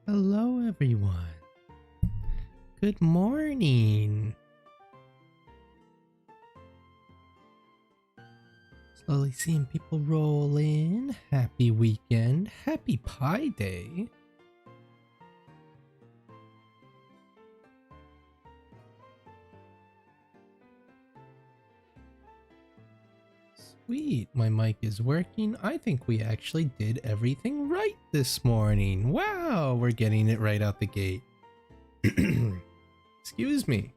Hello, everyone. Good morning. Slowly seeing people roll in. Happy weekend. Happy Pi Day. Sweet, my mic is working. I think we actually did everything right this morning. Wow, we're getting it right out the gate. Excuse me.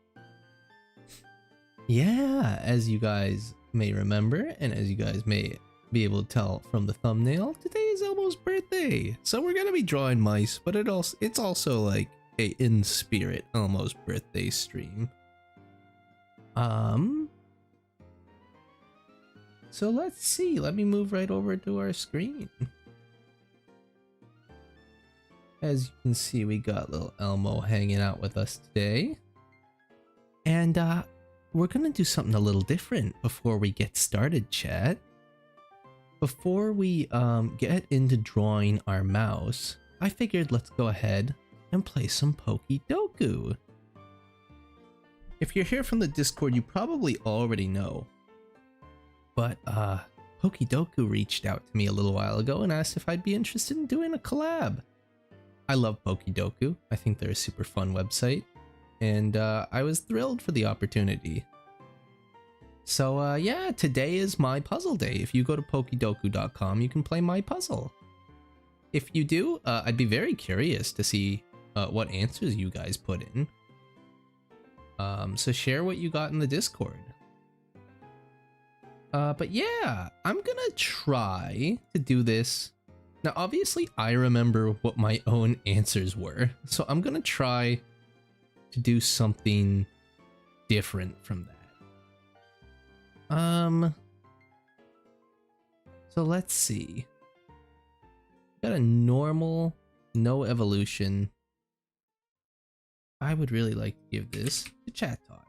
Yeah, as you guys may remember, and as you guys may be able to tell from the thumbnail, today is Elmo's birthday. So we're gonna be drawing mice, but it's also like a in spirit Elmo's birthday stream. So let's see. Let me move right over to our screen. As you can see, we got little Elmo hanging out with us today. And we're gonna do something a little different before we get started, chat. Before we get into drawing our mouse, I figured let's go ahead and play some Pokedoku. If you're here from the Discord, you probably already know. But Pokedoku reached out to me a little while ago and asked if I'd be interested in doing a collab. I love Pokedoku. I think they're a super fun website. And I was thrilled for the opportunity. So yeah, today is my puzzle day. If you go to Pokedoku.com, you can play my puzzle. If you do, I'd be very curious to see what answers you guys put in. So share what you got in the Discord. But yeah, I'm gonna try to do this. Now, obviously, I remember what my own answers were, so I'm gonna try to do something different from that. So let's see. Got a normal, no evolution. I would really like to give this to Chat Tot.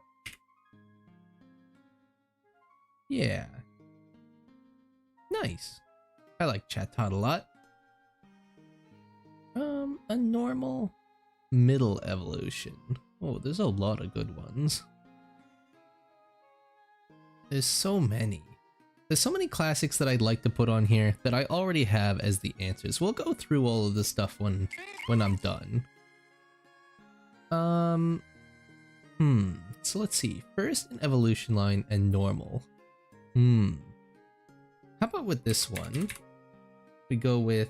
Yeah. Nice. I like Chat Tot a lot. A normal middle evolution. Oh, there's a lot of good ones. There's so many. There's so many classics that I'd like to put on here that I already have as the answers. We'll go through all of this stuff when I'm done. So let's see. First, an evolution line and normal. How about with this one? We go with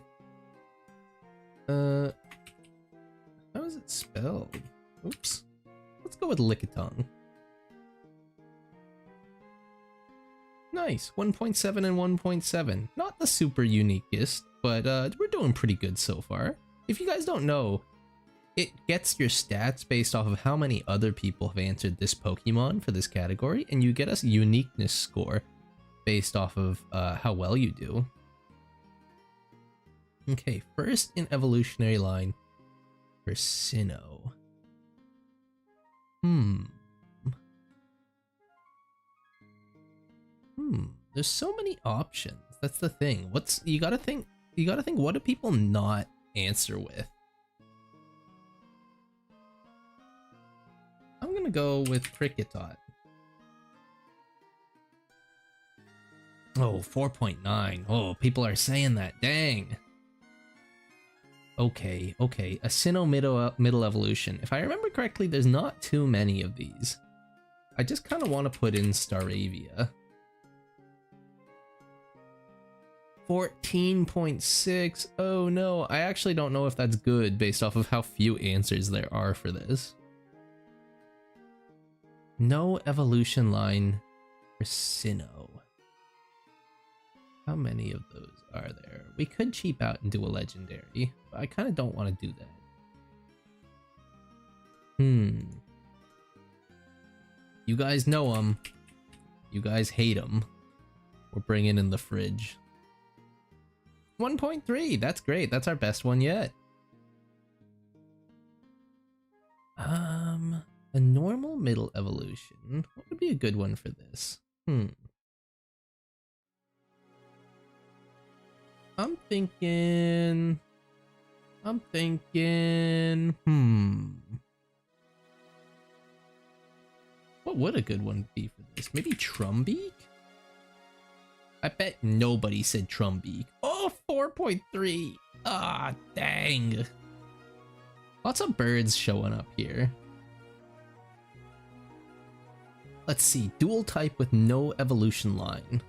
how is it spelled? Oops. Let's go with Lickitung. Nice. 1.7 and 1.7. Not the super uniquest, but we're doing pretty good so far. If you guys don't know, it gets your stats based off of how many other people have answered this Pokemon for this category, and you get a uniqueness score based off of how well you do. Okay, first in evolutionary line for Sinnoh. There's so many options. That's the thing. You gotta think what do people not answer with? I'm gonna go with Kricketot. Oh, 4.9. Oh, people are saying that. Dang. Okay. A Sinnoh middle evolution. If I remember correctly, there's not too many of these. I just kind of want to put in Staravia. 14.6. Oh no, I actually don't know if that's good based off of how few answers there are for this. No evolution line for Sinnoh. How many of those are there? We could cheap out and do a legendary, but I kind of don't want to do that. You guys know them. You guys hate them. We're bringing in the fridge. 1.3. That's great. That's our best one yet. A normal middle evolution. What would be a good one for this? I'm thinking I'm thinking, what would a good one be for this? Maybe Trumbeak? I bet nobody said Trumbeak. Oh, 4.3. Ah, dang. Lots of birds showing up here. Let's see. Dual type with no evolution line.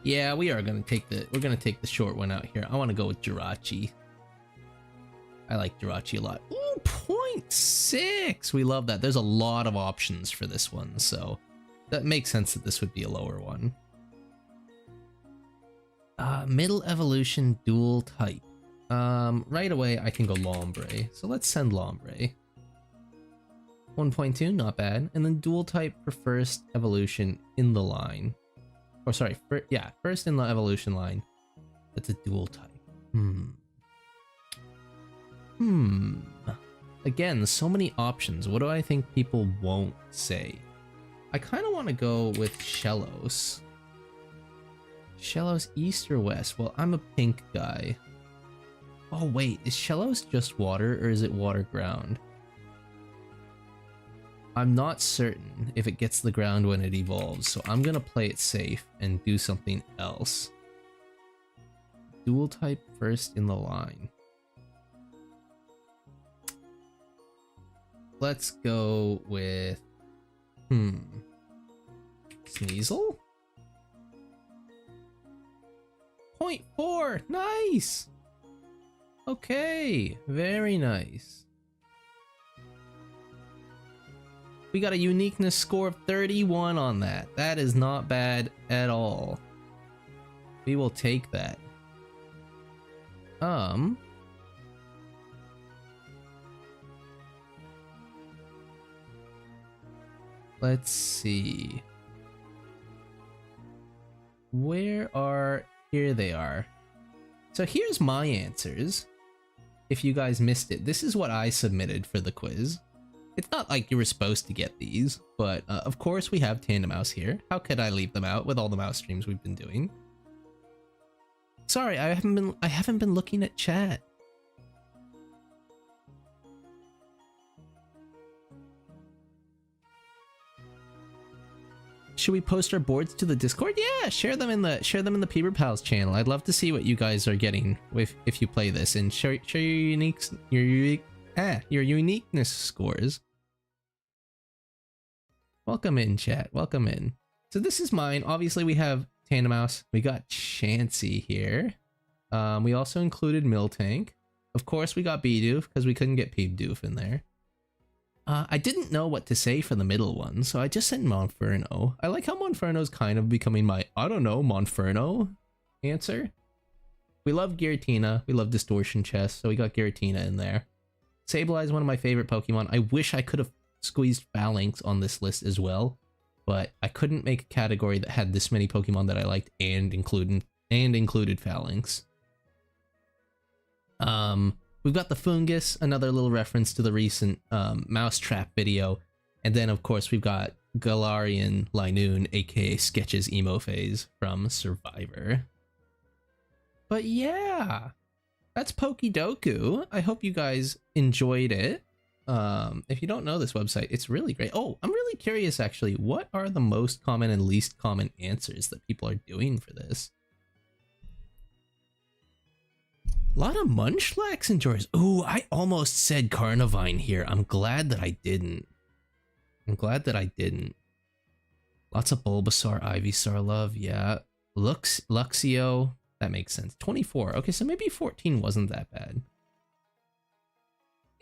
Yeah, we're gonna take the short one out here. I want to go with Jirachi. I like Jirachi a lot. Ooh, 0.6. We love that. There's a lot of options for this one, so that makes sense that this would be a lower one. Middle evolution dual type. Right away I can go Lombre. So let's send Lombre. 1.2, not bad. And then dual type for first evolution in the line. Or sorry, first in the evolution line. That's a dual type. Again, so many options. What do I think people won't say? I kind of want to go with Shellos. Shellos east or west? Well, I'm a pink guy. Oh wait, is Shellos just water or is it water ground? I'm not certain if it gets the ground when it evolves, so I'm gonna play it safe and do something else. Dual type first in the line. Let's go with... Sneasel? 0.4! Nice! Okay, very nice. We got a uniqueness score of 31 on that. That is not bad at all. We will take that. Let's see. Here they are. So here's my answers. If you guys missed it, this is what I submitted for the quiz. It's not like you were supposed to get these, but of course we have Tandem Mouse here. How could I leave them out with all the mouse streams we've been doing? Sorry, I haven't been looking at chat. Should we post our boards to the Discord? Yeah, share them in the Peeper Pals channel. I'd love to see what you guys are getting if you play this, and share your uniqueness scores. Welcome in, chat. Welcome in. So this is mine. Obviously, we have Tandem Mouse. We got Chansey here. We also included Miltank. Of course, we got Bidoof because we couldn't get Peebdoof in there. I didn't know what to say for the middle one, so I just sent Monferno. I like how Monferno's kind of becoming my, I don't know, Monferno answer. We love Giratina. We love Distortion Chest, so we got Giratina in there. Sableye is one of my favorite Pokemon. I wish I could have squeezed Falinks on this list as well, but I couldn't make a category that had this many Pokemon that I liked and included Falinks. We've got the Fungus, another little reference to the recent Mousetrap video, and then of course we've got Galarian Linoon, aka Sketch's emo phase from Survivor. But yeah, that's Pokedoku. I hope you guys enjoyed it. If you don't know this website, it's really great. Oh, I'm really curious actually, what are the most common and least common answers that people are doing for this? A lot of Munchlax and Jors. Ooh, I almost said Carnivine here. I'm glad that I didn't. Lots of Bulbasaur, Ivysaur love, yeah. Luxio, that makes sense. 24, okay, so maybe 14 wasn't that bad.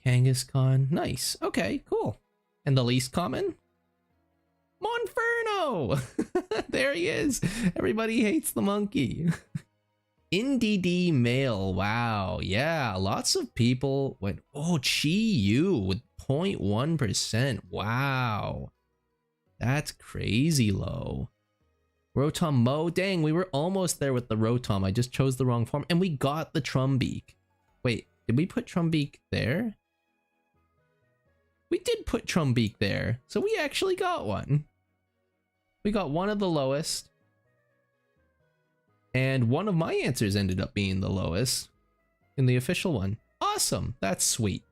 Kangaskhan, nice, okay, cool. And the least common? Monferno! There he is. Everybody hates the monkey. NDD male, wow, yeah, lots of people went, oh, Chi-Yu with 0.1%, wow. That's crazy low. Rotom Mo, dang, we were almost there with the Rotom, I just chose the wrong form, and we got the Trumbeak. Wait, did we put Trumbeak there? We did put Trumbeak there, so we actually got one. We got one of the lowest. And one of my answers ended up being the lowest in the official one. Awesome. That's sweet.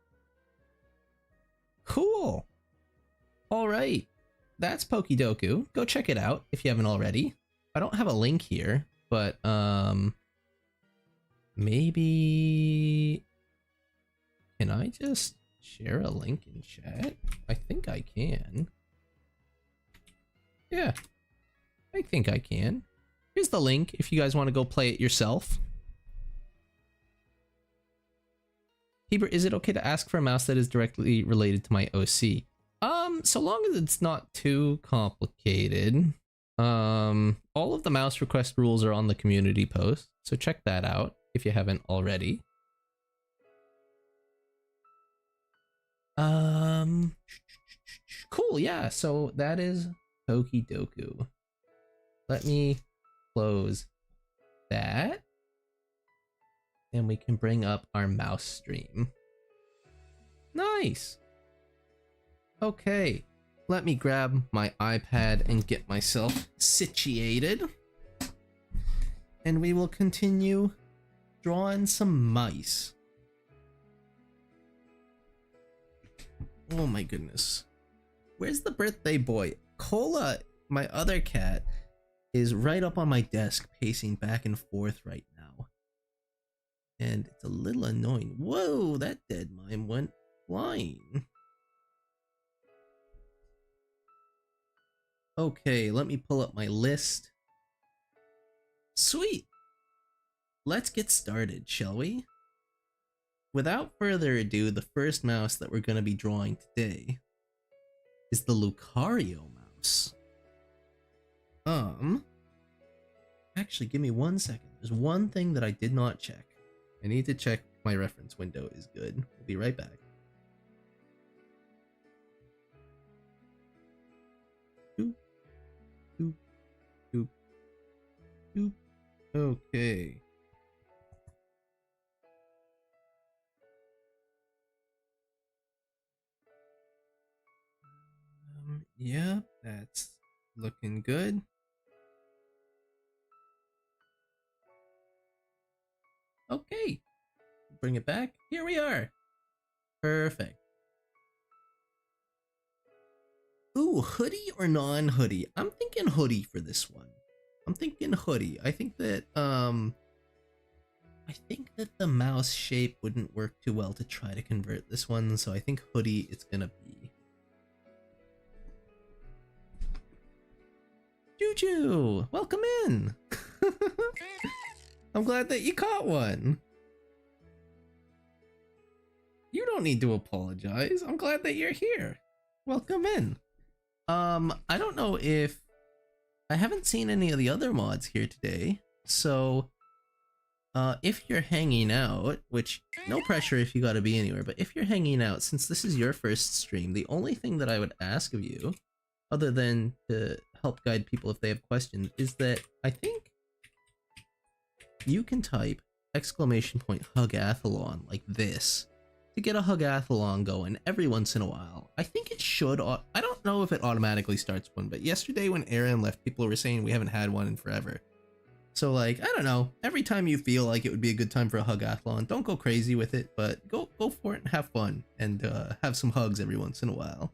Cool. All right. That's Pokedoku. Go check it out if you haven't already. I don't have a link here, but maybe can I just share a link in chat? I think I can. Yeah. I think I can. Here's the link if you guys want to go play it yourself. Heber, is it okay to ask for a mouse that is directly related to my OC? So long as it's not too complicated. All of the mouse request rules are on the community post, so check that out if you haven't already. Cool, yeah, so that is Pokedoku. Let me close that. And we can bring up our mouse stream. Nice. Okay, let me grab my iPad and get myself situated. And we will continue drawing some mice. Oh my goodness. Where's the birthday boy? Cola, my other cat, is right up on my desk pacing back and forth right now. And it's a little annoying. Whoa, that dead mime went flying. Okay, let me pull up my list. Sweet! Let's get started, shall we? Without further ado, the first mouse that we're going to be drawing today is the Lucario mouse. Actually, give me 1 second. There's one thing that I did not check. I need to check my reference window is good. We'll be right back. Doop, doop, doop, doop. Okay. Yeah, that's looking good. Okay, bring it back. Here we are. Perfect. Ooh, hoodie or non-hoodie? I'm thinking hoodie for this one. I'm thinking hoodie. I think that the mouse shape wouldn't work too well to try to convert this one, so I think hoodie it's gonna be. Juju, welcome in. I'm glad that you caught one. You don't need to apologize. I'm glad that you're here. Welcome in. I don't know if I haven't seen any of the other mods here today, so if you're hanging out, which no pressure if you gotta be anywhere, but if you're hanging out, since this is your first stream, the only thing that I would ask of you, other than to help guide people if they have questions, is that I think you can type !hugathlon like this to get a hugathlon going every once in a while. I think it should, I don't know if it automatically starts one, but yesterday when Aaron left, people were saying we haven't had one in forever. So like, I don't know, every time you feel like it would be a good time for a hugathlon, don't go crazy with it, but go for it and have fun, and have some hugs every once in a while.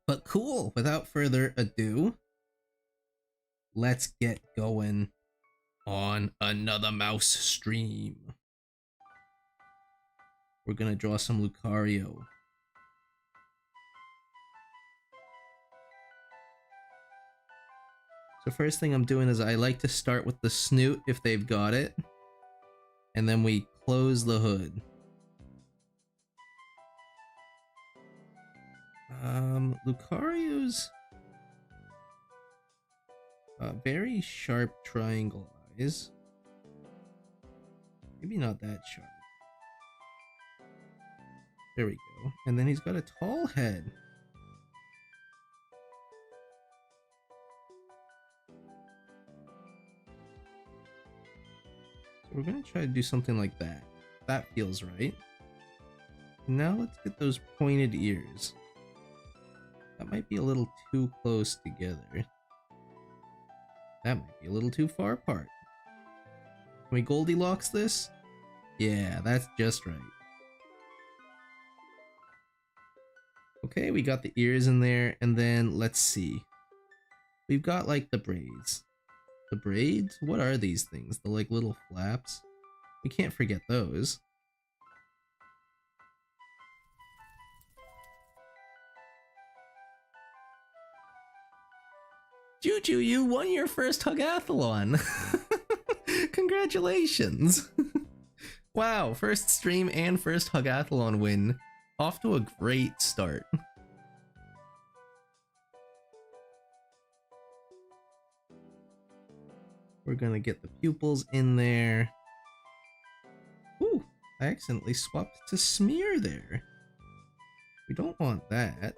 But cool, without further ado, let's get going on another mouse stream. We're gonna draw some Lucario. So first thing I'm doing is I like to start with the snoot if they've got it, and then we close the hood. Lucario's very sharp triangle eyes. Maybe not that sharp. There we go. And then he's got a tall head. So we're gonna try to do something like that. That feels right. Now let's get those pointed ears. That might be a little too close together. That might be a little too far apart. Can we Goldilocks this? Yeah, that's just right. Okay, we got the ears in there, and then let's see. We've got like the braids. The braids? What are these things? The like little flaps? We can't forget those. Juju, you won your first Hugathlon! Congratulations! Wow, first stream and first Hugathlon win. Off to a great start. We're gonna get the pupils in there. Ooh, I accidentally swapped to smear there. We don't want that.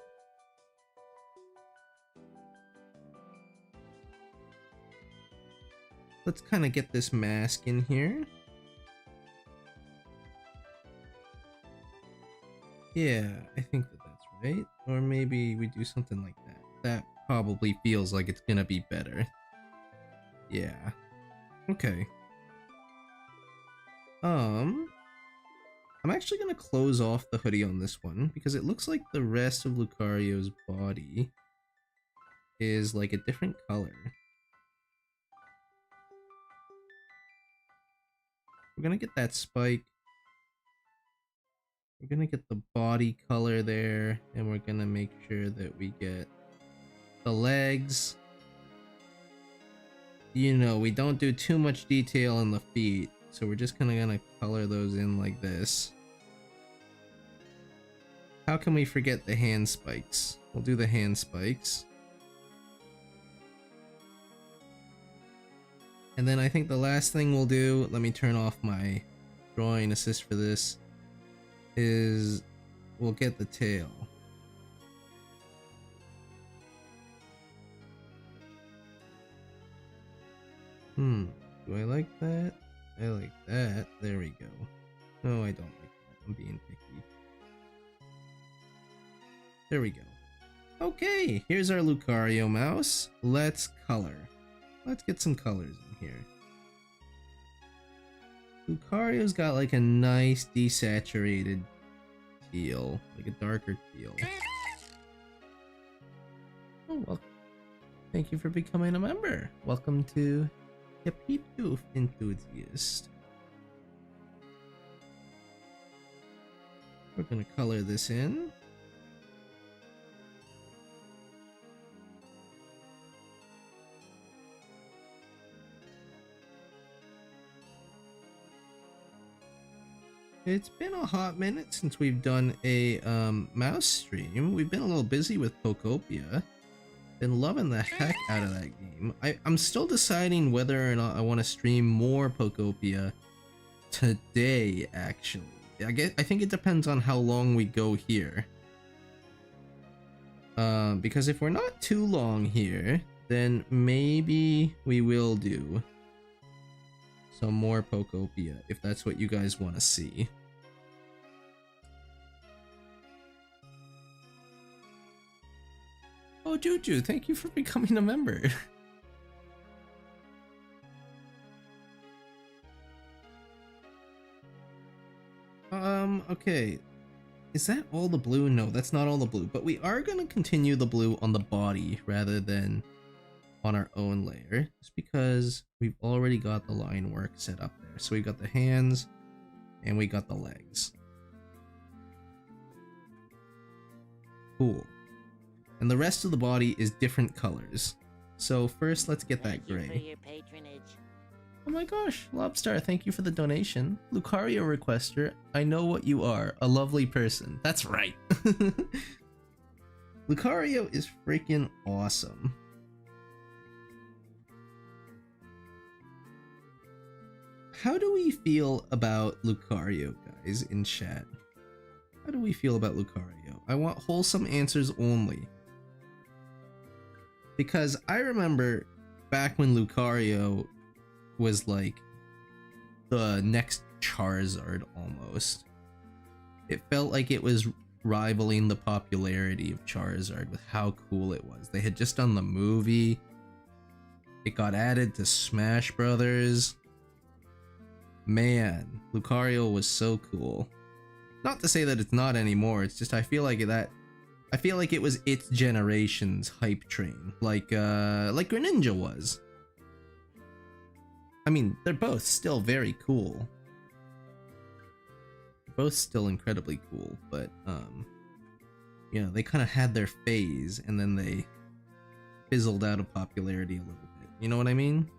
Let's kind of get this mask in here. Yeah, I think that that's right. Or maybe we do something like that. That probably feels like it's gonna be better. Yeah. Okay. I'm actually gonna close off the hoodie on this one because it looks like the rest of Lucario's body is like a different color. We're gonna get that spike. We're gonna get the body color there, and we're gonna make sure that we get the legs. You know, we don't do too much detail on the feet, so we're just kinda gonna color those in like this. How can we forget the hand spikes? We'll do the hand spikes. And then I think the last thing we'll do, let me turn off my drawing assist for this, is we'll get the tail. Do I like that? I like that. There we go. No, I don't like that. I'm being picky. There we go. Okay, here's our Lucario mouse. Let's color. Let's get some colors in here. Lucario's got like a nice desaturated teal, like a darker teal. Oh, well, thank you for becoming a member. Welcome to the Peep Doof Enthusiast. We're gonna color this in. It's been a hot minute since we've done a mouse stream. We've been a little busy with Pokopia. Been loving the heck out of that game. I'm still deciding whether or not I want to stream more Pokopia today, actually. I think it depends on how long we go here. Because if we're not too long here, then maybe we will do some more Pokopia, if that's what you guys want to see. Oh, Juju, thank you for becoming a member. Okay. Is that all the blue? No, that's not all the blue, but we are going to continue the blue on the body rather than on our own layer, just because we've already got the line work set up there. So we've got the hands and we got the legs. Cool. And the rest of the body is different colors. So first, let's get that gray. Thank you for your patronage. Oh my gosh, Lobstar, thank you for the donation. Lucario requester, I know what you are, a lovely person. That's right. Lucario is freaking awesome. How do we feel about Lucario, guys, in chat? How do we feel about Lucario? I want wholesome answers only. Because I remember back when Lucario was like the next Charizard almost. It felt like it was rivaling the popularity of Charizard with how cool it was. They had just done the movie. It got added to Smash Brothers. Man, Lucario was so cool. Not to say that it's not anymore, it's just I feel like it was its generation's hype train, like Greninja was. I mean, they're both still very cool. Both still incredibly cool, but you know, they kind of had their phase and then they fizzled out of popularity a little bit. You know what I mean?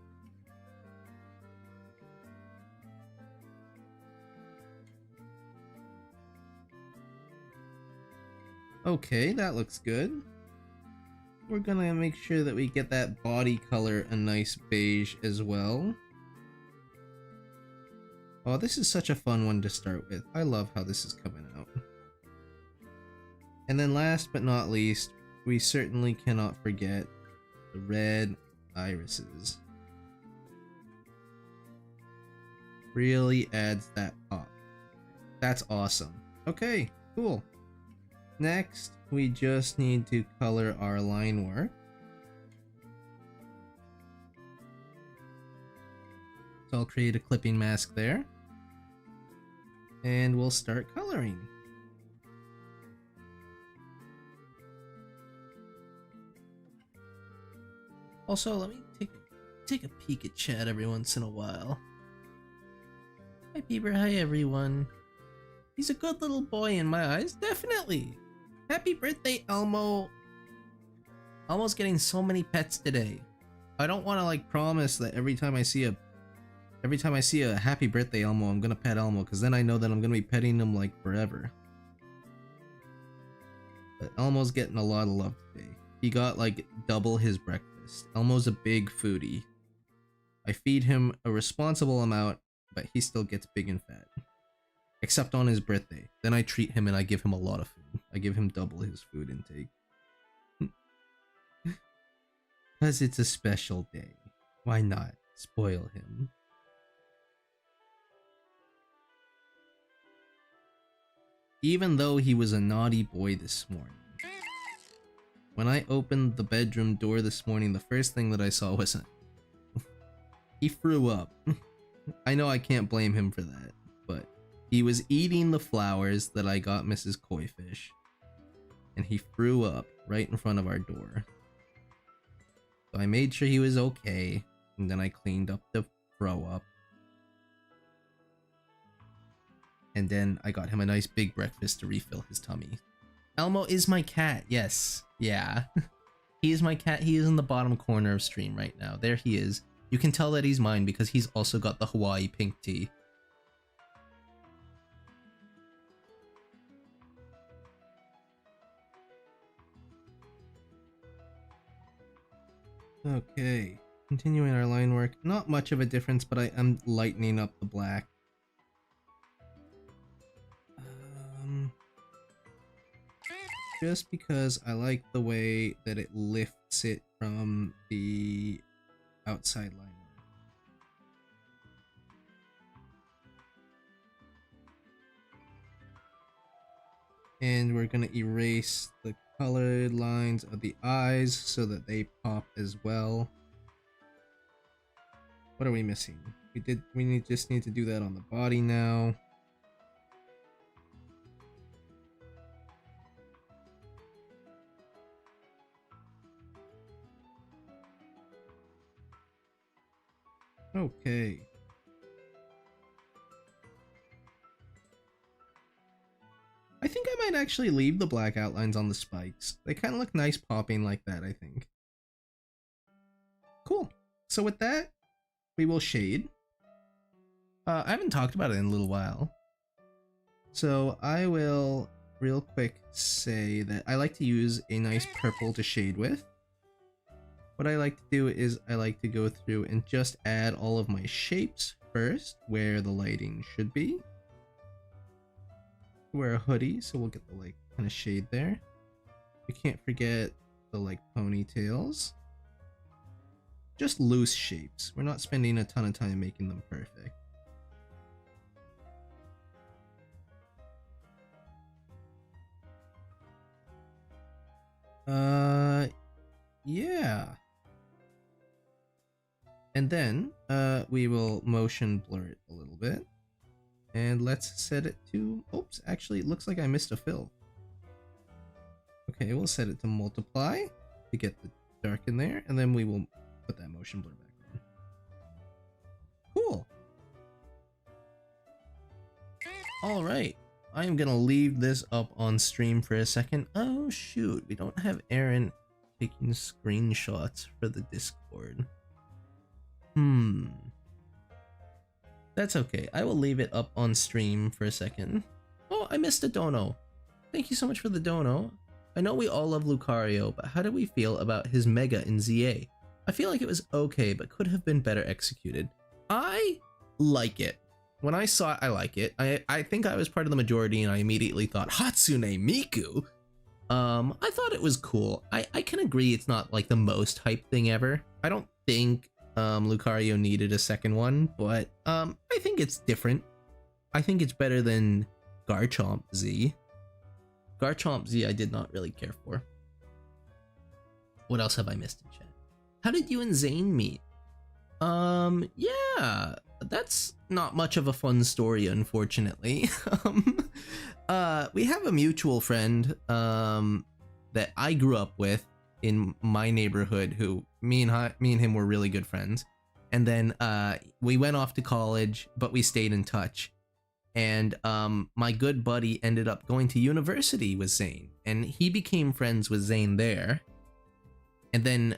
Okay, that looks good. We're gonna make sure that we get that body color a nice beige as well. Oh, this is such a fun one to start with. I love how this is coming out. And then last but not least, we certainly cannot forget the red irises. Really adds that pop. That's awesome. Okay, cool. Next, we just need to color our line work. So I'll create a clipping mask there. And we'll start coloring. Also, let me take a peek at chat every once in a while. Hi Bieber, hi everyone. He's a good little boy in my eyes, definitely. Happy birthday, Elmo. Elmo's getting so many pets today. I don't want to like promise that every time I see a happy birthday Elmo, I'm gonna pet Elmo, because then I know that I'm gonna be petting him like forever. But Elmo's getting a lot of love today. He got like double his breakfast. Elmo's a big foodie. I feed him a responsible amount, but he still gets big and fat. Except on his birthday. Then I treat him and I give him a lot of food. I give him double his food intake. Because it's a special day. Why not spoil him? Even though he was a naughty boy this morning. When I opened the bedroom door this morning, the first thing that I saw was he threw up. I know I can't blame him for that, but he was eating the flowers that I got Mrs. Koifish, and he threw up right in front of our door. So I made sure he was okay, and then I cleaned up the throw up. And then I got him a nice big breakfast to refill his tummy. Elmo is my cat, yes. Yeah. He is my cat. He is in the bottom corner of stream right now. There he is. You can tell that he's mine because he's also got the Hawaii pink tee. Okay, continuing our line work. Not much of a difference, but I am lightening up the black. Just because I like the way that it lifts it from the outside line. And we're gonna erase the colored lines of the eyes so that they pop as well. What are we missing? We just need to do that on the body now. Okay. I think I might actually leave the black outlines on the spikes. They kind of look nice popping like that, I think. Cool. So with that, we will shade. I haven't talked about it in a little while. So I will real quick say that I like to use a nice purple to shade with. What I like to do is I like to go through and just add all of my shapes first where the lighting should be. Wear a hoodie, so we'll get the like kind of shade there. We can't forget the like ponytails. Just loose shapes. We're not spending a ton of time making them perfect. Yeah. And then we will motion blur it a little bit. And let's set it to, oops, actually it looks like I missed a fill. Okay, we'll set it to multiply to get the dark in there, and then we will put that motion blur back on. Cool. All right, I am gonna leave this up on stream for a second. Oh shoot, we don't have Aaron taking screenshots for the Discord. That's okay. I will leave it up on stream for a second. Oh, I missed a dono. Thank you so much for the dono. I know we all love Lucario, but how do we feel about his Mega in ZA? I feel like it was okay, but could have been better executed. I like it. When I saw it, I like it. I think I was part of the majority and I immediately thought, Hatsune Miku? I thought it was cool. I can agree it's not like the most hype thing ever. I don't think Lucario needed a second one, but I think it's different. I think it's better than Garchomp Z. Garchomp Z I did not really care for. What else have I missed in chat? How did you and Zane meet? Yeah, that's not much of a fun story, unfortunately. We have a mutual friend that I grew up with in my neighborhood who me and him were really good friends. And then we went off to college, but we stayed in touch. And my good buddy ended up going to university with Zane, and he became friends with Zane there. And then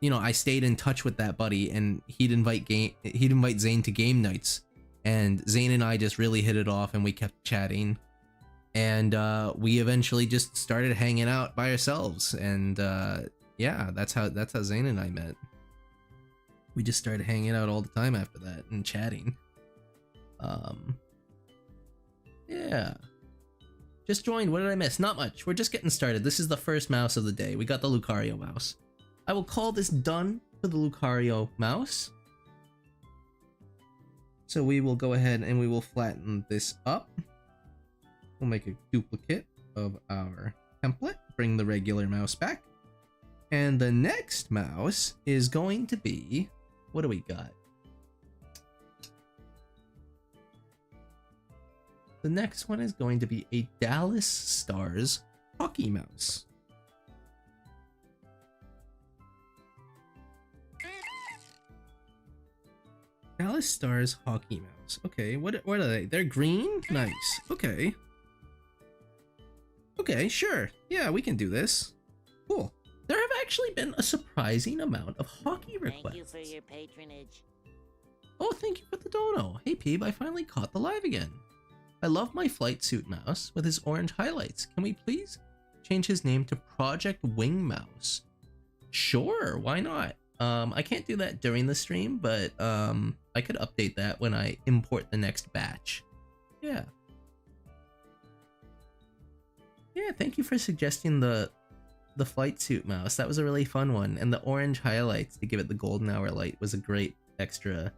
you know, I stayed in touch with that buddy, and he'd invite Zane to game nights, and Zane and I just really hit it off, and we kept chatting, and we eventually just started hanging out by ourselves, and yeah, that's how Zane and I met. We just started hanging out all the time after that and chatting. Yeah. Just joined. What did I miss? Not much. We're just getting started. This is the first mouse of the day. We got the Lucario mouse. I will call this done for the Lucario mouse. So we will go ahead and we will flatten this up. We'll make a duplicate of our template. Bring the regular mouse back. And the next mouse is going to be... What do we got? The next one is going to be a Dallas Stars hockey mouse. Dallas Stars hockey mouse. Okay, what are they? They're green? Nice. Okay. Okay, sure. Yeah, we can do this. Cool. There have actually been a surprising amount of hockey requests. Thank you for your patronage. Oh, thank you for the dono. Hey, Peeb, I finally caught the live again. I love my flight suit mouse with his orange highlights. Can we please change his name to Project Wing Mouse? Sure, why not? I can't do that during the stream, but I could update that when I import the next batch. Yeah. Yeah, thank you for suggesting the flight suit mouse. That was a really fun one, and the orange highlights to give it the golden hour light was a great extra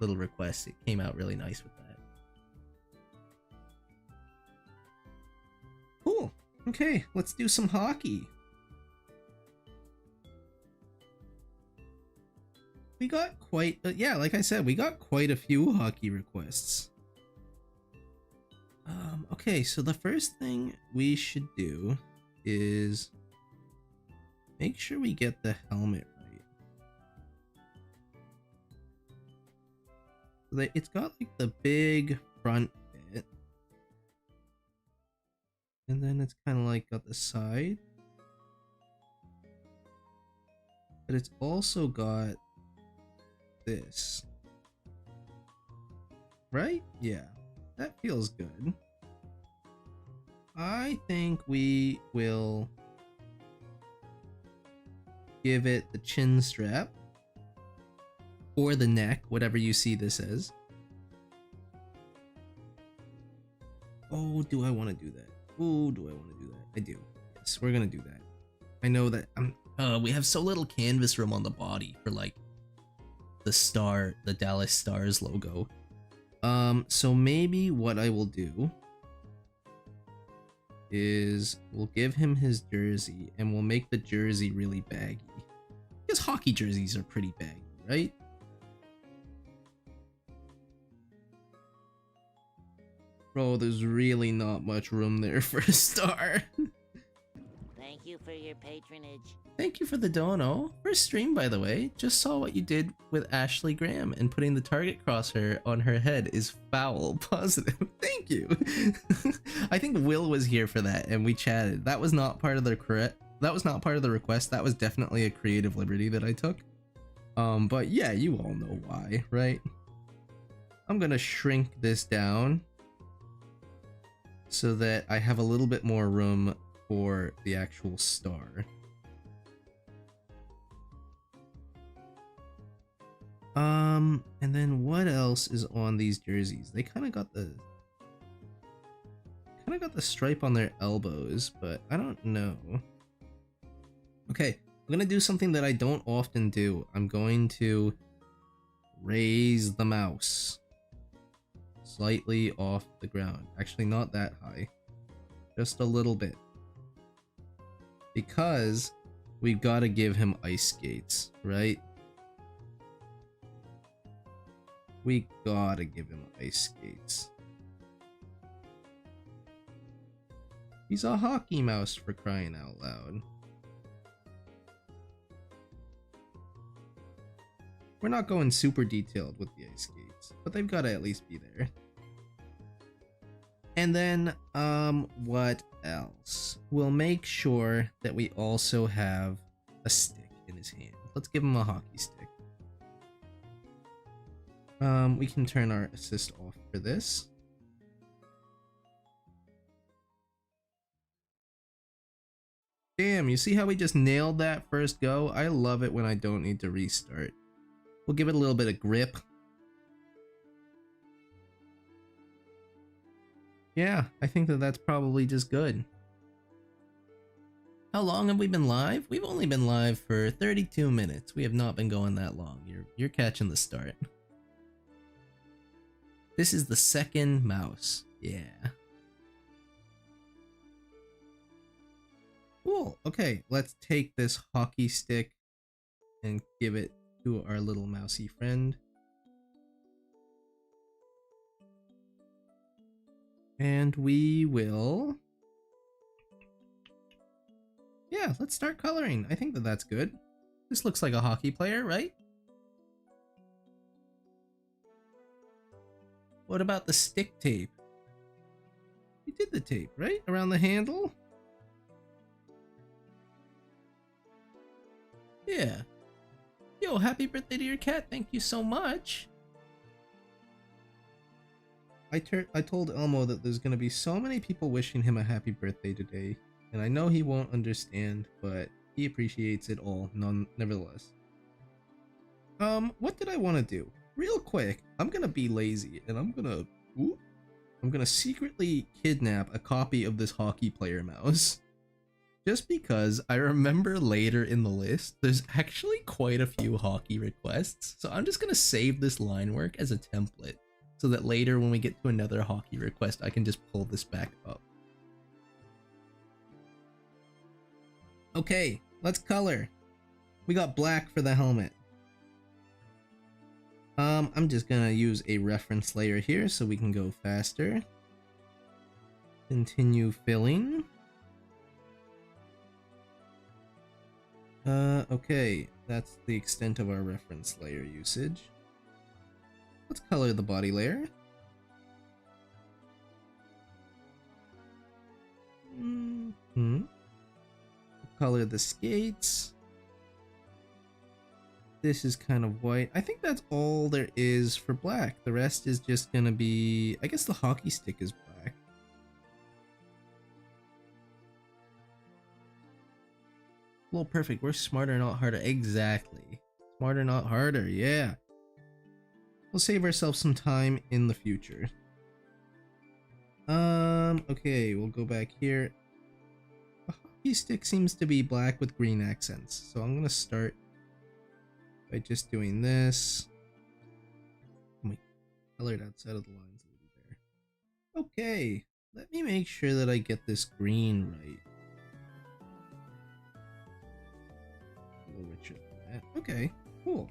little request. It came out really nice with that. Cool. Okay, let's do some hockey. We got quite, yeah, like I said, we got quite a few hockey requests. Okay, so the first thing we should do is make sure we get the helmet right. It's got like the big front bit. And then it's kind of like got the side. But it's also got this. Right? Yeah. That feels good. I think we will give it the chin strap. Or the neck, whatever you see this as. Oh, do I want to do that? Oh, do I want to do that? I do. Yes, we're gonna do that. I know that we have so little canvas room on the body for like the Dallas Stars logo. So maybe what I will do is we'll give him his jersey and we'll make the jersey really baggy. Because hockey jerseys are pretty baggy, right? Bro, there's really not much room there for a star. Thank you for your patronage. Thank you for the dono. First stream, by the way. Just saw what you did with Ashley Graham, and putting the target crosshair on her head is foul. Positive. Thank you. I think Will was here for that, and we chatted. That was not part of the request. That was definitely a creative liberty that I took. But yeah, you all know why, right? I'm gonna shrink this down so that I have a little bit more room for the actual star. And then what else is on these jerseys? They kind of got the stripe on their elbows, but I don't know. Okay, I'm gonna do something that I don't often do. I'm going to raise the mouse slightly off the ground. Actually, not that high, just a little bit, because we've got to give him ice skates, right? We gotta give him ice skates. He's a hockey mouse, for crying out loud. We're not going super detailed with the ice skates, but they've got to at least be there. And then, what else? We'll make sure that we also have a stick in his hand. Let's give him a hockey stick. We can turn our assist off for this. Damn, you see how we just nailed that first go? I love it when I don't need to restart. We'll give it a little bit of grip. Yeah, I think that that's probably just good. How long have we been live? We've only been live for 32 minutes. We have not been going that long. You're catching the start. This is the second mouse. Yeah. Cool. Okay, let's take this hockey stick and give it to our little mousy friend. And we will... Yeah, let's start coloring. I think that that's good. This looks like a hockey player, right? What about the stick tape? We did the tape, right? Around the handle? Yeah. Yo, happy birthday to your cat. Thank you so much. I told Elmo that there's gonna be so many people wishing him a happy birthday today, and I know he won't understand, but he appreciates it all nevertheless. What did I want to do? Real quick, I'm gonna be lazy, and I'm gonna secretly kidnap a copy of this hockey player mouse. Just because I remember later in the list, there's actually quite a few hockey requests, so I'm just gonna save this line work as a template, so that later when we get to another hockey request, I can just pull this back up. Okay, let's color. We got black for the helmet. I'm just gonna use a reference layer here so we can go faster. Continue filling. Okay, that's the extent of our reference layer usage. Let's color the body layer. Color the skates. This is kind of white. I think that's all there is for black. The rest is just gonna be... I guess the hockey stick is black. Well, perfect. We're smarter, not harder. Exactly. Smarter, not harder. Yeah. We'll save ourselves some time in the future. Okay, we'll go back here. The hockey stick seems to be black with green accents, so I'm gonna start by just doing this. Oh my, colored outside of the lines a little there. Okay, let me make sure that I get this green right. A little richer than that. Okay, cool.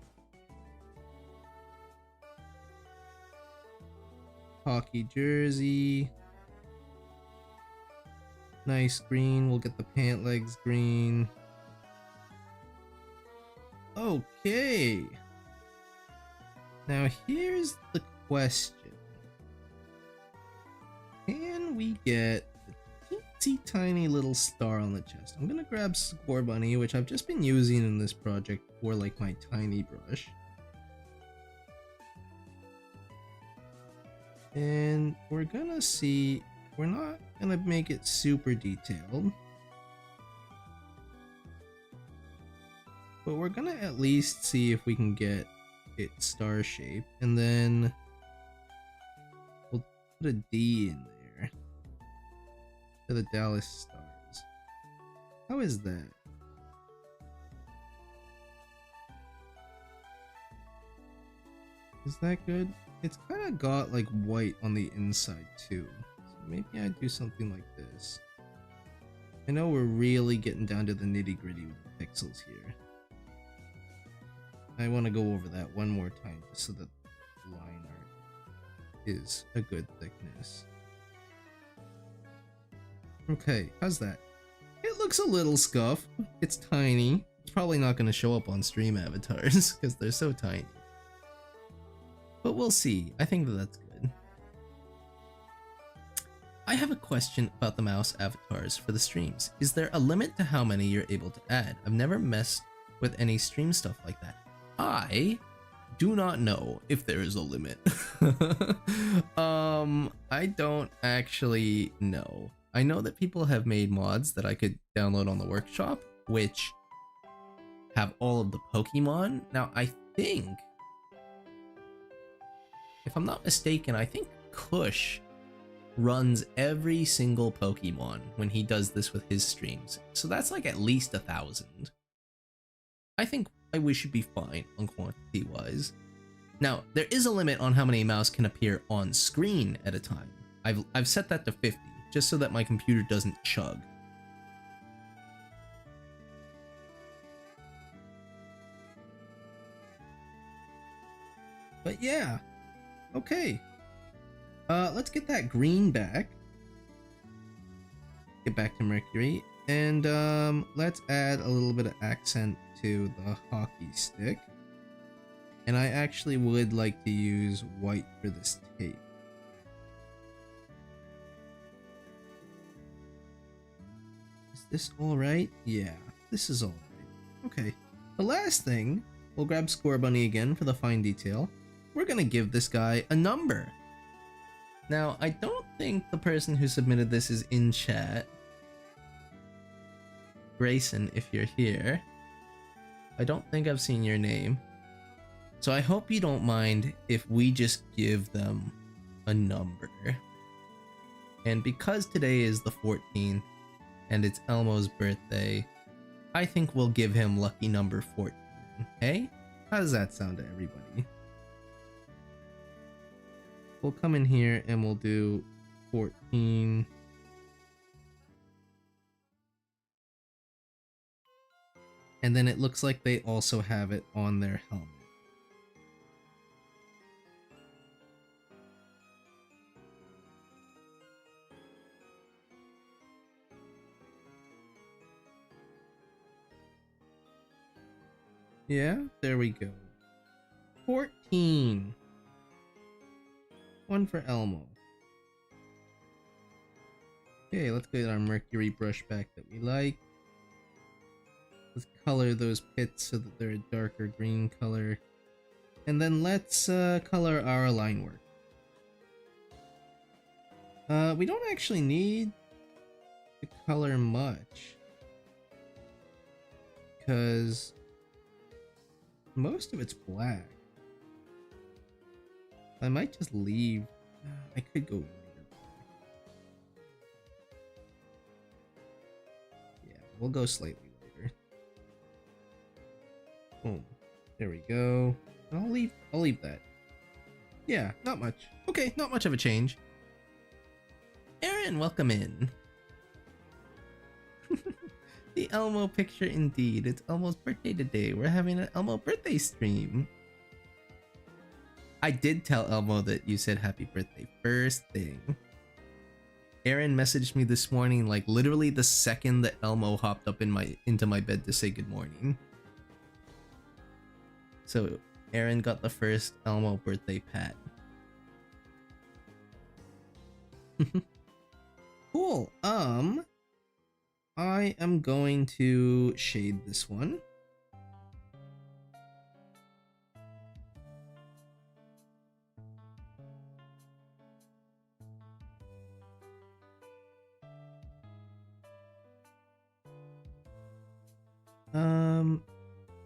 Hockey jersey. Nice green. We'll get the pant legs green. Okay. Now here's the question. Can we get the teensy tiny little star on the chest? I'm gonna grab Scorbunny, which I've just been using in this project for like my tiny brush. And we're gonna see, we're not gonna make it super detailed, but we're gonna at least see if we can get it star shaped, and then we'll put a D in there for the Dallas Stars. How is that? Is that good? It's kind of got like white on the inside too, so maybe I do something like this. I know we're really getting down to the nitty gritty with the pixels here. I want to go over that one more time just so that the line art is a good thickness. Okay, how's that? It looks a little scuffed. It's tiny. It's probably not going to show up on stream avatars because they're so tiny. But we'll see. I think that's good. I have a question about the mouse avatars for the streams. Is there a limit to how many you're able to add? I've never messed with any stream stuff like that. I do not know if there is a limit. I don't actually know. I know that people have made mods that I could download on the workshop, which have all of the Pokemon. Now, I think, if I'm not mistaken, I think Kush runs every single Pokemon when he does this with his streams. So that's like at least 1,000. I think we should be fine on quantity wise. Now, there is a limit on how many mouse can appear on screen at a time. I've set that to 50, just so that my computer doesn't chug. But yeah, okay. Let's get that green back. Get back to Mercury, and let's add a little bit of accent to the hockey stick. And I actually would like to use white for this tape. Is this alright? Yeah, this is alright. Okay, the last thing, we'll grab Scorbunny again for the fine detail. We're gonna give this guy a number. Now, I don't think the person who submitted this is in chat. Grayson, if you're here. I don't think I've seen your name. So I hope you don't mind if we just give them a number. And because today is the 14th and it's Elmo's birthday, I think we'll give him lucky number 14. Hey? How does that sound to everybody? We'll come in here and we'll do 14. And then it looks like they also have it on their helmet. Yeah, there we go. 14. One for Elmo. Okay, let's get our Mercury brush back that we like. Let's color those pits so that they're a darker green color. And then let's color our line work. We don't actually need to color much, because most of it's black. I might just leave. I could go later. Yeah, we'll go slightly later. Boom. There we go. I'll leave that. Yeah, not much. Okay, not much of a change. Aaron, welcome in. The Elmo picture indeed. It's Elmo's birthday today. We're having an Elmo birthday stream. I did tell Elmo that you said happy birthday first thing. Aaron messaged me this morning, like literally the second that Elmo hopped up into my bed to say good morning. So Aaron got the first Elmo birthday pat. Cool. I am going to shade this one.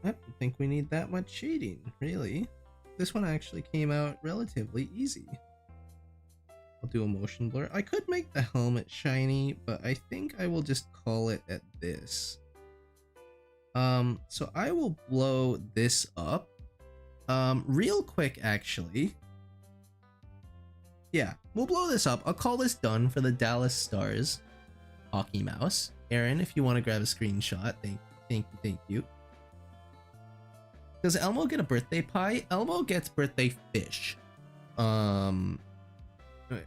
I don't think we need that much shading, really. This one actually came out relatively easy. I'll do a motion blur. I could make the helmet shiny, but I think I will just call it at this. So I will blow this up. Real quick, actually. Yeah, we'll blow this up. I'll call this done for the Dallas Stars hockey mouse. Aaron, if you want to grab a screenshot, thank you. Does Elmo get a birthday pie? Elmo gets birthday fish.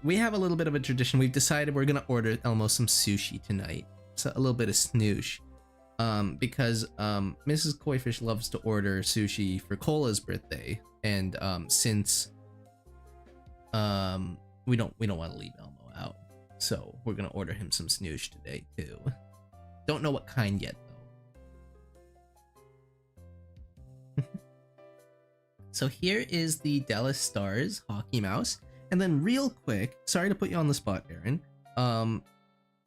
We have a little bit of a tradition. We've decided we're gonna order Elmo some sushi tonight. So a little bit of snoosh. Because Mrs. Koifish loves to order sushi for Cola's birthday, and since we don't want to leave Elmo out, so we're gonna order him some snoosh today too. Don't know what kind yet though. So here is the Dallas Stars hockey mouse, and then real quick, sorry to put you on the spot, Aaron.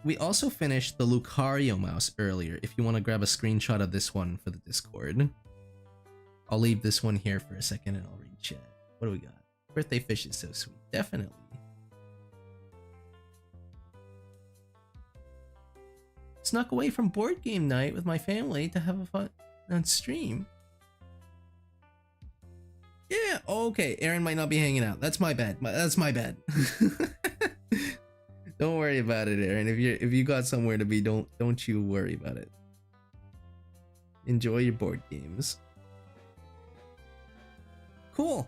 We also finished the Lucario mouse earlier. If you want to grab a screenshot of this one for the Discord, I'll leave this one here for a second and I'll read chat. What do we got? Birthday fish is so sweet. Definitely. Snuck away from board game night with my family to have a fun stream. Yeah, okay. Aaron might not be hanging out. That's my bad. That's my bad. Don't worry about it, Aaron. If you got somewhere to be, don't you worry about it. Enjoy your board games. Cool.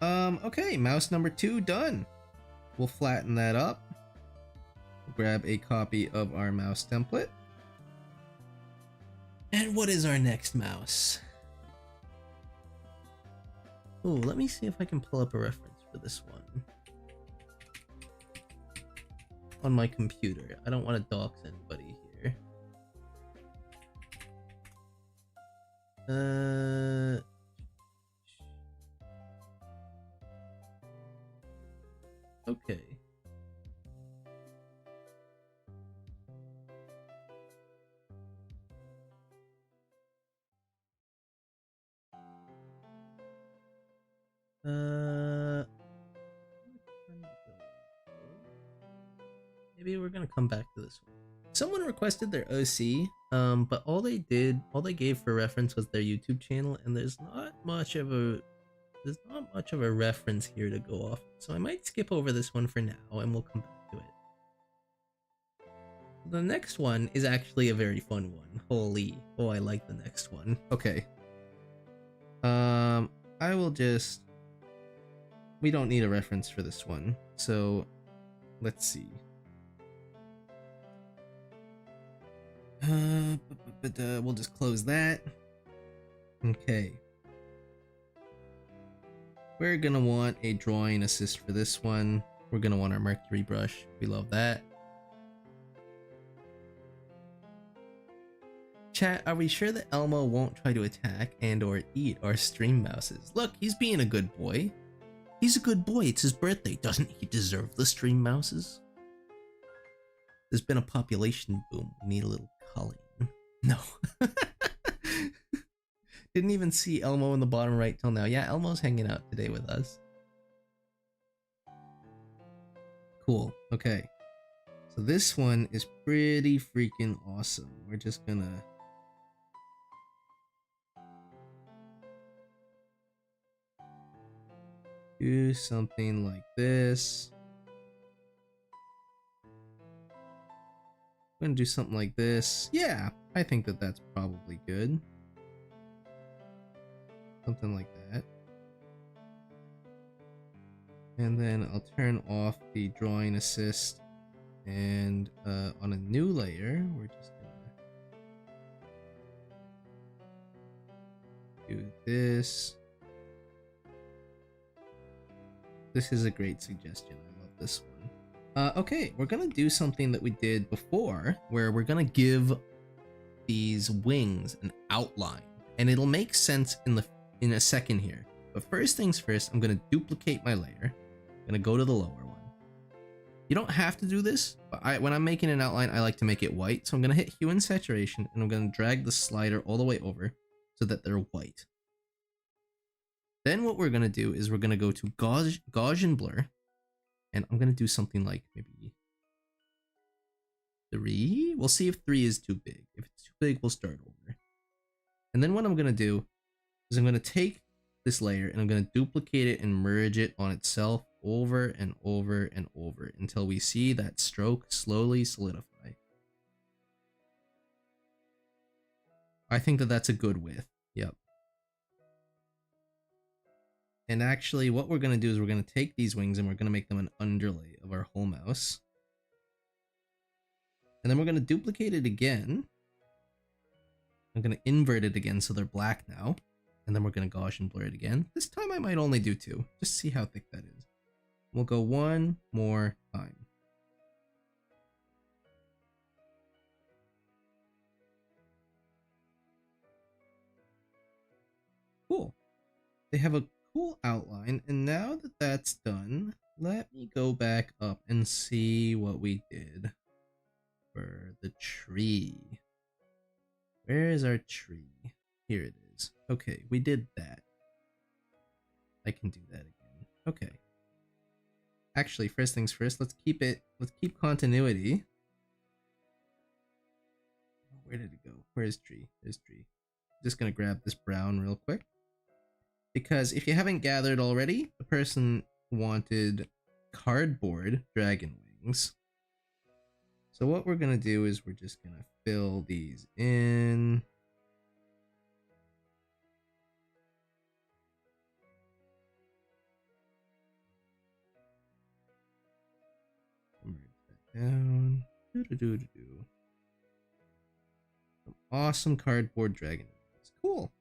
Okay, mouse number 2 done. We'll flatten that up. Grab a copy of our mouse template. And what is our next mouse? Oh, let me see if I can pull up a reference for this one on my computer. I don't want to dox anybody here. Okay. Maybe we're gonna come back to this one. Someone requested their OC, but all they gave for reference was their YouTube channel, and there's not much of a reference here to go off. So I might skip over this one for now, and we'll come back to it. The next one is actually a very fun one. Holy, oh, I like the next one. Okay. I will just. We don't need a reference for this one, so let's see. We'll just close that. Okay. We're gonna want a drawing assist for this one. We're gonna want our Mercury brush. We love that. Chat, are we sure that Elmo won't try to attack and or eat our stream mouses? Look, he's being a good boy. He's a good boy. It's his birthday. Doesn't he deserve the stream mouses? There's been a population boom. We need a little culling. No. Didn't even see Elmo in the bottom right till now. Yeah, Elmo's hanging out today with us. Cool. Okay. So this one is pretty freaking awesome. We're just gonna... do something like this. I'm gonna do something like this. Yeah, I think that that's probably good. Something like that. And then I'll turn off the drawing assist, and on a new layer, we're just gonna do this. This is a great suggestion. I love this one. Okay, we're gonna do something that we did before, where we're gonna give these wings an outline, and it'll make sense in a second here. But first things first, I'm gonna duplicate my layer. I'm gonna go to the lower one. You don't have to do this, but when I'm making an outline, I like to make it white. So I'm gonna hit hue and saturation, and I'm gonna drag the slider all the way over so that they're white. Then what we're gonna do is we're gonna go to Gaussian blur, and I'm gonna do something like maybe 3. We'll see if 3 is too big. If it's too big, we'll start over. And then what I'm gonna do is I'm gonna take this layer and I'm gonna duplicate it and merge it on itself over and over and over until we see that stroke slowly solidify. I think that that's a good width. Yep. And actually what we're gonna do is we're gonna take these wings and we're gonna make them an underlay of our whole mouse. And then we're gonna duplicate it again. I'm gonna invert it again so they're black now. And then we're gonna Gaussian blur it again. This time I might only do 2. Just see how thick that is. We'll go one more time. Cool. They have a cool outline, and now that that's done, let me go back up and see what we did for the tree. Where is our tree? Here it is. Okay, we did that. I can do that again. Okay. Actually, first things first, let's keep continuity. Where did it go? Where's tree? There's tree. Just gonna grab this brown real quick. Because if you haven't gathered already, the person wanted cardboard dragon wings. So what we're gonna do is we're just gonna fill these in. Merge that down. Some awesome cardboard dragon wings. Cool.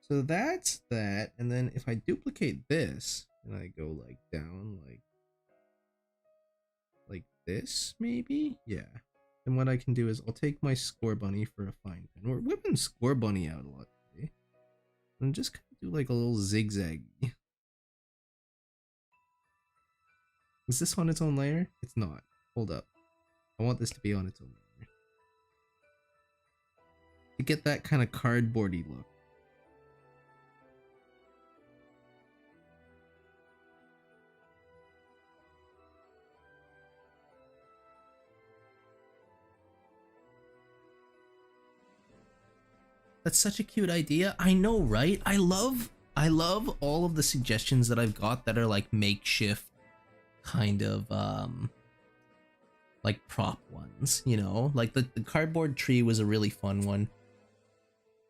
So that's that, and then if I duplicate this and I go like down like this maybe, yeah. Then what I can do is I'll take my score bunny for a fine pen. We're whipping score bunny out a lot today, and just kind of do like a little zigzag. Is this on its own layer? It's not. Hold up. I want this to be on its own layer to get that kind of cardboardy look. That's such a cute idea. I know, right? I love all of the suggestions that I've got that are like makeshift kind of like prop ones, you know? Like the cardboard tree was a really fun one.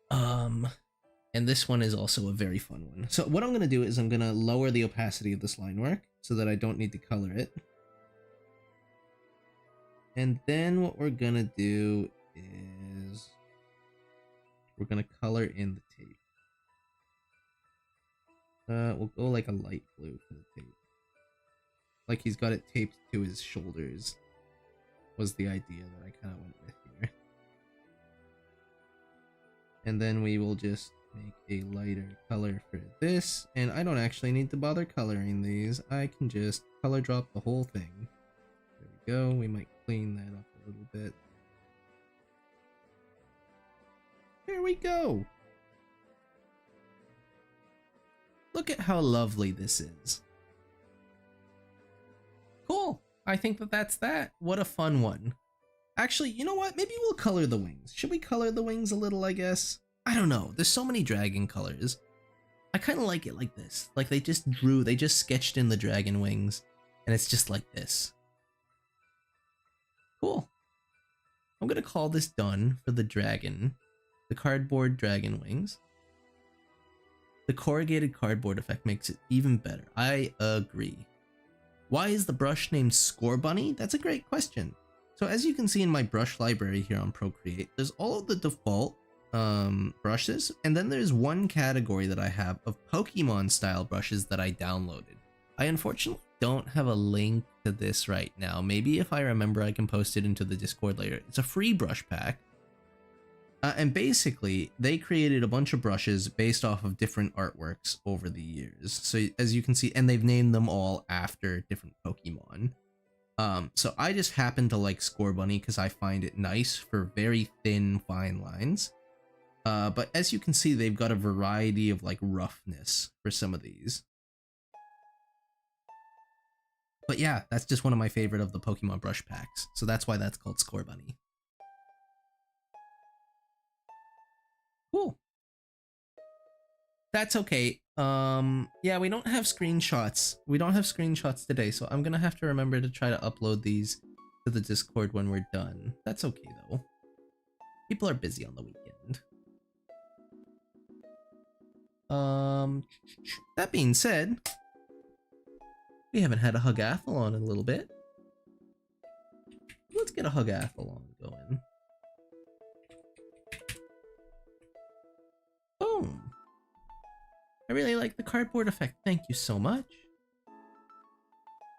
And this one is also a very fun one. So what I'm gonna do is I'm gonna lower the opacity of this line work so that I don't need to color it. And then what we're gonna do is we're gonna color in the tape. We'll go like a light blue for the tape. Like he's got it taped to his shoulders was the idea that I kind of went with here. And then we will just make a lighter color for this. And I don't actually need to bother coloring these. I can just color drop the whole thing. There we go. We might clean that up a little bit. There we go. Look at how lovely this is. Cool. I think that that's that. What a fun one. Actually, you know what? Maybe we'll color the wings. Should we color the wings a little, I guess? I don't know. There's so many dragon colors. I kind of like it like this. Like they just sketched in the dragon wings, and it's just like this. Cool. I'm gonna call this done for the dragon. The cardboard dragon wings. The corrugated cardboard effect makes it even better. I agree. Why is the brush named Score Bunny? That's a great question. So as you can see in my brush library here on Procreate, there's all of the default brushes, and then there's one category that I have of Pokemon style brushes that I downloaded. I unfortunately don't have a link to this right now. Maybe if I remember I can post it into the Discord later. It's a free brush pack. And basically, they created a bunch of brushes based off of different artworks over the years. So as you can see, and they've named them all after different Pokemon. So I just happen to like Score Bunny because I find it nice for very thin, fine lines. But as you can see, they've got a variety of like roughness for some of these. But yeah, that's just one of my favorite of the Pokemon brush packs. So that's why that's called Score Bunny. Cool. That's okay. Yeah, we don't have screenshots. We don't have screenshots today, so I'm gonna have to remember to try to upload these to the Discord when we're done. That's okay though. People are busy on the weekend. That being said, we haven't had a Hugathlon in a little bit. Let's get a Hugathlon going. Boom. I really like the cardboard effect. Thank you so much.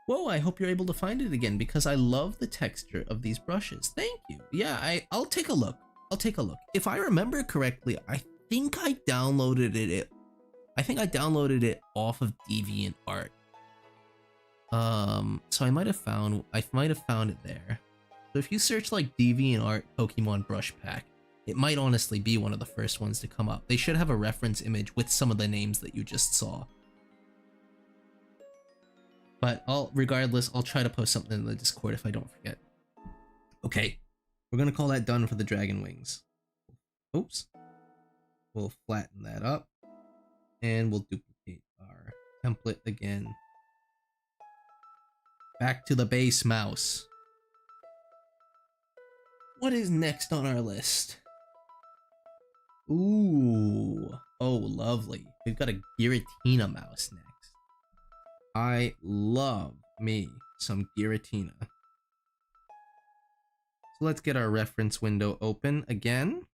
Whoa, I hope you're able to find it again because I love the texture of these brushes. Thank you. Yeah, I'll take a look. I'll take a look. If I remember correctly, I think I downloaded it. I think I downloaded it off of DeviantArt. So I might have found it there. So if you search like DeviantArt Pokemon brush pack, it might honestly be one of the first ones to come up. They should have a reference image with some of the names that you just saw. But regardless, I'll try to post something in the Discord if I don't forget. Okay, we're gonna call that done for the dragon wings. Oops. We'll flatten that up. And we'll duplicate our template again. Back to the base mouse. What is next on our list? Ooh. Oh, lovely. We've got a Giratina mouse next. I love me some Giratina. So let's get our reference window open again.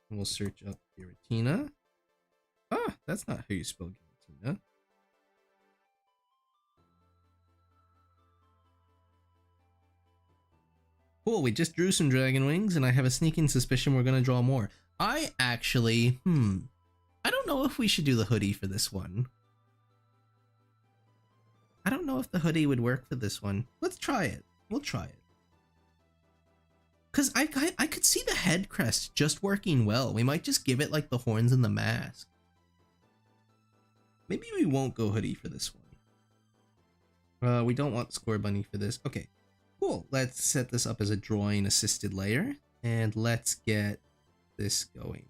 And we'll search up Giratina. Ah, that's not how you spell Giratina. Cool, we just drew some dragon wings, and I have a sneaking suspicion we're gonna draw more. I actually, I don't know if we should do the hoodie for this one. I don't know if the hoodie would work for this one. Let's try it. We'll try it. Because I could see the head crest just working well. We might just give it like the horns and the mask. Maybe we won't go hoodie for this one. We don't want Score Bunny for this. Okay, cool. Let's set this up as a drawing assisted layer. And let's get this going.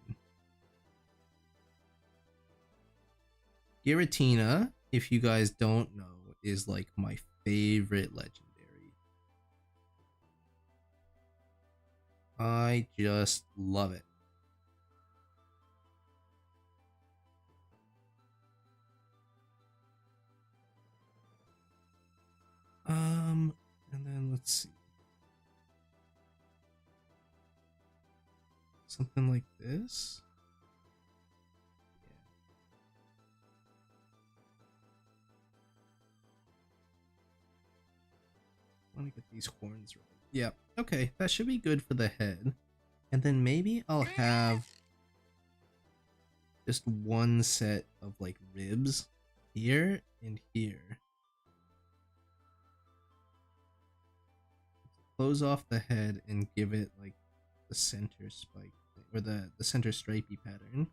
Giratina, if you guys don't know, is like my favorite legendary. I just love it. And then let's see. Something like this. I want to get these horns right. Yeah, okay, that should be good for the head. And then maybe I'll have just one set of like ribs here and here. Close off the head and give it like the center spike or the center stripey pattern.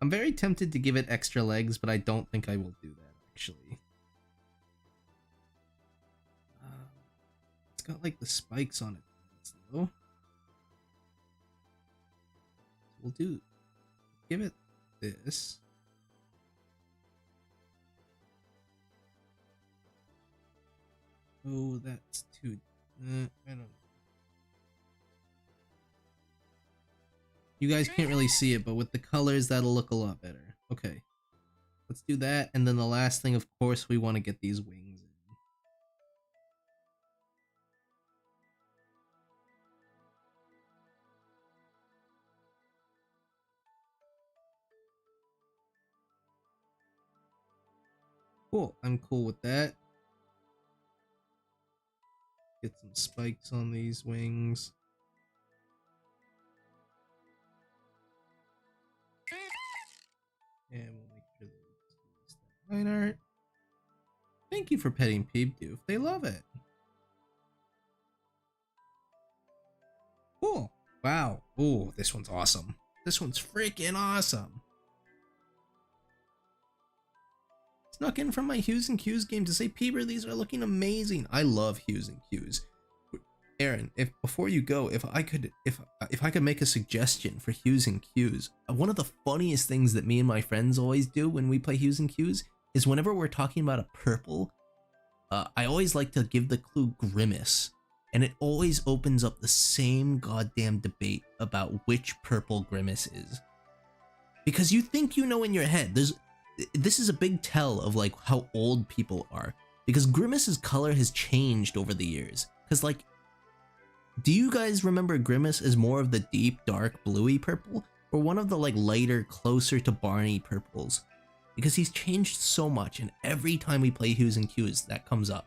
I'm very tempted to give it extra legs, but I don't think I will do that actually. It's got like the spikes on it though. We'll give it this. Oh, that's too... I don't know. You guys can't really see it, but with the colors, that'll look a lot better. Okay. Let's do that, and then the last thing, of course, we want to get these wings in. Cool, I'm cool with that. Get some spikes on these wings. And we'll make sure that we use that line art. Thank you for petting Peep Doof. They love it. Cool. Wow. Ooh, this one's awesome. This one's freaking awesome. Snuck in from my Hues and Cues game to say, Peeber, these are looking amazing. I love Hues and Cues. Aaron, if before you go, if I could make a suggestion for Hues and Cues, one of the funniest things that me and my friends always do when we play Hues and Cues is whenever we're talking about a purple, I always like to give the clue Grimace, and it always opens up the same goddamn debate about which purple Grimace is. Because you think you know in your head, this is a big tell of like how old people are, because Grimace's color has changed over the years. Because like, do you guys remember Grimace as more of the deep, dark, bluey purple, or one of the like lighter, closer to Barney purples? Because he's changed so much, and every time we play Hues and Cues, that comes up.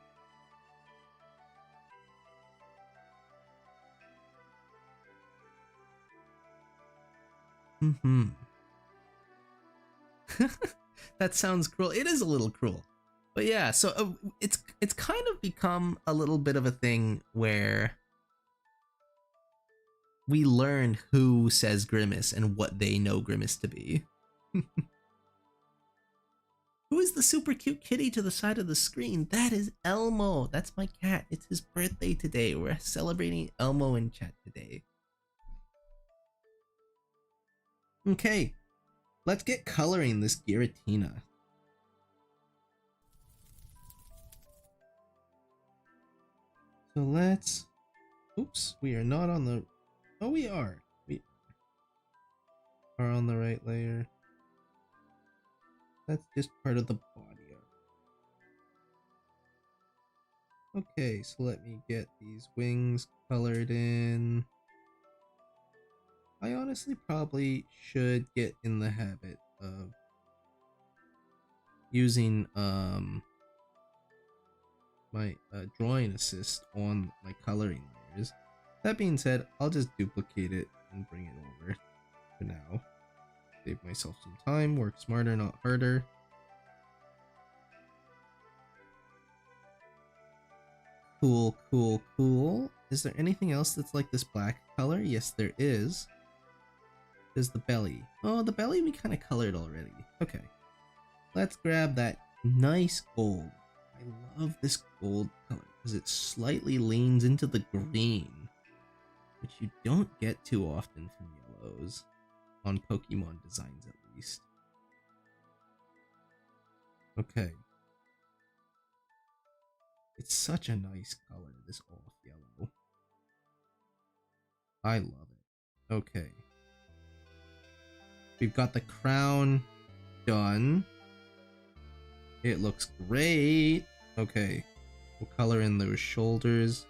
That sounds cruel. It is a little cruel. But yeah, so it's kind of become a little bit of a thing where we learn who says Grimace and what they know Grimace to be. Who is the super cute kitty to the side of the screen? That is Elmo. That's my cat. It's his birthday today. We're celebrating Elmo in chat today. Okay, let's get coloring this Giratina. So let's... Oops, we are not on the... Oh, we are. We are on the right layer. That's just part of the body art. Okay, so let me get these wings colored in. I honestly probably should get in the habit of using my drawing assist on my coloring layers. That being said, I'll just duplicate it and bring it over for now. Save myself some time, work smarter, not harder. Cool, cool, cool. Is there anything else that's like this black color? Yes, there is. There's the belly. Oh, the belly we kind of colored already. Okay. Let's grab that nice gold. I love this gold color because it slightly leans into the green, which you don't get too often from yellows. On Pokemon designs, at least. Okay. It's such a nice color, this off yellow. I love it. Okay. We've got the crown done. It looks great. Okay. We'll color in those shoulders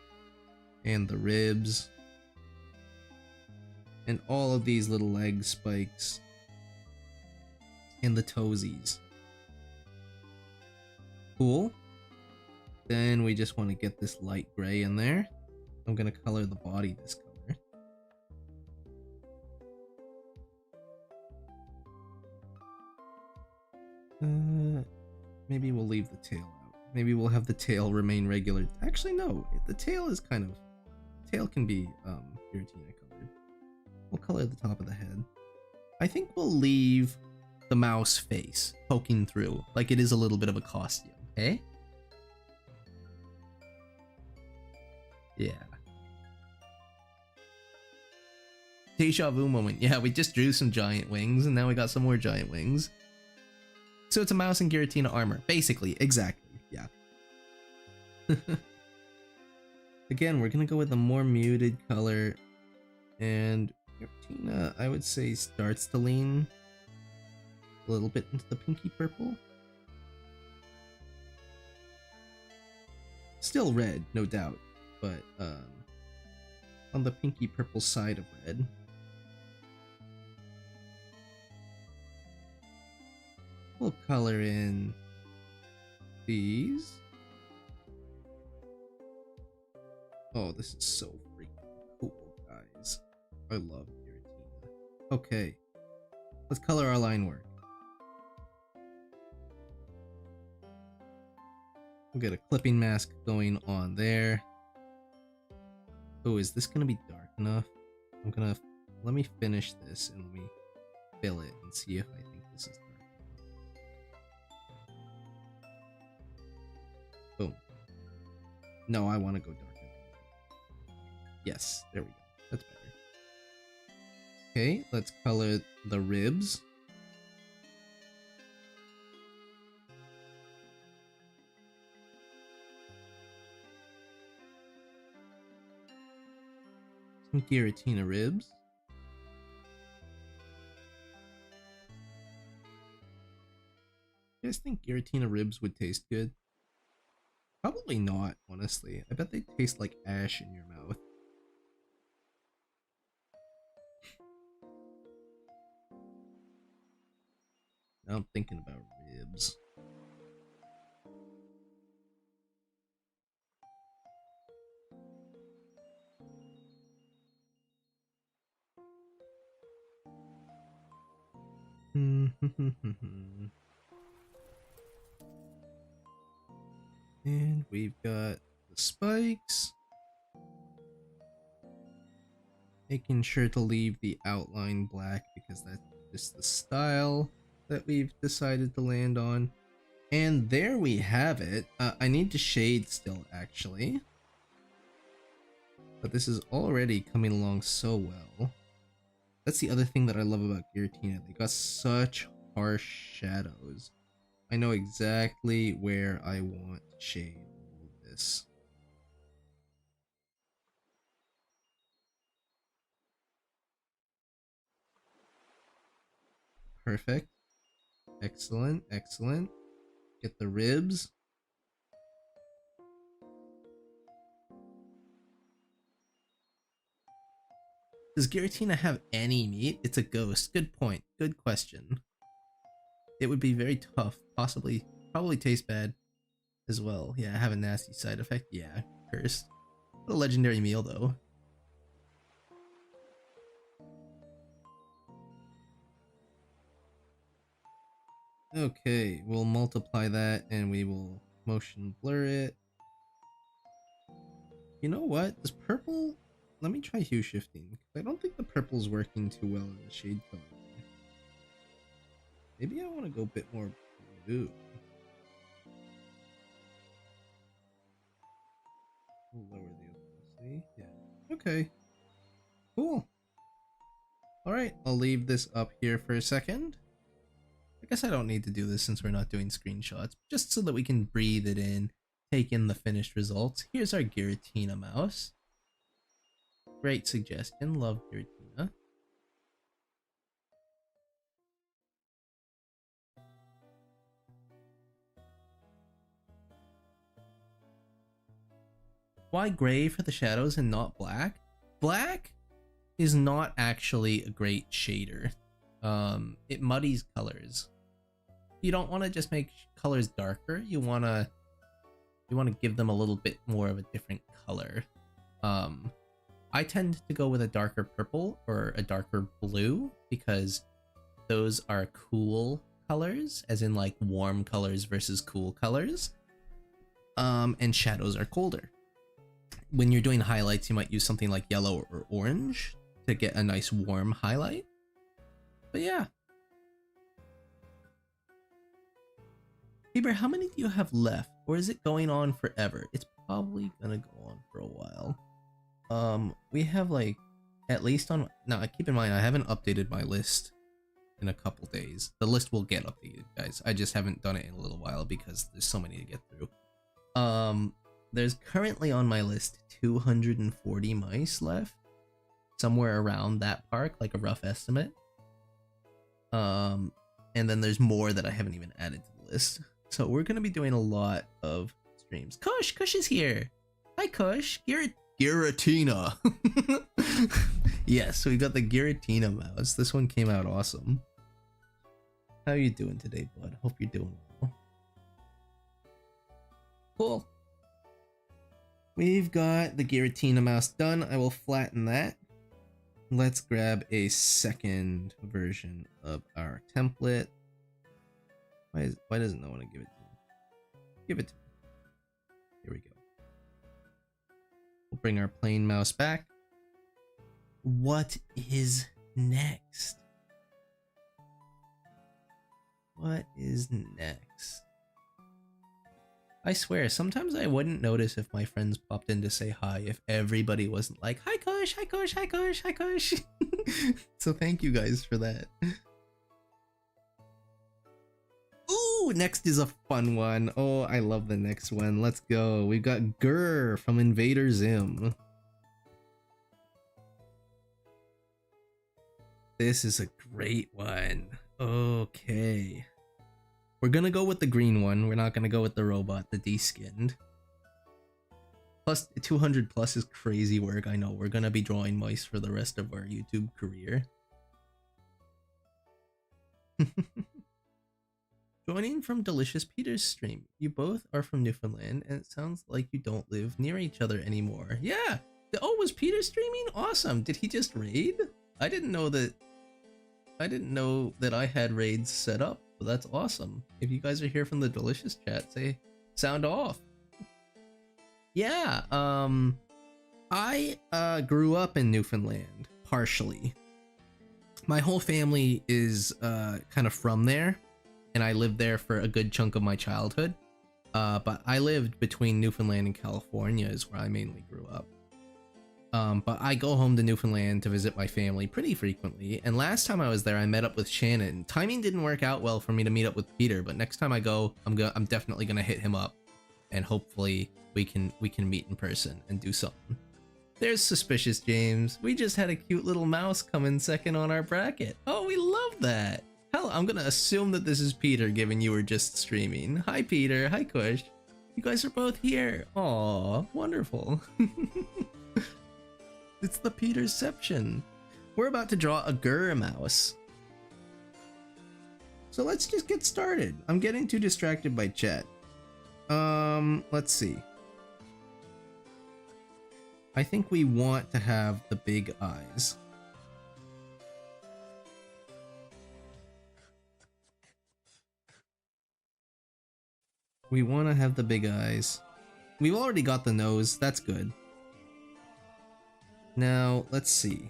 and the ribs. And all of these little leg spikes. And the toesies. Cool. Then we just want to get this light gray in there. I'm going to color the body this color. Maybe we'll leave the tail out. Maybe we'll have the tail remain regular. Actually, no. The tail is kind of... Tail can be Giratina colored. We'll color the top of the head. I think we'll leave the mouse face poking through, like it is a little bit of a costume, eh? Yeah. Deja vu moment. Yeah, we just drew some giant wings, and now we got some more giant wings. So it's a mouse in Giratina armor. Basically, exactly, yeah. Again, we're gonna go with a more muted color, and Giratina, I would say, starts to lean a little bit into the pinky purple. Still red, no doubt, but on the pinky purple side of red. We'll color in these. Oh, this is so freaking cool, guys. I love Giratina. Okay, let's color our line work. We'll get a clipping mask going on there. Oh, is this gonna be dark enough? Let me finish this and let me fill it and see if I think this is dark enough. Boom. No, I want to go darker. Yes, there we go. That's better. Okay, let's color the ribs. Some Giratina ribs. You guys think Giratina ribs would taste good? Probably not, honestly. I bet they taste like ash in your mouth. Now I'm thinking about ribs. And we've got the spikes. Making sure to leave the outline black because that's just the style that we've decided to land on. And there we have it. I need to shade still, actually. But this is already coming along so well. That's the other thing that I love about Giratina. They got such harsh shadows. I know exactly where I want to shade all of this. Perfect. Excellent, excellent. Get the ribs. Does Giratina have any meat? It's a ghost. Good point. Good question. It would be very tough. Probably taste bad as well. Yeah, have a nasty side effect. Yeah, cursed. What a legendary meal, though. Okay, we'll multiply that and we will motion blur it. You know what? This purple... Let me try hue shifting. I don't think the purple's working too well in the shade color. Maybe I want to go a bit more blue. We'll lower the opacity. Yeah. Okay. Cool. Alright, I'll leave this up here for a second. I guess I don't need to do this since we're not doing screenshots, just so that we can breathe it in, take in the finished results. Here's our Giratina mouse. Great suggestion, love Giratina. Why gray for the shadows and not black? Black is not actually a great shader. It muddies colors. You don't want to just make colors darker. You want to give them a little bit more of a different color. I tend to go with a darker purple or a darker blue because those are cool colors, as in like warm colors versus cool colors. And shadows are colder. When you're doing highlights, you might use something like yellow or orange to get a nice warm highlight. But yeah. Bieber, how many do you have left? Or is it going on forever? It's probably gonna go on for a while. We have like at least on now keep in mind I haven't updated my list in a couple days. The list will get updated, guys. I just haven't done it in a little while because there's so many to get through. there's currently on my list 240 mice left. Somewhere around that park, like a rough estimate. And then there's more that I haven't even added to the list. So we're gonna be doing a lot of streams. Kush is here. Hi Kush. Giratina. Yes, we got the Giratina mouse. This one came out awesome. How you doing today, bud? Hope you're doing well. Cool. We've got the Giratina mouse done. I will flatten that. Let's grab a second version of our template. Why doesn't no one want to give it to me? Give it to me. Here we go. We'll bring our plain mouse back. What is next? What is next? I swear, sometimes I wouldn't notice if my friends popped in to say hi if everybody wasn't like, hi Kush, hi Kush, hi Kush, hi Kush. So thank you guys for that. Ooh, next is a fun one. Oh, I love the next one. Let's go. We've got Grr from Invader Zim. This is a great one. Okay. We're gonna go with the green one. We're not gonna go with the robot, the deskinned. Plus, 200 plus is crazy work. I know. We're gonna be drawing mice for the rest of our YouTube career. Joining from Delicious Peter's stream. You both are from Newfoundland, and it sounds like you don't live near each other anymore. Yeah! Oh, was Peter streaming? Awesome! Did he just raid? I didn't know that I had raids set up. But that's awesome. If you guys are here from the Delicious chat, say sound off. Yeah, I grew up in Newfoundland, partially. My whole family is kind of from there, and I lived there for a good chunk of my childhood. But I lived between Newfoundland and California is where I mainly grew up. But I go home to Newfoundland to visit my family pretty frequently, and last time I was there I met up with Shannon. Timing didn't work out well for me to meet up with Peter, but next time I go, I'm definitely gonna hit him up, and hopefully we can meet in person and do something. There's Suspicious James. We just had a cute little mouse come in second on our bracket. Oh, we love that. Hell, I'm gonna assume that this is Peter, given you were just streaming. Hi Peter, hi Kush. You guys are both here. Aw, wonderful. It's the Peterception. We're about to draw a Grr mouse. So let's just get started. I'm getting too distracted by chat. Let's see. I think we want to have the big eyes. We want to have the big eyes. We've already got the nose. That's good. Now, let's see.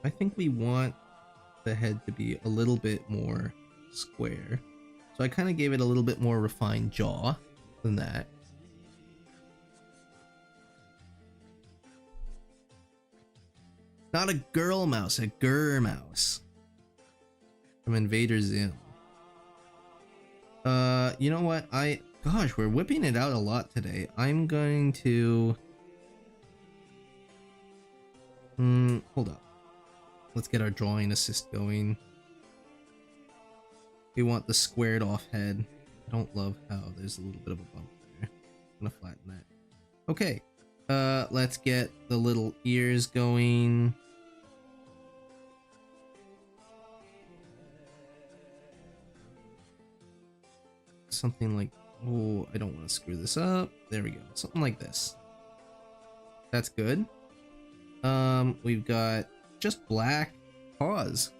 I think we want the head to be a little bit more square. So I kind of gave it a little bit more refined jaw than that. Not a girl mouse, a Grr mouse. From Invader Zim. You know what? Gosh, we're whipping it out a lot today. I'm going to... hold up. Let's get our drawing assist going. We want the squared off head. I don't love how there's a little bit of a bump there. I'm gonna flatten that. Okay. Let's get the little ears going. Something like, oh, I don't want to screw this up. There we go. Something like this. That's good. We've got just black paws.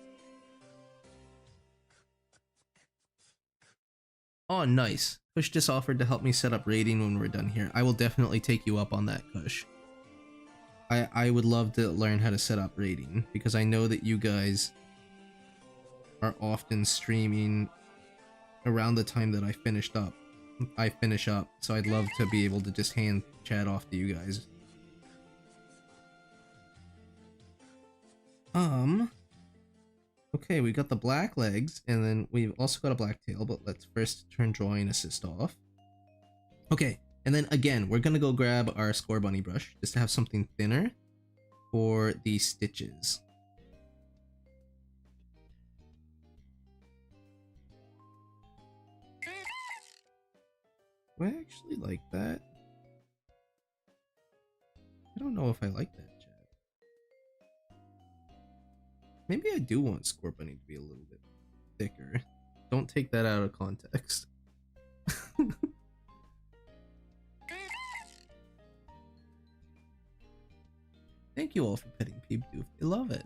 Oh, nice. Kush just offered to help me set up raiding when we're done here. I will definitely take you up on that, Kush. I would love to learn how to set up raiding, because I know that you guys are often streaming around the time that I finish up, so I'd love to be able to just hand chat off to you guys. Okay, we got the black legs, and then we've also got a black tail, but let's first turn drawing assist off. Okay, and then again, we're gonna go grab our Score Bunny brush just to have something thinner for the stitches. Do I actually like that? I don't know if I like that, chat. Maybe I do want Score Bunny to be a little bit thicker. Don't take that out of context. Thank you all for petting Peep Doof. I love it.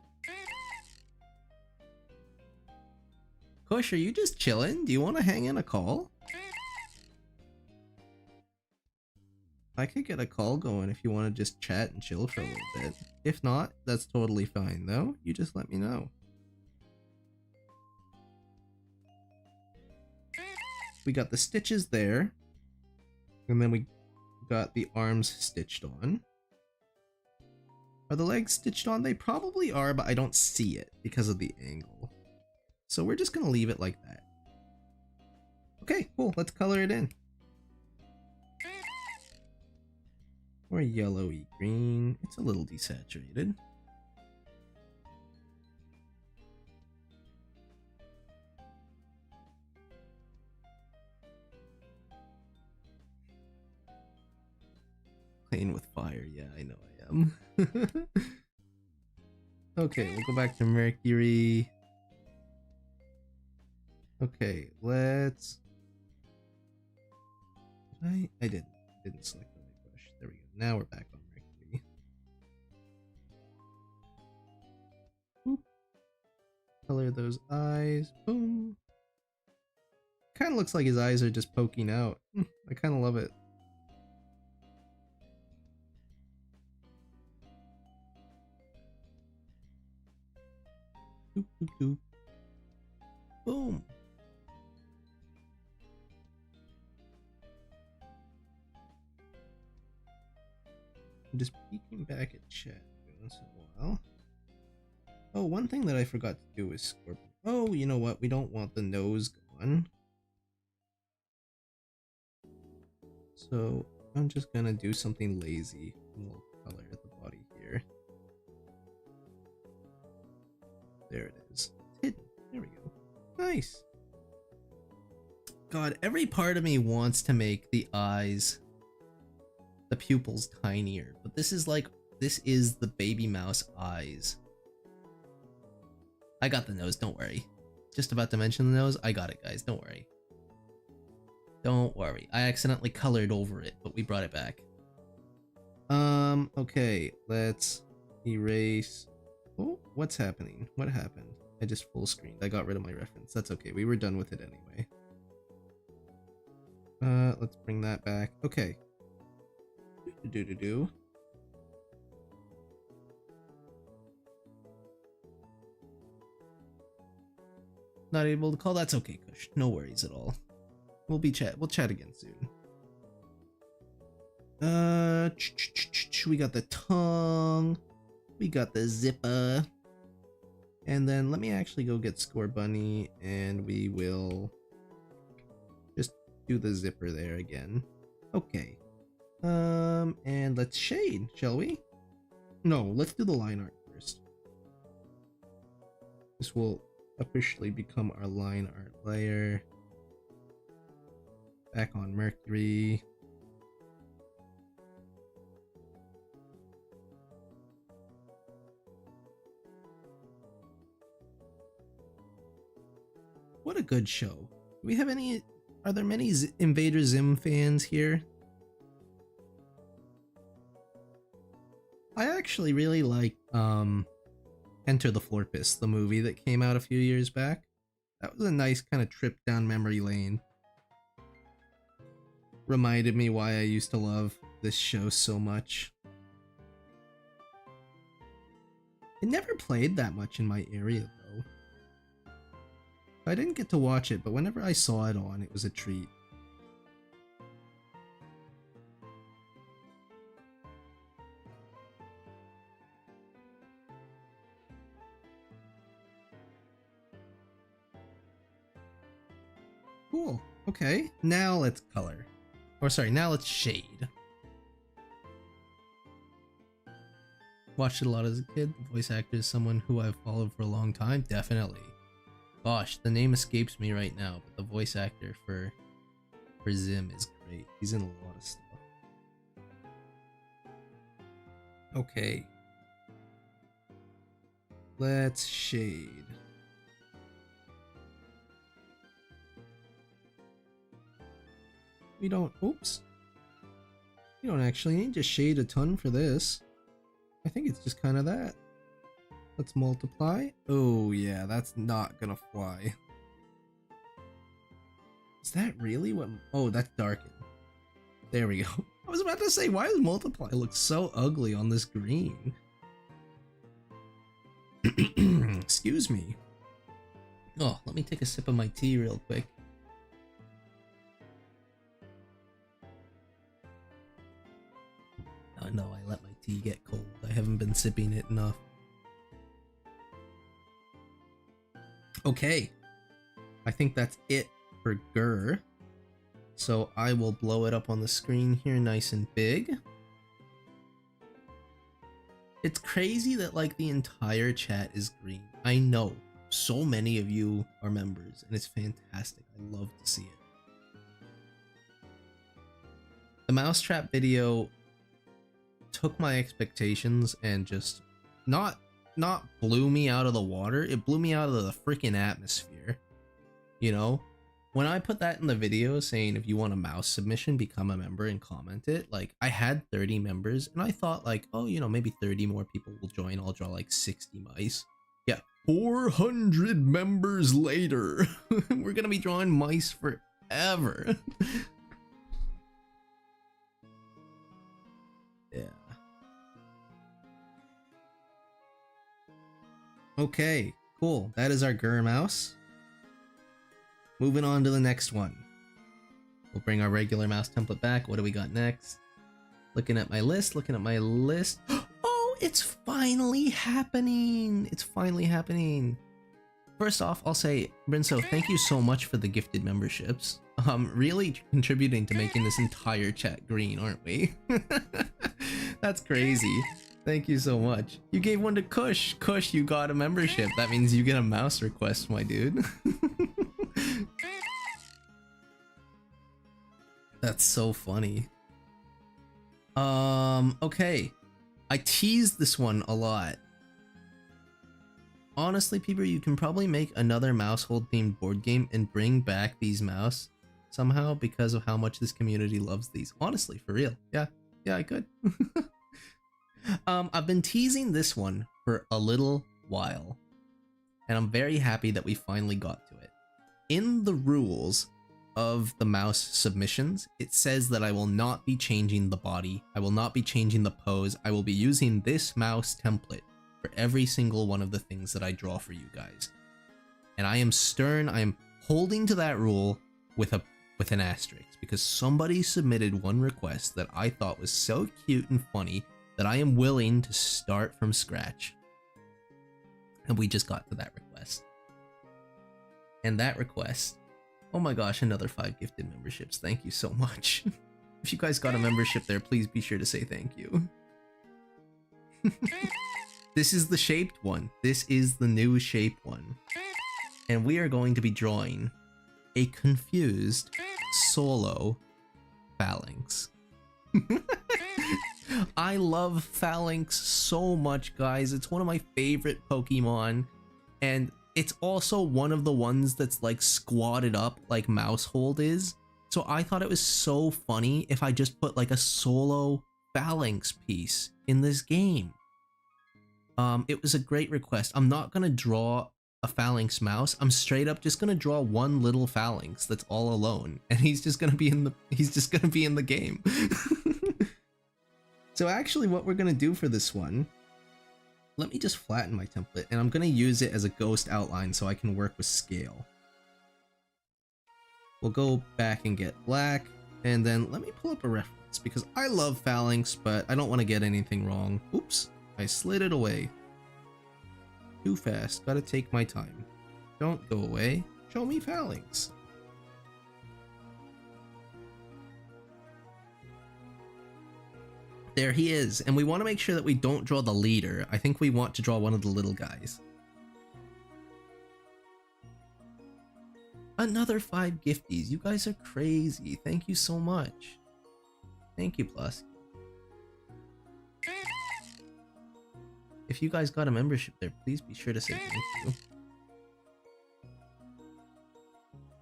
Kush, are you just chilling? Do you want to hang in a call? I could get a call going if you want to just chat and chill for a little bit. If not, that's totally fine though. You just let me know. We got the stitches there. And then we got the arms stitched on. Are the legs stitched on? They probably are, but I don't see it because of the angle. So we're just gonna leave it like that. Okay, cool. Let's color it in. Or yellowy green. It's a little desaturated. Playing with fire. Yeah, I know I am. Okay, we'll go back to Mercury. Okay, let's... I didn't select the right brush. There we go. Now we're back on Mercury. Boop. Color those eyes. Boom. Kind of looks like his eyes are just poking out. I kind of love it. Doop, doop, doop. Boom. I'm just peeking back at chat once in a while. Oh, one thing that I forgot to do is Scorpion. Oh, you know what? We don't want the nose gone. So I'm just gonna do something lazy. And we'll color the body here. There it is. It's hidden. There we go. Nice. God, every part of me wants to make the eyes, the pupils tinier, but this is the baby mouse eyes. I got the nose, don't worry. Just about to mention the nose, I got it, guys, don't worry. Don't worry. I accidentally colored over it, but we brought it back. Okay, let's erase. Oh, what's happening? What happened? I just full screened. I got rid of my reference. That's okay. We were done with it anyway. Let's bring that back. Okay. Do. Not able to call? That's okay, Kush. No worries at all. We'll chat again soon. We got the tongue. We got the zipper. And then let me actually go get Score Bunny and we will just do the zipper there again. Okay. And let's shade, shall we? No, let's do the line art first. This will officially become our line art layer. Back on Mercury. What a good show. Do we have any... Are there many Invader Zim fans here? I actually really like Enter the Florpus, the movie that came out a few years back. That was a nice kind of trip down memory lane. Reminded me why I used to love this show so much. It never played that much in my area though. I didn't get to watch it, but whenever I saw it on, it was a treat. Cool. Okay, now let's color. Or sorry, now let's shade. Watched it a lot as a kid. The voice actor is someone who I've followed for a long time. Definitely. Gosh, the name escapes me right now, but the voice actor for Zim is great. He's in a lot of stuff. Okay. Let's shade. We don't, oops. You don't actually need to shade a ton for this. I think it's just kind of that. Let's multiply. Oh yeah, that's not gonna fly. Is that really what? Oh, that's darkened. There we go. I was about to say, why does multiply look so ugly on this green? Excuse me. Oh, let me take a sip of my tea real quick. Oh no, I let my tea get cold. I haven't been sipping it enough. Okay. I think that's it for Gur. So I will blow it up on the screen here nice and big. It's crazy that like the entire chat is green. I know so many of you are members and it's fantastic. I love to see it. The mousetrap video took my expectations and just not blew me out of the water. It blew me out of the freaking atmosphere. You know? When I put that in the video saying if you want a mouse submission, become a member and comment it, like I had 30 members and I thought like, oh, you know, maybe 30 more people will join. I'll draw like 60 mice. Yeah, 400 members later. We're gonna be drawing mice forever. Yeah. Okay, cool. That is our Gur mouse. Moving on to the next one. We'll bring our regular mouse template back. What do we got next? Looking at my list, Oh, it's finally happening. It's finally happening. First off, I'll say, Brinso, thank you so much for the gifted memberships. Really contributing to making this entire chat green, aren't we? That's crazy. Thank you so much. You gave one to Kush. Kush, you got a membership. That means you get a mouse request, my dude. That's so funny. Okay. I teased this one a lot. Honestly, people, you can probably make another mousehold themed board game and bring back these mouse somehow because of how much this community loves these. Honestly, for real. Yeah, I could. I've been teasing this one for a little while, and I'm very happy that we finally got to it. In the rules of the mouse submissions, it says that I will not be changing the body, I will not be changing the pose, I will be using this mouse template for every single one of the things that I draw for you guys. And I am stern, I am holding to that rule with an asterisk, because somebody submitted one request that I thought was so cute and funny that I am willing to start from scratch. And we just got to that request. And that request, oh my gosh, another 5 gifted memberships. Thank you so much. If you guys got a membership there, please be sure to say thank you. This is the shaped one. This is the new shape one. And we are going to be drawing a confused solo Falinks. I love Falinks so much, guys. It's one of my favorite Pokemon, and it's also one of the ones that's like squatted up like Mousehold is. So I thought it was so funny if I just put like a solo Falinks piece in this game. It was a great request. I'm not gonna draw a Falinks mouse. I'm straight up just gonna draw one little Falinks that's all alone, and he's just gonna be in the game. So actually what we're gonna do for this one, let me just flatten my template, and I'm gonna use it as a ghost outline so I can work with scale. We'll go back and get black, and then let me pull up a reference, because I love Falinks, but I don't want to get anything wrong. Oops, I slid it away. Too fast, gotta take my time. Don't go away, show me Falinks. There he is, and we want to make sure that we don't draw the leader. I think we want to draw one of the little guys. Another 5 gifties. You guys are crazy. Thank you so much. Thank you, Plus. If you guys got a membership there, please be sure to say thank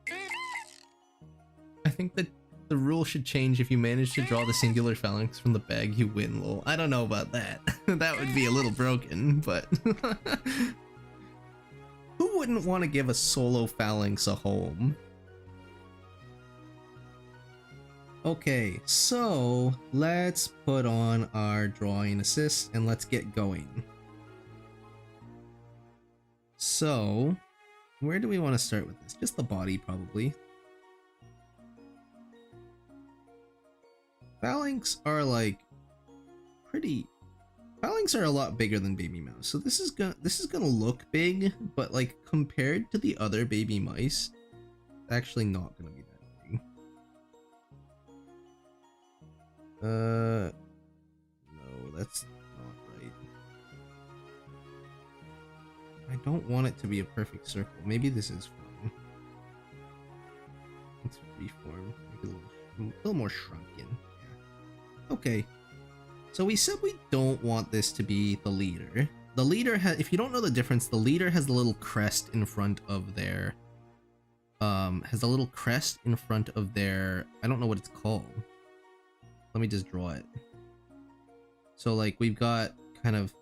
you. I think that the rule should change. If you manage to draw the singular Falinks from the bag, you win, lol. I don't know about that. That would be a little broken, but... Who wouldn't want to give a solo Falinks a home? Okay, so let's put on our drawing assist and let's get going. So, where do we want to start with this? Just the body, probably. Falinks are like pretty. Falinks are a lot bigger than Baby Mouse, so this is gonna look big, but like compared to the other baby mice, it's actually not gonna be that big. No, that's not right. I don't want it to be a perfect circle. Maybe this is fine. Let's reform, make it a little more shrunken. Okay, so we said we don't want this to be the leader. The leader has, if you don't know the difference, the leader has the little crest in front of their, I don't know what it's called. Let me just draw it. So like we've got kind of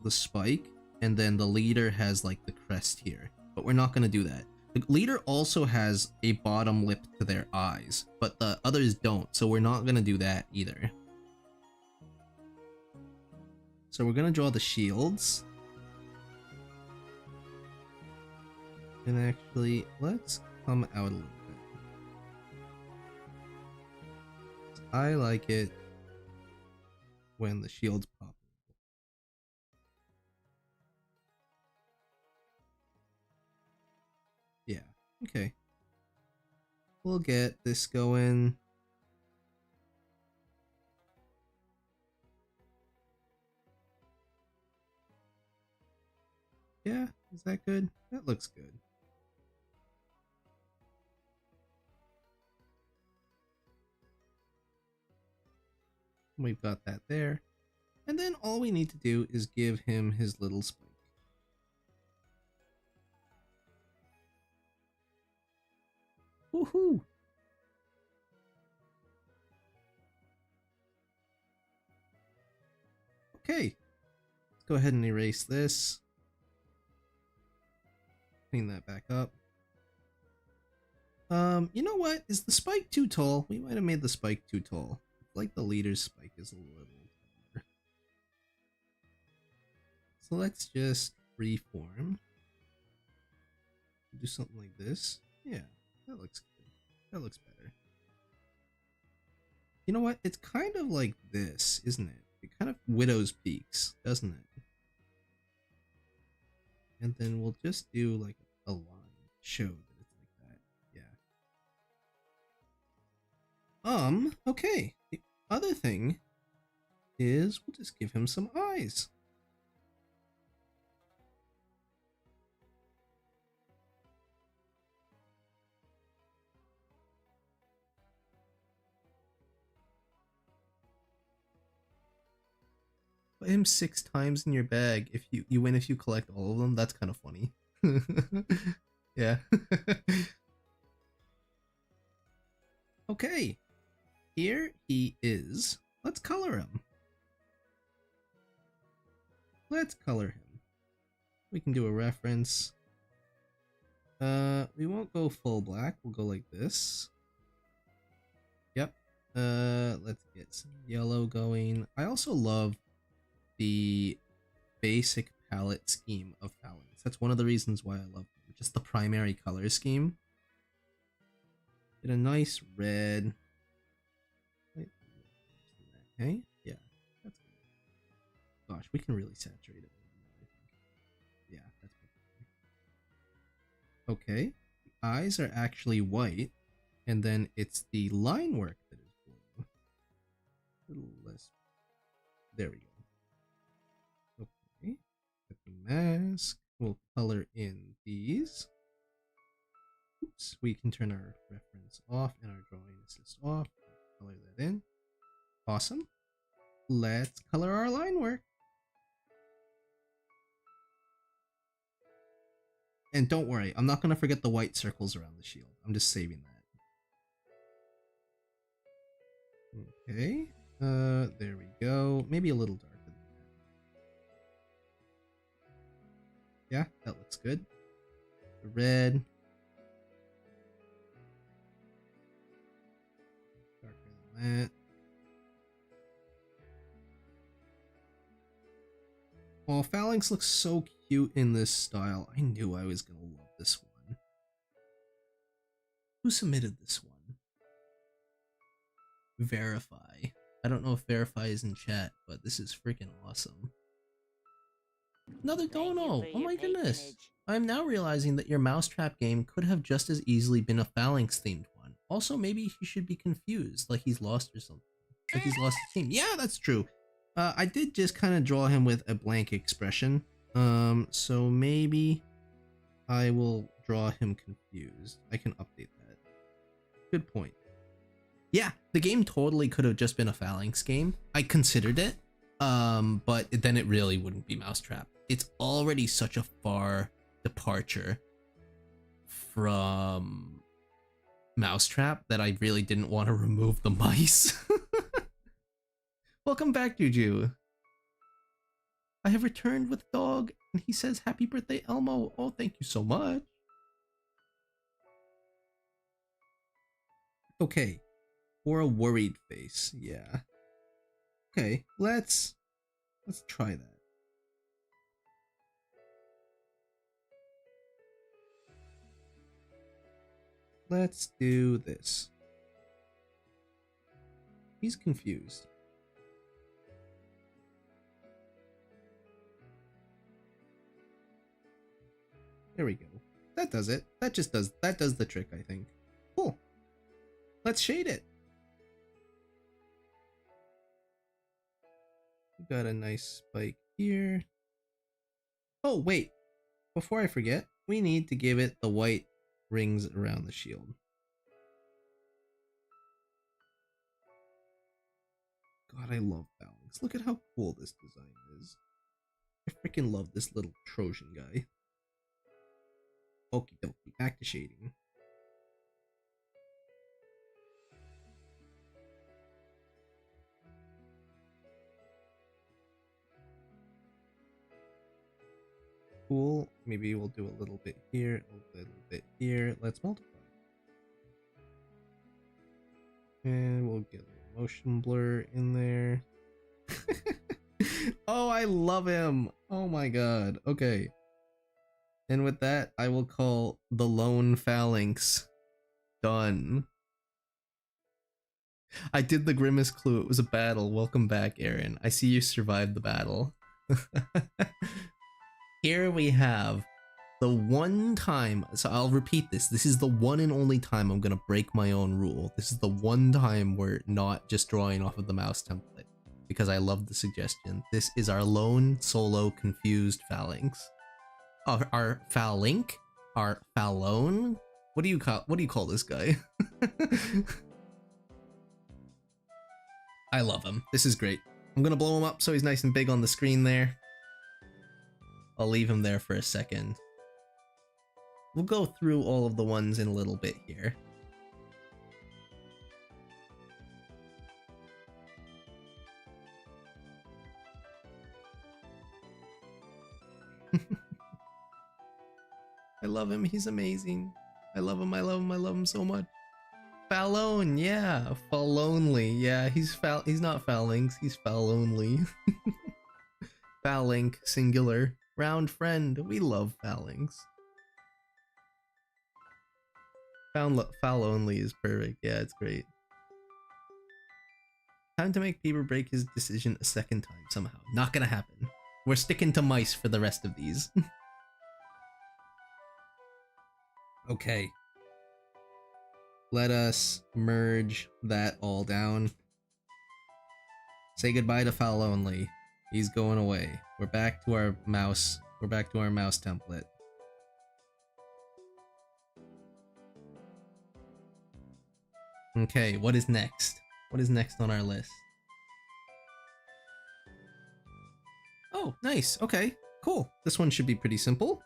the spike, and then the leader has like the crest here, but we're not going to do that. The leader also has a bottom lip to their eyes, but the others don't, so we're not going to do that either. So we're going to draw the shields. And actually, let's come out a little bit. I like it when the shields pop. Yeah, okay. We'll get this going. Yeah, is that good? That looks good. We've got that there. And then all we need to do is give him his little spike. Woohoo! Okay, let's go ahead and erase this. Clean that back up. You know what? Is the spike too tall? We might have made the spike too tall. Like the leader's spike is a little taller. So let's just reform. Do something like this. Yeah, that looks good. That looks better. You know what? It's kind of like this, isn't it? It kind of widow's peaks, doesn't it? And then we'll just do like a line. Show that it's like that. Yeah. Okay. The other thing is we'll just give him some eyes. Put him 6 times in your bag. If you win if you collect all of them. That's kind of funny. Yeah. Okay. Here he is. Let's color him. Let's color him. We can do a reference. We won't go full black. We'll go like this. Yep. Let's get some yellow going. I also love the basic palette scheme of Falinks. That's one of the reasons why I love them. Just the primary color scheme. Get a nice red. Okay, yeah, that's good. Gosh, we can really saturate it. I think. Yeah, that's perfect. Okay, the eyes are actually white, and then it's the line work that is blue. A little less. There we go. Okay. Get the mask. We'll color in these. Oops. We can turn our reference off and our drawing assist off. Color that in. Awesome. Let's color our line work. And don't worry, I'm not going to forget the white circles around the shield. I'm just saving that. Okay. There we go. Maybe a little darker than that. Yeah, that looks good. The red. Darker than that. Oh, Falinks looks so cute in this style. I knew I was gonna love this one. Who submitted this one? Verify. I don't know if Verify is in chat, but this is freaking awesome. Another dono! Oh my goodness! I'm now realizing that your Mousetrap game could have just as easily been a Falinks themed one. Also, maybe he should be confused, like he's lost or something. Like he's lost his team. Yeah, that's true. I did just kind of draw him with a blank expression. So maybe I will draw him confused. I can update that. Good point. Yeah, the game totally could have just been a Falinks game. I considered it, but then it really wouldn't be Mousetrap. It's already such a far departure from Mousetrap that I really didn't want to remove the mice. Welcome back, Juju. I have returned with dog, and he says, "Happy birthday, Elmo." Oh, thank you so much. Okay, or a worried face, yeah. Okay, let's try that. Let's do this. He's confused. There we go. That does it. That does the trick, I think. Cool. Let's shade it. We got a nice spike here. Oh, wait. Before I forget, we need to give it the white rings around the shield. God, I love Falinks. Look at how cool this design is. I freaking love this little Trojan guy. Okie dokie, back to shading. Cool. Maybe we'll do a little bit here, a little bit here. Let's multiply. And we'll get a little motion blur in there. Oh, I love him. Oh my god. Okay. And with that, I will call the lone Falinks done. I did the Grimace clue. It was a battle. Welcome back, Aaron. I see you survived the battle. Here we have the one time, so I'll repeat this. This is the one and only time I'm gonna break my own rule. This is the one time we're not just drawing off of the mouse template, because I love the suggestion. This is our lone solo confused Falinks. Our Falink? Our Falone? What do you call this guy? I love him. This is great. I'm gonna blow him up so he's nice and big on the screen there. I'll leave him there for a second. We'll go through all of the ones in a little bit here. I love him. He's amazing. I love him. I love him. I love him so much. Falone, yeah. Falonely, yeah. He's not Falinks. He's Falonely. Falink, singular. Round friend. We love Falinks. Falonely is perfect. Yeah, it's great. Time to make Bieber break his decision a second time somehow. Not gonna happen. We're sticking to mice for the rest of these. Okay. Let us merge that all down. Say goodbye to Foul Only. He's going away. We're back to our mouse. We're back to our mouse template. Okay, what is next? What is next on our list? Oh, nice. Okay, cool. This one should be pretty simple.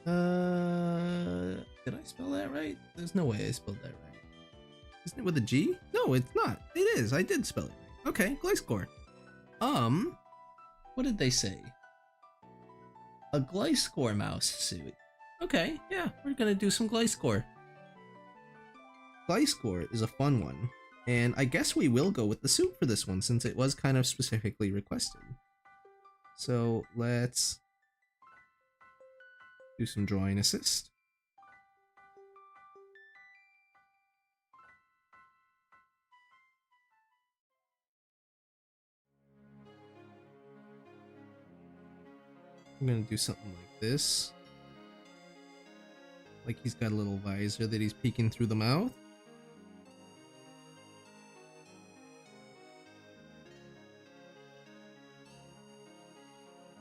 Did I spell that right? There's no way I spelled that right. Isn't it with a G? No, it's not. It is. I did spell it right. Okay, Gliscor. What did they say? A Gliscor mouse suit. Okay, yeah, we're gonna do some Gliscor. Gliscor is a fun one, and I guess we will go with the suit for this one since it was kind of specifically requested. So let's do some drawing assist. I'm gonna do something like this. Like he's got a little visor that he's peeking through the mouth.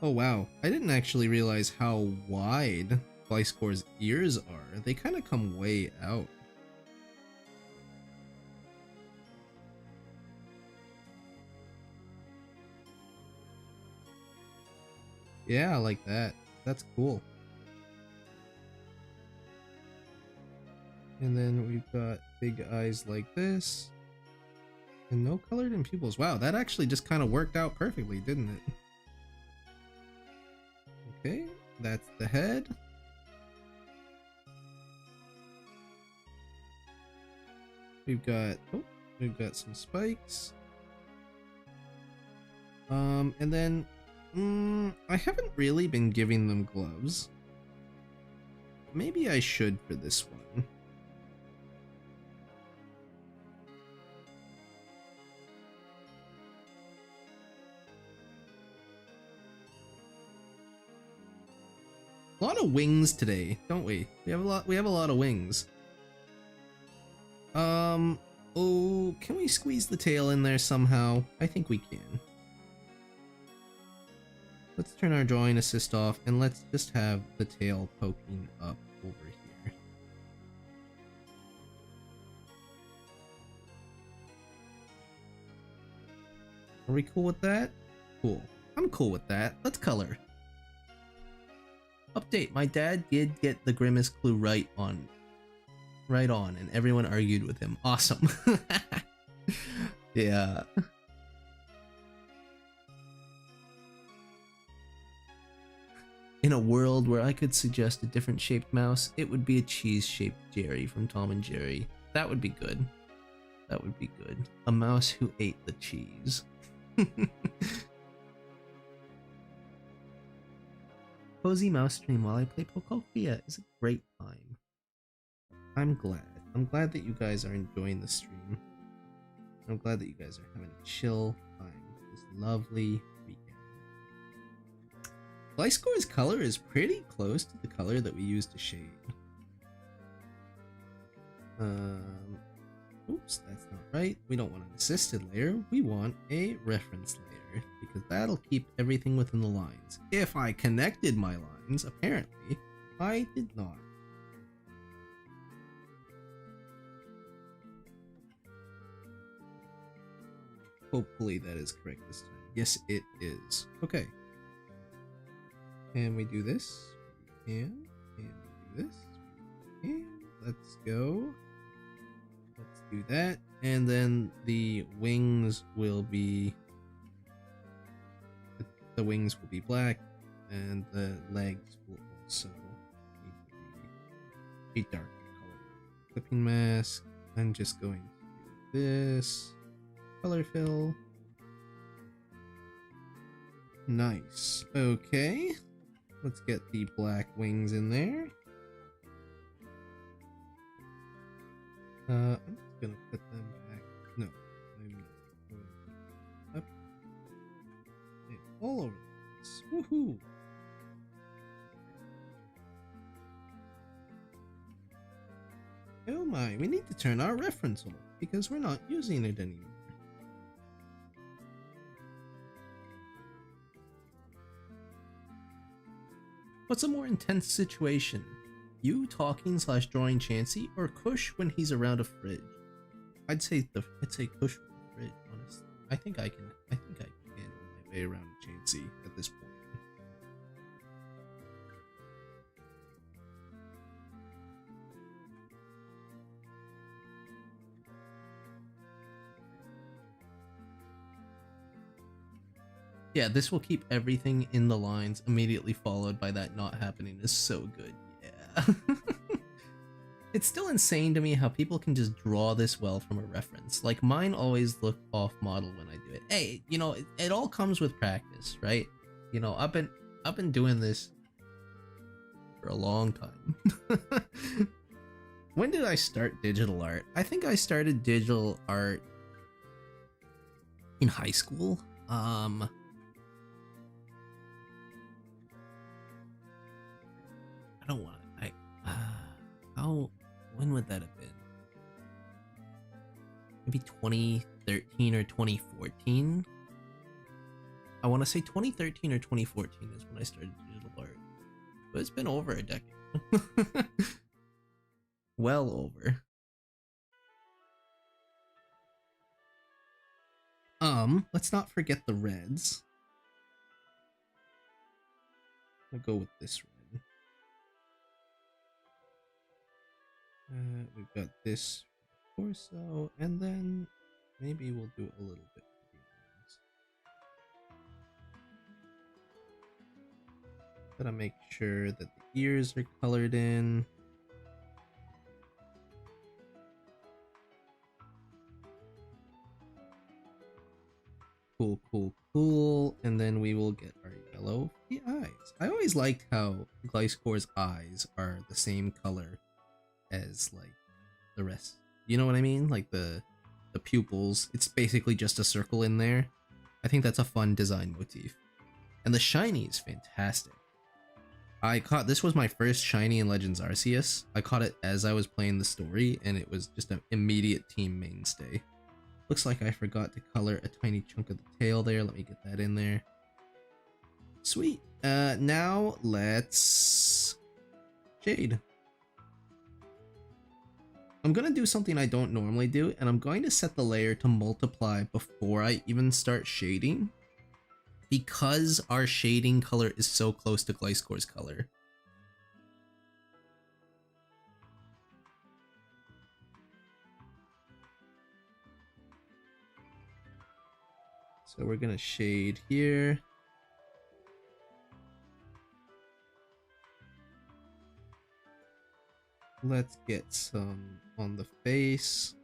Oh wow, I didn't actually realize how wide Gliscor's ears are. They kind of come way out. Yeah, I like that. That's cool. And then we've got big eyes like this. And no colored in pupils. Wow, that actually just kind of worked out perfectly, didn't it? Okay, that's the head. We've got some spikes. And then I haven't really been giving them gloves. Maybe I should for this one. A lot of wings today, don't we? We have a lot of wings. Oh, can we squeeze the tail in there somehow? I think we can. Let's turn our drawing assist off and let's just have the tail poking up over here. Are we cool with that? Cool. I'm cool with that. Let's color. Update, my dad did get the grimace clue right on, and everyone argued with him. Awesome. Yeah. In a world where I could suggest a different shaped mouse, it would be a cheese-shaped Jerry from Tom and Jerry. That would be good. That would be good. A mouse who ate the cheese. Cozy mouse stream while I play Pokedoku is a great time. I'm glad. I'm glad that you guys are enjoying the stream. I'm glad that you guys are having a chill time this lovely weekend. Gliscor's color is pretty close to the color that we use to shade. Oops, that's not right. We don't want an assisted layer. We want a reference layer because that'll keep everything within the lines. If I connected my lines, apparently I did not. Hopefully that is correct this time. Yes, it is. Okay. And we do this. And we do this. And let's go. Let's do that. And then the wings will be... The wings will be black. And the legs will also need to be a darker color. Clipping mask. I'm just going to do this. Color fill. Nice. Okay. Let's get the black wings in there. I'm just gonna put them back. No, I'm not. Up. Okay, all over this. Woohoo! Oh my, we need to turn our reference off because we're not using it anymore. What's a more intense situation? You talking slash drawing Chansey, or Kush when he's around a fridge? I'd say Kush with the fridge, honestly. I think I can handle my way around Chansey at this point. Yeah, this will keep everything in the lines immediately followed by that not happening is so good. Yeah. It's still insane to me how people can just draw this well from a reference. Like, mine always look off model when I do it. Hey, you know, it all comes with practice, right? You know, I've been doing this for a long time. When did I start digital art? I think I started digital art in high school. I don't want to. When would that have been? Maybe 2013 or 2014? I want to say 2013 or 2014 is when I started digital art. But it's been over a decade. Well over. Let's not forget the reds. I'll go with this red. We've got this torso, and then maybe we'll do a little bit for the arms. Gotta make sure that the ears are colored in. Cool. And then we will get our yellow for the eyes. I always liked how Gliscor's eyes are the same color as like the rest. You know what I mean? Like the pupils. It's basically just a circle in there. I think that's a fun design motif. And the shiny is fantastic. This was my first shiny in Legends Arceus. I caught it as I was playing the story, and it was just an immediate team mainstay. Looks like I forgot to color a tiny chunk of the tail there. Let me get that in there. Sweet. Now let's shade. I'm gonna do something I don't normally do, and I'm going to set the layer to multiply before I even start shading, because our shading color is so close to Gliscor's color. So we're gonna shade here. Let's get some on the face.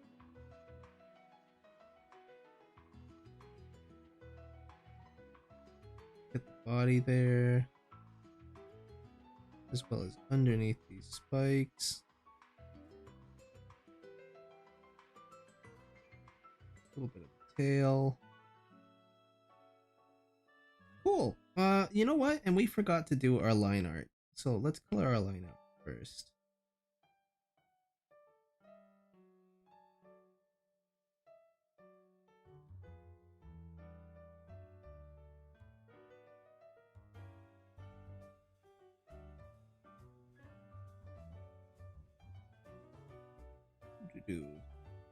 Get the body there, as well as underneath these spikes. A little bit of tail. Cool. You know what? And we forgot to do our line art. So let's color our line out first.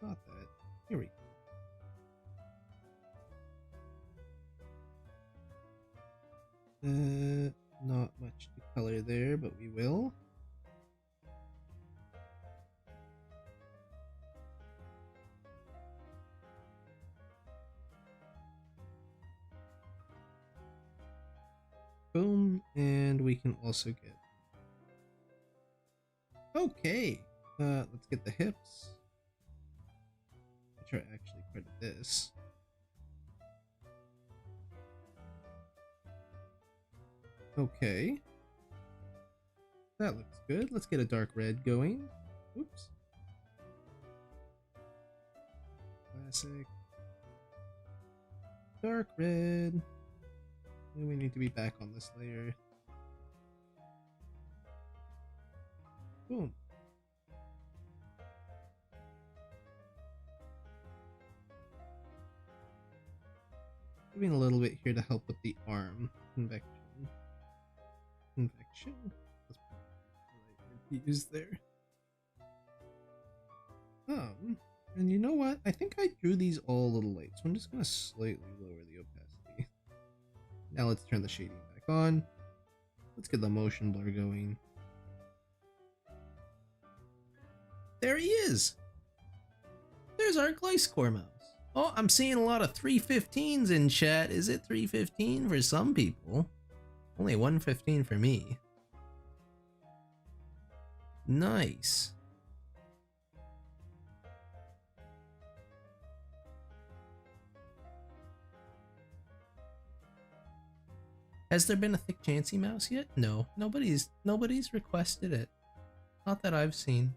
Not that. Here we go. Not much to color there, but we will. Boom, and we can also get. Okay, let's get the hips, which are actually part of this. Okay, that looks good. Let's get a dark red going. Oops. Classic. Dark red. And we need to be back on this layer. Boom. Moving a little bit here to help with the arm convection. confused there. And you know what? I think I drew these all a little late, so I'm just gonna slightly lower the opacity. Now let's turn the shading back on. Let's get the motion blur going. There he is! There's our Gliscor mouse. Oh, I'm seeing a lot of 315s in chat. Is it 315 for some people? Only 115 for me. Nice. Has there been a thick Chansey mouse yet? No, nobody's requested it. Not that I've seen.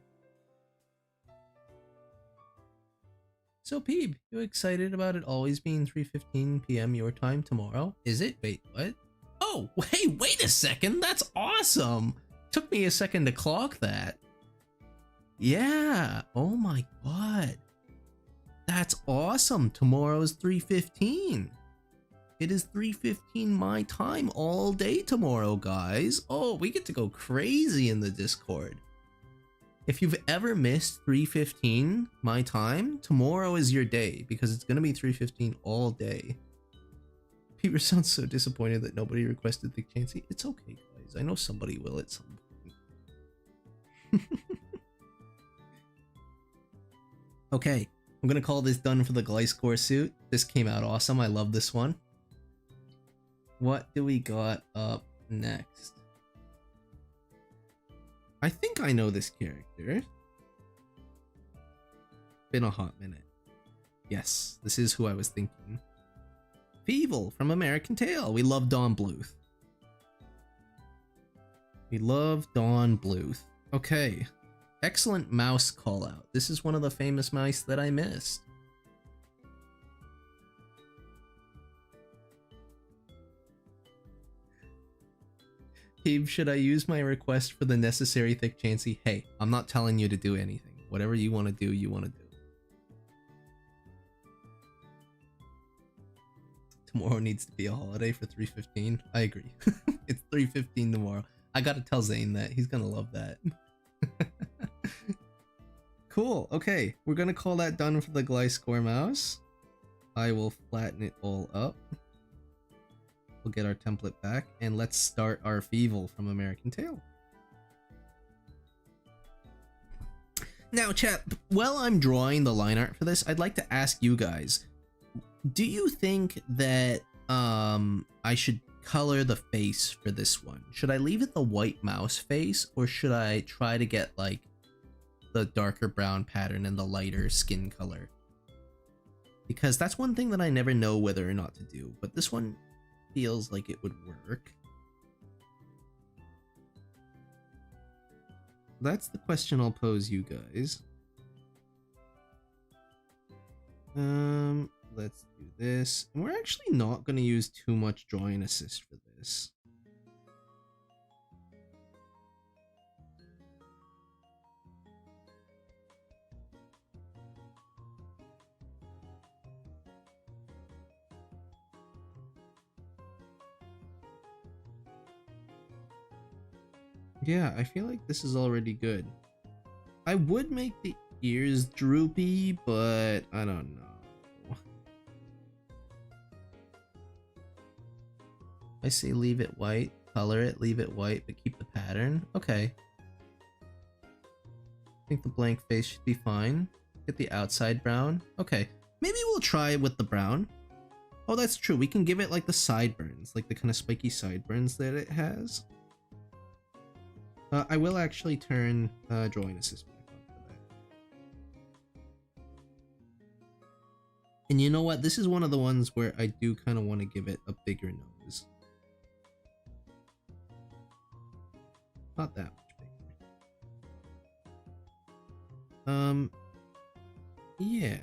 So Peeb, you excited about it always being 3:15 p.m. your time tomorrow? Is it? Wait, what? Oh, wait a second, that's awesome! Took me a second to clock that. Yeah, oh my god. That's awesome, tomorrow's 3:15. It is 3:15 my time all day tomorrow, guys. Oh, we get to go crazy in the Discord. If you've ever missed 3:15 my time, tomorrow is your day because it's gonna be 3:15 all day. Peter sounds so disappointed that nobody requested Thick Chansey. It's okay, guys. I know somebody will at some point. Okay, I'm gonna call this done for the Gliscor suit. This came out awesome. I love this one. What do we got up next? I think I know this character. Been a hot minute. Yes, this is who I was thinking. Fievel from American Tail. We love Dawn Bluth. We love Dawn Bluth. Okay. Excellent mouse call out. This is one of the famous mice that I missed. Should I use my request for the necessary Thick Chansey? Hey, I'm not telling you to do anything. Whatever you want to do, you want to do. Tomorrow needs to be a holiday for 3:15. I agree. It's 3:15 tomorrow. I gotta tell Zane that. He's gonna love that. Cool. Okay, we're gonna call that done for the Gliscor mouse. I will flatten it all up. We'll get our template back, and let's start our Fievel from American Tail. Now, chat, while I'm drawing the line art for this, I'd like to ask you guys, do you think that I should color the face for this one? Should I leave it the white mouse face, or should I try to get like the darker brown pattern and the lighter skin color? Because that's one thing that I never know whether or not to do, but this one feels like it would work. That's the question I'll pose you guys. Let's do this. And we're actually not going to use too much drawing assist for this. Yeah, I feel like this is already good. I would make the ears droopy, but I don't know. I say leave it white, color it, leave it white, but keep the pattern. Okay. I think the blank face should be fine. Get the outside brown. Okay. Maybe we'll try it with the brown. Oh, that's true. We can give it like the sideburns, like the kind of spiky sideburns that it has. I will actually turn drawing assist back on for that. And you know what? This is one of the ones where I do kind of want to give it a bigger nose. Not that much bigger. Yeah.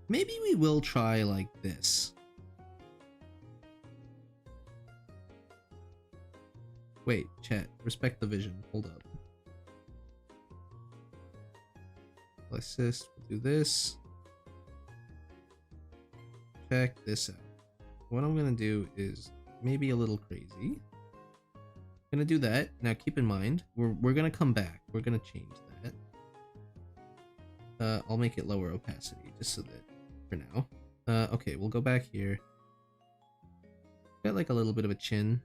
Maybe we will try like this. Wait, chat, respect the vision. Hold up. Assist, we'll do this. Check this out. what I'm gonna do is maybe a little crazy. Gonna do that. Now keep in mind, we're gonna come back. We're gonna change that. I'll make it lower opacity just so that for now. Okay, we'll go back here. Got like a little bit of a chin.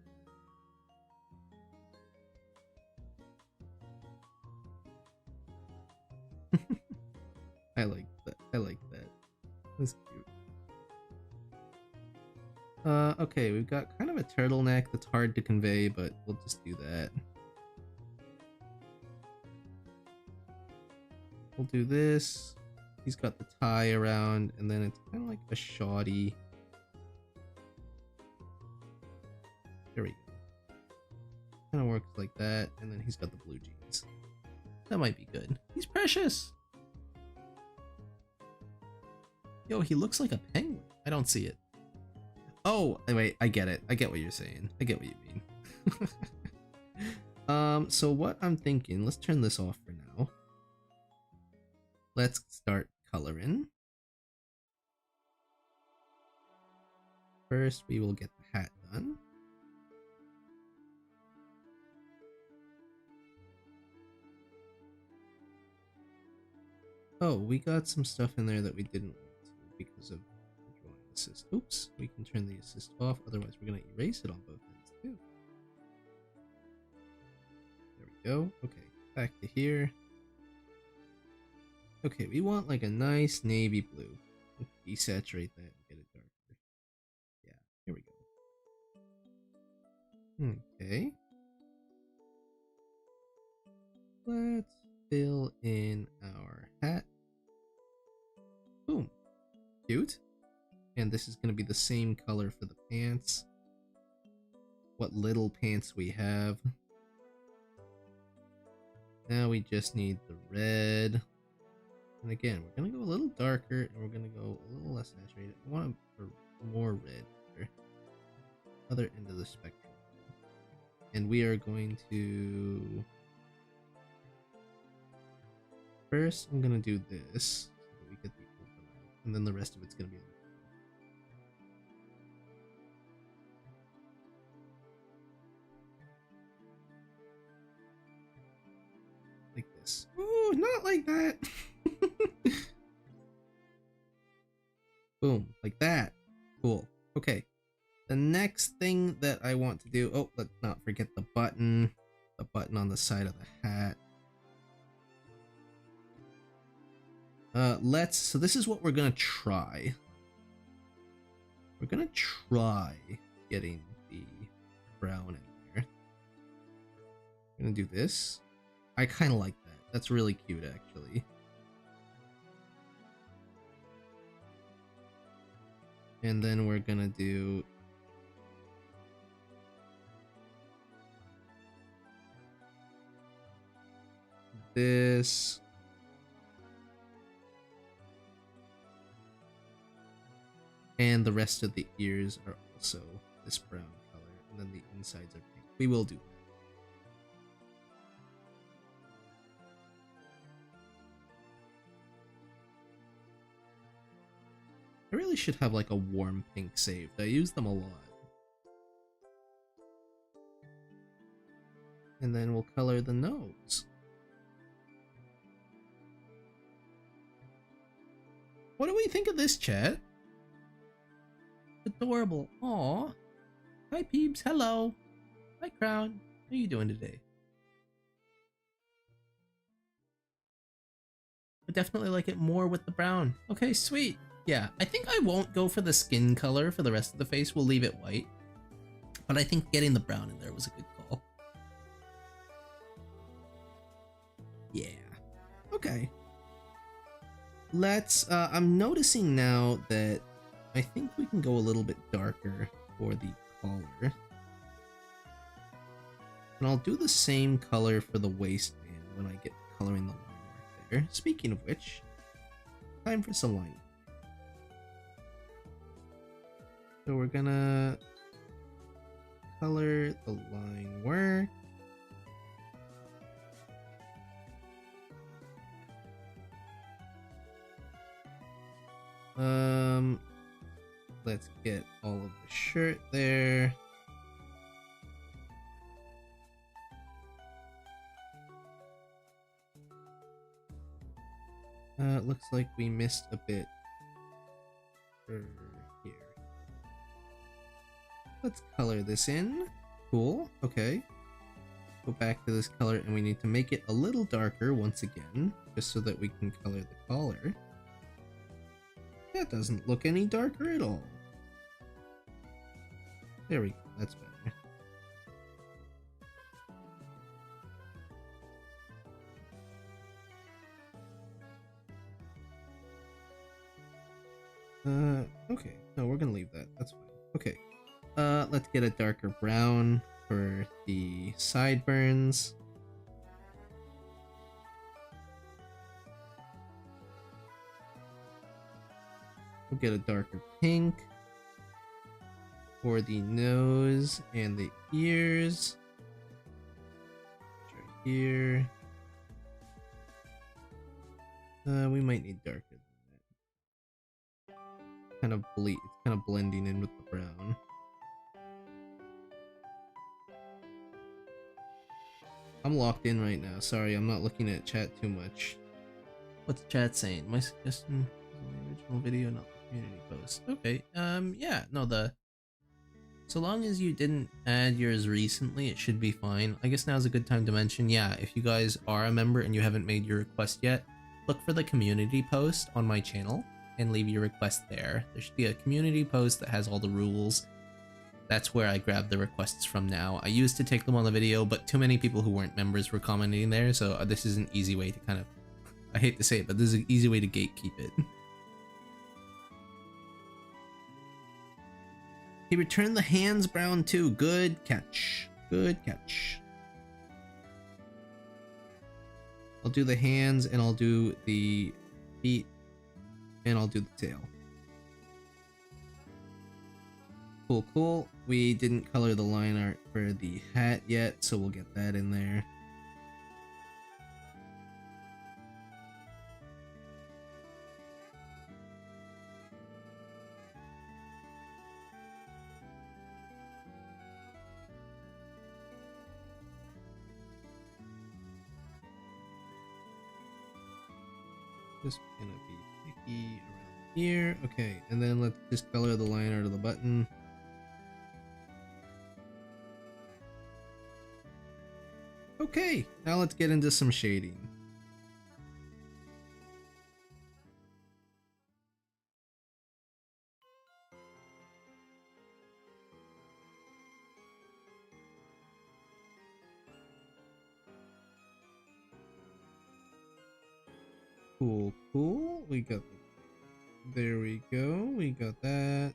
I like that. I like that. That's cute. Okay, we've got kind of a turtleneck that's hard to convey, but we'll just do that. We'll do this. He's got the tie around, and then it's kind of like a shoddy. There we go. Kind of works like that, and then he's got the blue jeans. That might be good. He's precious! Yo, he looks like a penguin. I don't see it. Oh, wait, I get it. I get what you're saying. I get what you mean. So what I'm thinking, let's turn this off for now. Let's start coloring. First, we will get the hat done. Oh, we got some stuff in there that we didn't want to because of the drawing assist. Oops, we can turn the assist off, otherwise we're going to erase it on both ends too. There we go. Okay, back to here. Okay, we want like a nice navy blue. Desaturate that and get it darker. Yeah, here we go. Okay. Let's fill in our hat. Boom. Cute. And this is going to be the same color for the pants. What little pants we have. Now we just need the red. And again, we're going to go a little darker and we're going to go a little less saturated. I want more red here. Other end of the spectrum. And we are going to... First, I'm going to do this. So that we get the overlap. And then the rest of it's going to be like this. Ooh, not like that. Boom, like that. Cool. Okay. The next thing that I want to do, oh, let's not forget the button on the side of the hat. So this is what we're gonna try. We're gonna try getting the brown in there. We're gonna do this. I kind of like that. That's really cute, actually. And then we're gonna do this. And the rest of the ears are also this brown color. And then the insides are pink. We will do that. I really should have like a warm pink saved. I use them a lot. And then we'll color the nose. What do we think of this, chat? Adorable. Aw. Hi, peeps. Hello. Hi, Crown. How are you doing today? I definitely like it more with the brown. Okay, sweet. Yeah, I think I won't go for the skin color for the rest of the face. We'll leave it white. But I think getting the brown in there was a good call. Yeah. Okay. Let's, I'm noticing now that I think we can go a little bit darker for the collar. And I'll do the same color for the waistband when I get coloring the line work there. Speaking of which, time for some line. So we're gonna color the line work. Let's get all of the shirt there. It looks like we missed a bit for here. Let's color this in. Cool, okay. Go back to this color and we need to make it a little darker once again, just so that we can color the collar. That doesn't look any darker at all. There we go, that's better. Okay. No, we're gonna leave that. That's fine. Okay. Let's get a darker brown for the sideburns. We'll get a darker pink for the nose and the ears. Right here. We might need darker than that. It's kind of blending in with the brown. I'm locked in right now. Sorry, I'm not looking at chat too much. What's chat saying? My suggestion is the original video, not the community post. Okay. Yeah. No, so long as you didn't add yours recently, it should be fine. I guess now's a good time to mention. Yeah, if you guys are a member and you haven't made your request yet, look for the community post on my channel and leave your request there. There should be a community post that has all the rules. That's where I grab the requests from now. I used to take them on the video, but too many people who weren't members were commenting there, so this is an easy way to kind of, I hate to say it, but this is an easy way to gatekeep it. He returned the hands brown too. Good catch. Good catch. I'll do the hands and I'll do the feet and I'll do the tail. Cool, cool. We didn't color the line art for the hat yet, so we'll get that in there. Just gonna be picky around here. Okay, and then let's just color the line art of the button. Okay, now let's get into some shading. Cool, cool. We got there we go. We got that.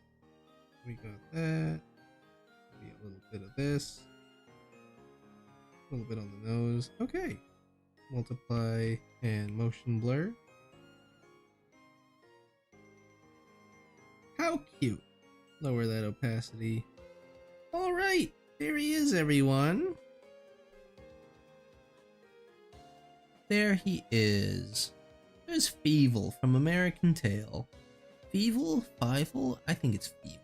We got that. Maybe a little bit of this. A little bit on the nose. Okay. Multiply and motion blur. How cute. Lower that opacity. Alright. There he is, everyone. There he is. There's Fievel from American Tail. Fievel? Fievel? I think it's Fievel.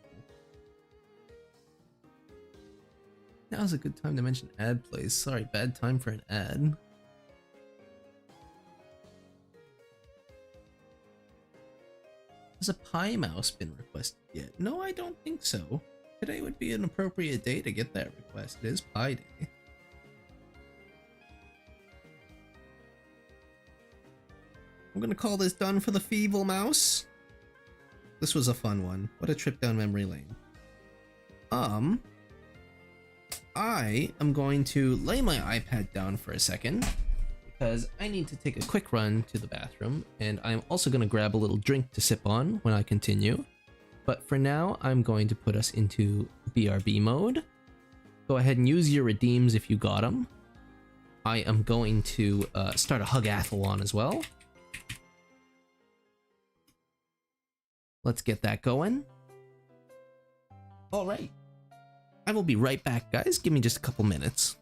Now's a good time to mention ad plays. Sorry, bad time for an ad. Has a pie mouse been requested yet? No, I don't think so. Today would be an appropriate day to get that request. It is Pie Day. I'm gonna call this done for the Fievel mouse. This was a fun one. What a trip down memory lane. I am going to lay my iPad down for a second because I need to take a quick run to the bathroom, and I'm also going to grab a little drink to sip on when I continue. But for now, I'm going to put us into BRB mode. Go ahead and use your redeems if you got them. I am going to start a Hugathlon as well. Let's get that going. All right. I will be right back, guys. Give me just a couple minutes.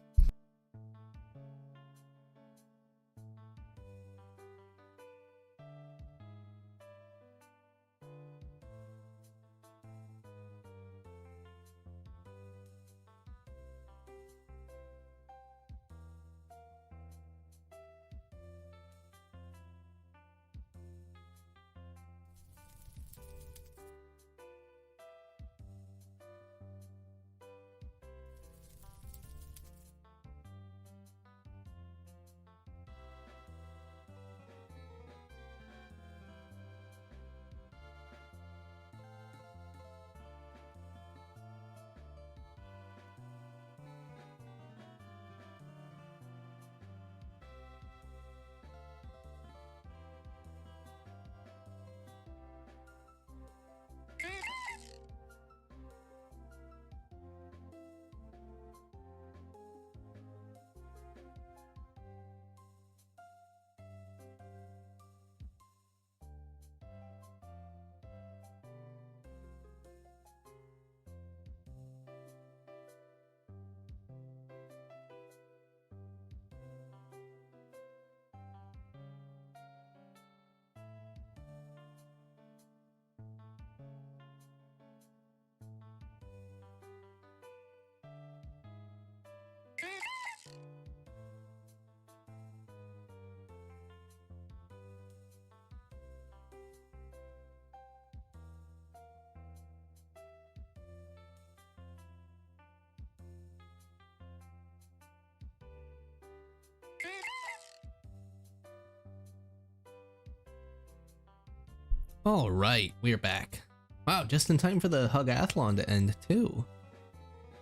Alright, we're back. Wow, just in time for the Hugathlon to end too.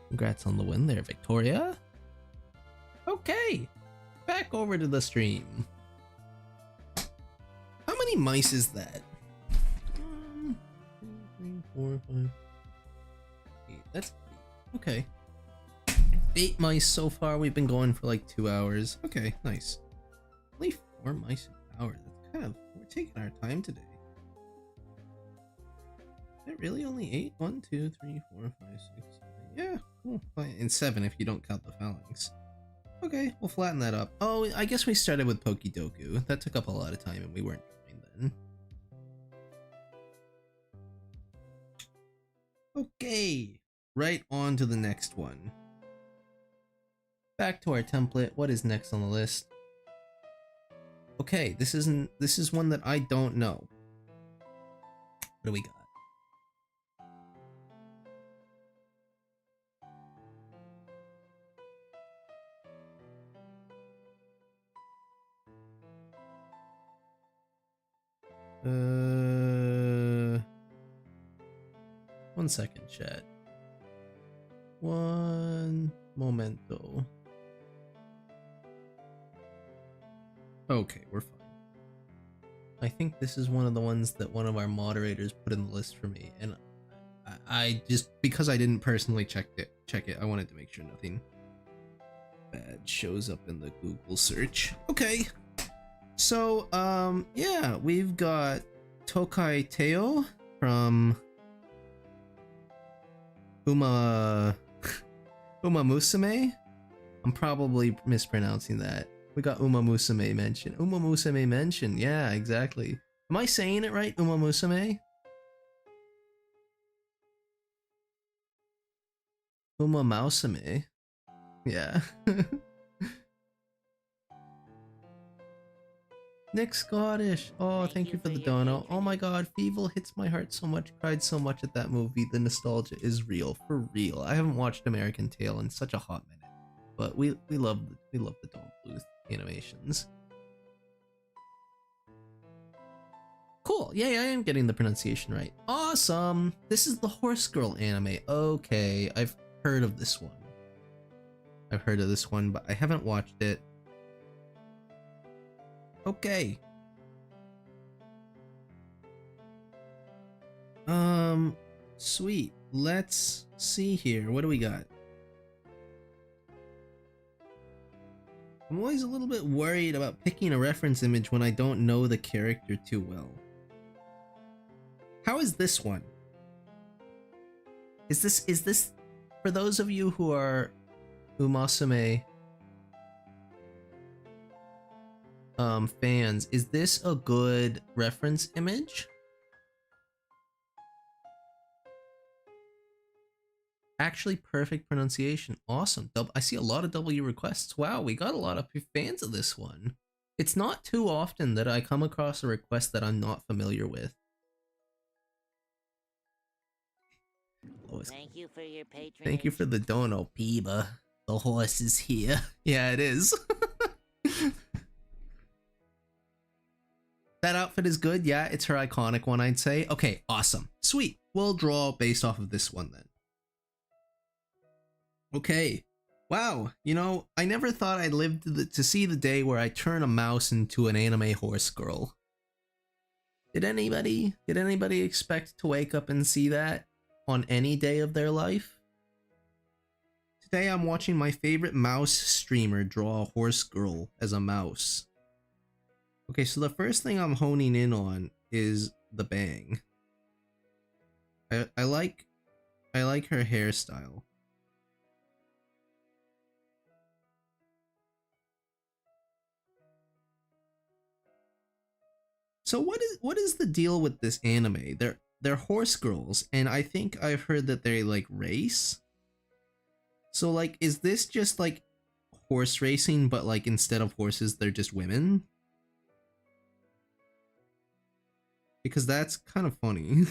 Congrats on the win there, Victoria. Okay, back over to the stream. How many mice is that? 1, 2, 3, 4, 5, 8. That's 8. Okay. 8 mice so far. We've been going for like 2 hours. Okay, nice. Only 4 mice an hour. That's kind of, we're taking our time today. Is it really only 8? 1, 2, 3, 4, 5, 6, 7. Yeah, cool. And 7 if you don't count the Falinks. Okay, we'll flatten that up. Oh, I guess we started with Pokedoku. That took up a lot of time and we weren't trying then. Okay, right on to the next one. Back to our template. What is next on the list? Okay, this is one that I don't know. What do we got? One second, chat. One momento. Okay, we're fine. I think this is one of the ones that one of our moderators put in the list for me, and I just, because I didn't personally check it, I wanted to make sure nothing bad shows up in the Google search. Okay. So, yeah, we've got Tokai Teo from Uma Musume. I'm probably mispronouncing that. We got Uma Musume mention. Uma Musume mention. Yeah, exactly. Am I saying it right? Uma Musume? Uma Musume. Yeah. Nick Scottish. Oh, thank you for the dono. Oh my god, Fievel hits my heart so much. Cried so much at that movie. The nostalgia is real. For real. I haven't watched American Tail in such a hot minute. But we love the Don't Bluth animations. Cool. Yeah, I am getting the pronunciation right. Awesome. This is the Horse Girl anime. Okay, I've heard of this one. But I haven't watched it. Okay. Sweet. Let's see here. What do we got? I'm always a little bit worried about picking a reference image when I don't know the character too well. How is this one? Is this for those of you who are Umasume fans, is this a good reference image? Actually, perfect pronunciation. Awesome. I see a lot of W requests. Wow, we got a lot of fans of this one. It's not too often that I come across a request that I'm not familiar with. Thank you for your patronage. Thank you for the dono, Peeba. The horse is here. Yeah, it is. That outfit is good. Yeah, it's her iconic one, I'd say. Okay, awesome. Sweet. We'll draw based off of this one then. Okay. Wow. You know, I never thought I'd live to see the day where I turn a mouse into an anime horse girl. Did anybody expect to wake up and see that on any day of their life? Today I'm watching my favorite mouse streamer draw a horse girl as a mouse. Okay, so the first thing I'm honing in on is the bang. I like her hairstyle. So what is the deal with this anime? They're horse girls, and I think I've heard that they like race. So like, is this just like horse racing, but like instead of horses, they're just women? Because that's kind of funny.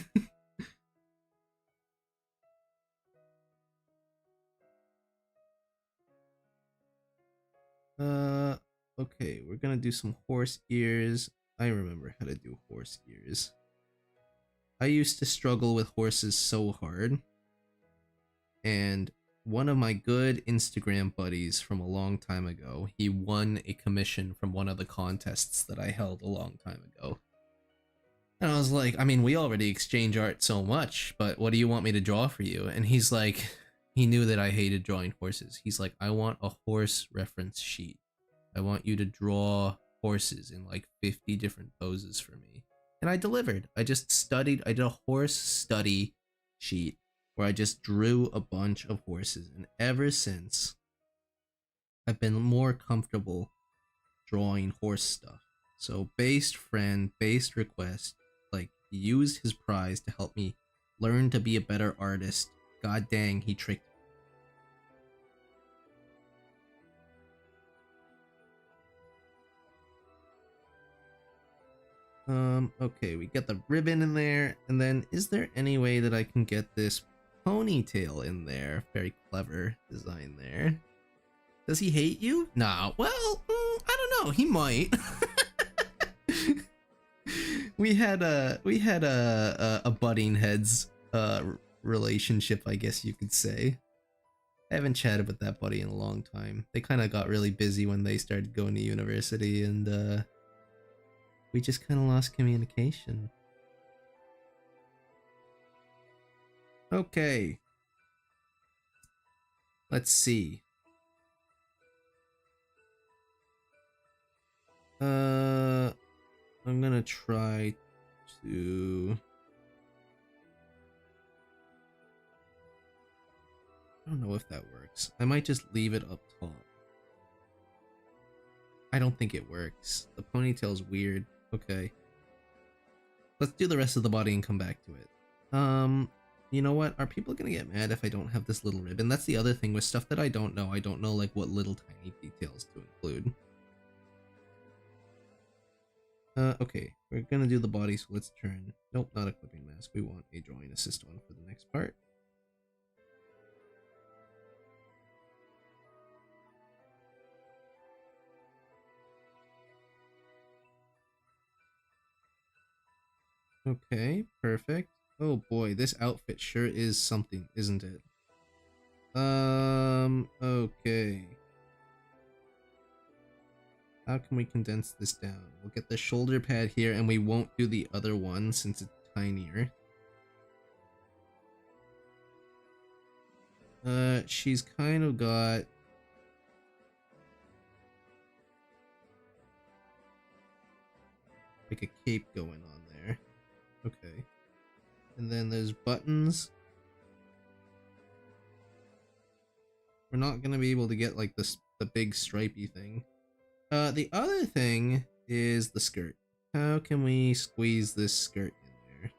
Okay, we're gonna do some horse ears. I remember how to do horse ears. I used to struggle with horses so hard, and one of my good Instagram buddies from a long time ago, he won a commission from one of the contests that I held a long time ago. And I was like, I mean, we already exchange art so much, but what do you want me to draw for you? And he's like, he knew that I hated drawing horses. He's like, I want a horse reference sheet. I want you to draw horses in like 50 different poses for me. And I delivered. I just studied, I did a horse study sheet where I just drew a bunch of horses. And ever since, I've been more comfortable drawing horse stuff. So based friend, based request, like used his prize to help me learn to be a better artist. God dang, he tricked me. Okay, we get the ribbon in there, and then is there any way that I can get this ponytail in there? Very clever design there. Does he hate you? Nah, well, I don't know, he might. we had a butting heads relationship, I guess you could say. I haven't chatted with that buddy in a long time. They kind of got really busy when they started going to university, and we just kind of lost communication. Okay. Let's see. I'm gonna try to... I don't know if that works. I might just leave it up top. I don't think it works. The ponytail's weird. Okay. Let's do the rest of the body and come back to it. You know what? Are people gonna get mad if I don't have this little ribbon? That's the other thing with stuff that I don't know. I don't know like what little tiny details to include. Okay. We're gonna do the body, so let's turn... Nope, not equipping mask. We want a drawing assist one for the next part. Okay, perfect. Oh boy, this outfit sure is something, isn't it? Okay. How can we condense this down? We'll get the shoulder pad here, and we won't do the other one since it's tinier. She's kind of got... like a cape going on there. Okay. And then there's buttons. We're not gonna be able to get like the big stripey thing. The other thing is the skirt. How can we squeeze this skirt in there?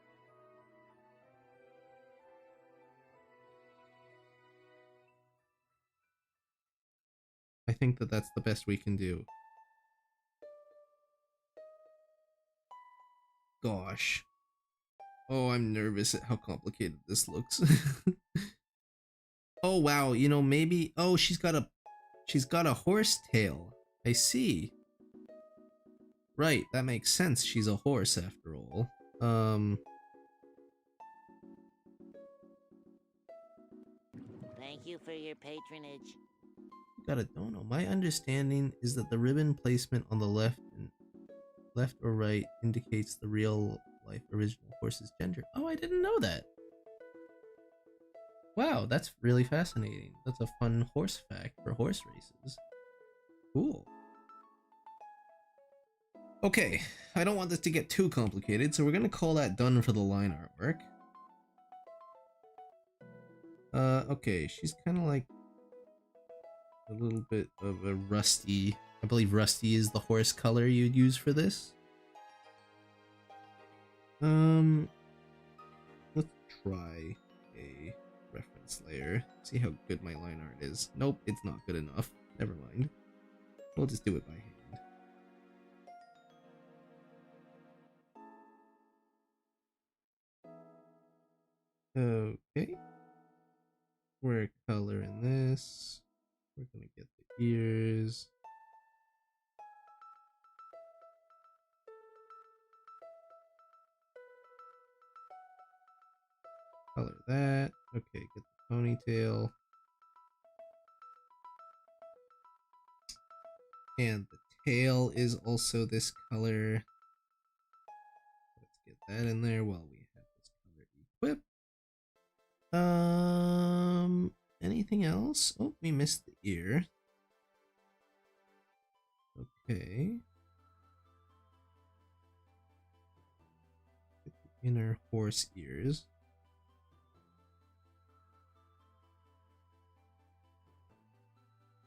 I think that that's the best we can do. Gosh. Oh, I'm nervous at how complicated this looks. Oh wow, you know, maybe... Oh, she's got a horse tail. I see. Right, that makes sense. She's a horse after all. Thank you for your patronage. Got a dono. My understanding is that the ribbon placement on the left or right indicates the real life original horse's gender. Oh, I didn't know that. Wow, that's really fascinating. That's a fun horse fact for horse races. Cool. Okay, I don't want this to get too complicated, so we're gonna call that done for the line artwork. Okay, she's kind of like a little bit of a rusty... I believe rusty is the horse color you'd use for this. Let's try a reference layer. See how good my line art is. Nope, it's not good enough. Never mind. We'll just do it by hand. Okay. We're coloring this. We're gonna get the ears. Color that. Okay, get the ponytail. And the tail is also this color. Let's get that in there while we have this color equipped. Anything else? Oh, we missed the ear. Okay. Get the inner horse ears.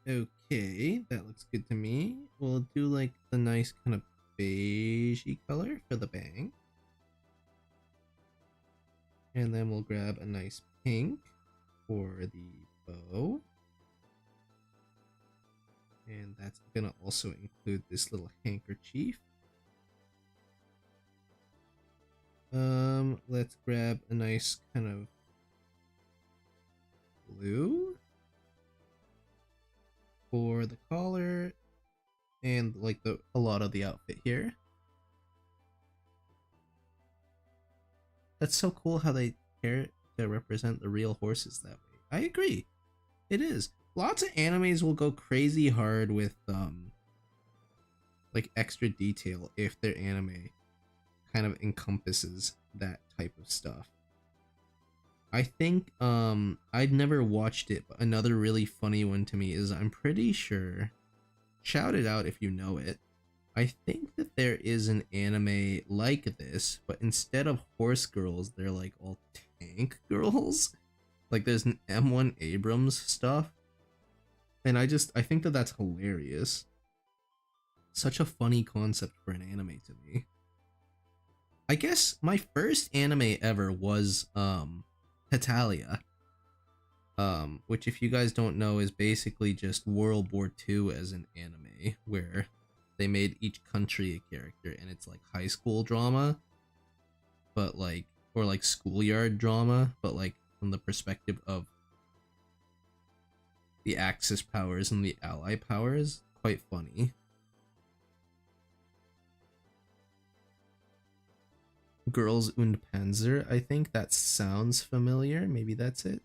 Okay, that looks good to me. We'll do like the nice kind of beigey color for the bang. And then we'll grab a nice pink for the bow. And that's gonna also include this little handkerchief. Let's grab a nice kind of blue for the collar and like a lot of the outfit here. That's so cool how they care to represent the real horses that way. I agree. It is. Lots of animes will go crazy hard with like extra detail if their anime kind of encompasses that type of stuff. I think I'd never watched it, but another really funny one to me is I'm pretty sure, shout it out if you know it, I think that there is an anime like this, but instead of horse girls, they're like all tank girls. Like there's an M1 Abrams stuff. And I think that that's hilarious. Such a funny concept for an anime to me. I guess my first anime ever was Hetalia. Which if you guys don't know is basically just World War II as an anime where they made each country a character and it's like high school drama, but like, or like schoolyard drama, but like from the perspective of the Axis powers and the Ally powers. Quite funny. Girls und Panzer, I think that sounds familiar. Maybe that's it.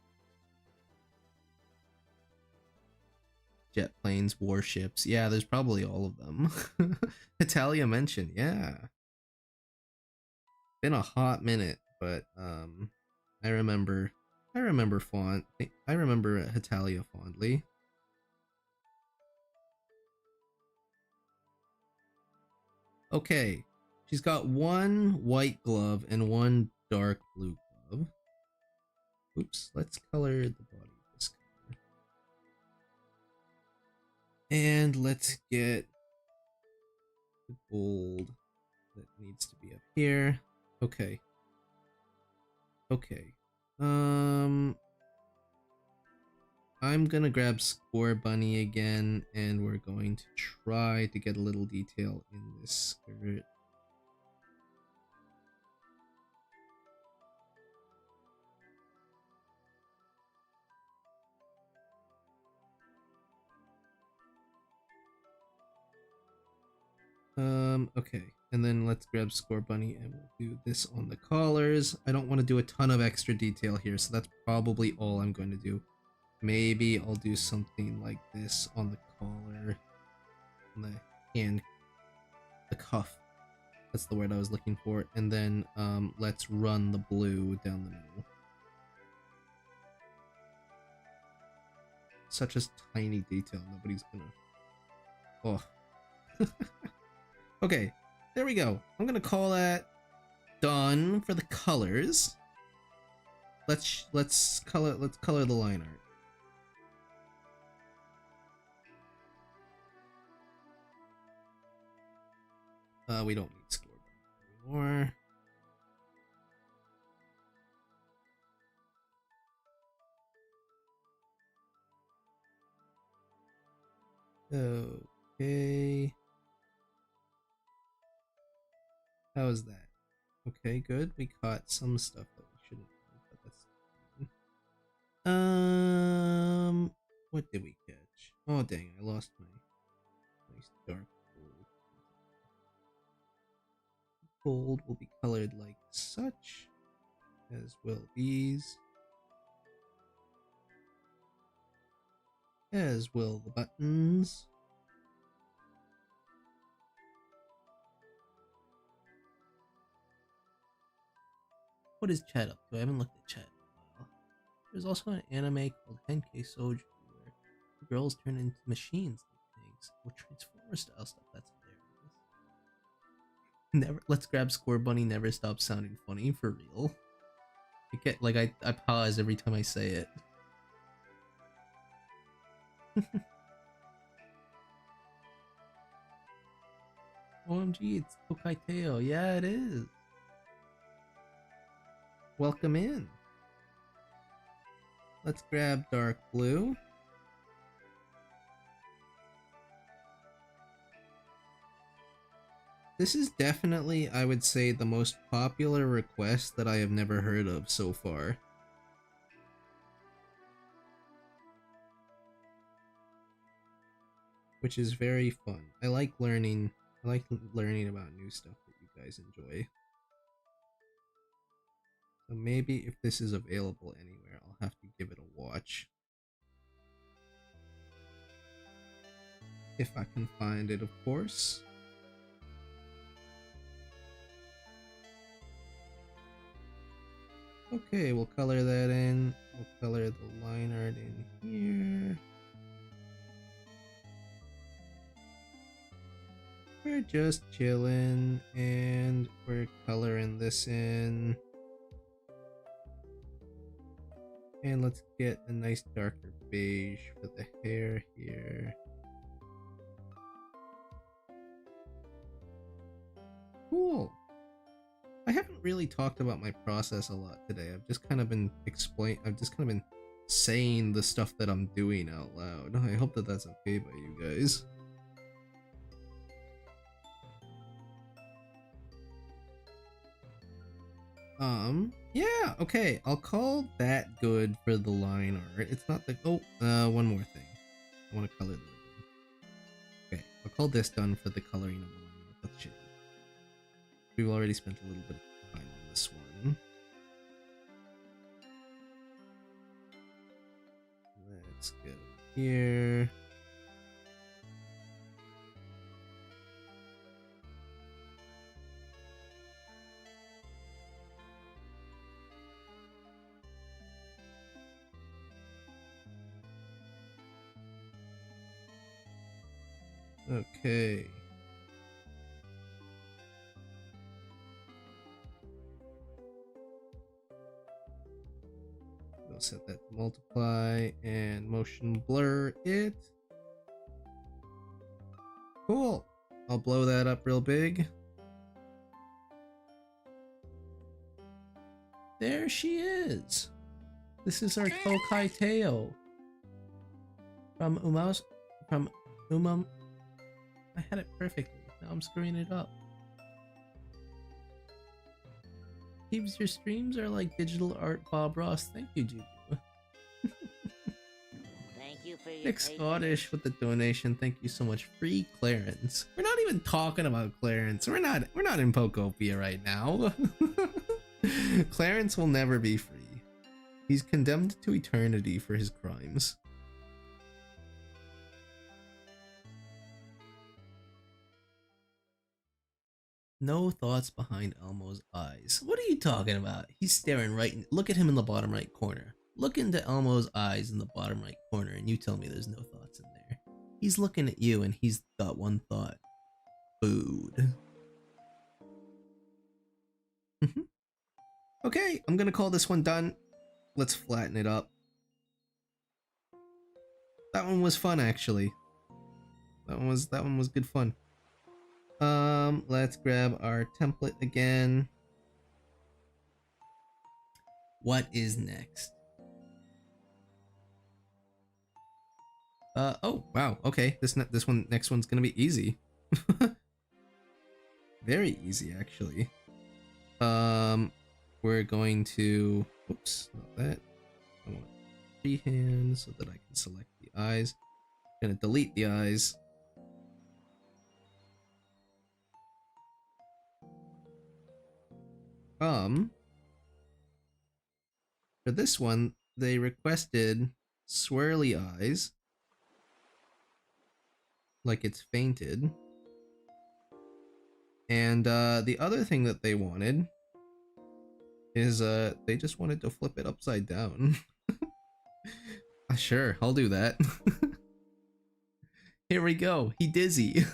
Jet planes, warships. Yeah, there's probably all of them. Italia mentioned, yeah. Been a hot minute, but I remember Hetalia fondly. Okay. She's got one white glove and one dark blue glove. Oops, let's color the body this color. And let's get the gold that needs to be up here. Okay. Okay. I'm gonna grab Score Bunny again, and we're going to try to get a little detail in this skirt. Okay, and then let's grab Score Bunny and we'll do this on the collars. I don't want to do a ton of extra detail here, so that's probably all I'm going to do. Maybe I'll do something like this on the collar, on the hand, the cuff. That's the word I was looking for. And then let's run the blue down the middle. Such a tiny detail, nobody's gonna... Oh. Okay, there we go. I'm gonna call that done for the colors. Let's color the line art. We don't need Score anymore. Okay. How is that? Okay, good. We caught some stuff that we shouldn't have, but that's fine. What did we catch? Oh dang, I lost my nice dark gold. Gold will be colored like such. as will these, as will the buttons. What is chat up to? I haven't looked at chat in a while. There's also an anime called Henkei Soju where the girls turn into machines and things, or Transformer style stuff. That's hilarious. Never. Let's grab Score Bunny. Never stops sounding funny for real. I get like I pause every time I say it. OMG, it's Tokaiteo. Yeah, it is. Welcome in. Let's grab dark blue. This is definitely, I would say, the most popular request that I have never heard of so far. Which is very fun. I like learning about new stuff that you guys enjoy. So maybe if this is available anywhere, I'll have to give it a watch. If I can find it, of course. Okay, we'll color that in. We'll color the line art in here. We're just chilling, and we're coloring this in. And let's get a nice darker beige for the hair here. Cool. I haven't really talked about my process a lot today. I've just kind of been saying the stuff that I'm doing out loud. I hope that that's okay by you guys. Yeah, okay, I'll call that good for the line art. It's not the, one more thing. I want to color the ribbon. Okay, I'll call this done for the coloring of the line art. Let's check. We've already spent a little bit of time on this one. Let's go here. Okay. We'll set that to multiply and motion blur it. Cool. I'll blow that up real big. There she is. This is our Tokai Teo. From Umam. I had it perfectly. Now I'm screwing it up. Keeps your streams are like digital art, Bob Ross. Thank you, Juju. Thank you for your Nick Scottish with the donation. Thank you so much. Free Clarence. We're not even talking about Clarence. We're not in Pokopia right now. Clarence will never be free. He's condemned to eternity for his crimes. No thoughts behind Elmo's eyes. What are you talking about? He's staring right in, look at him in the bottom right corner. Look into Elmo's eyes in the bottom right corner and you tell me there's no thoughts in there. He's looking at you and he's got one thought. Food. Okay, I'm gonna call this one done. Let's flatten it up. That one was fun actually. That one was good fun. Let's grab our template again. What is next? Oh, wow. Okay, this next one's gonna be easy. Very easy, actually. We're going to, oops, not that. I want freehand so that I can select the eyes. I'm gonna delete the eyes. For this one, they requested swirly eyes, like it's fainted. And the other thing that they wanted is they just wanted to flip it upside down. Sure, I'll do that. Here we go. He dizzy.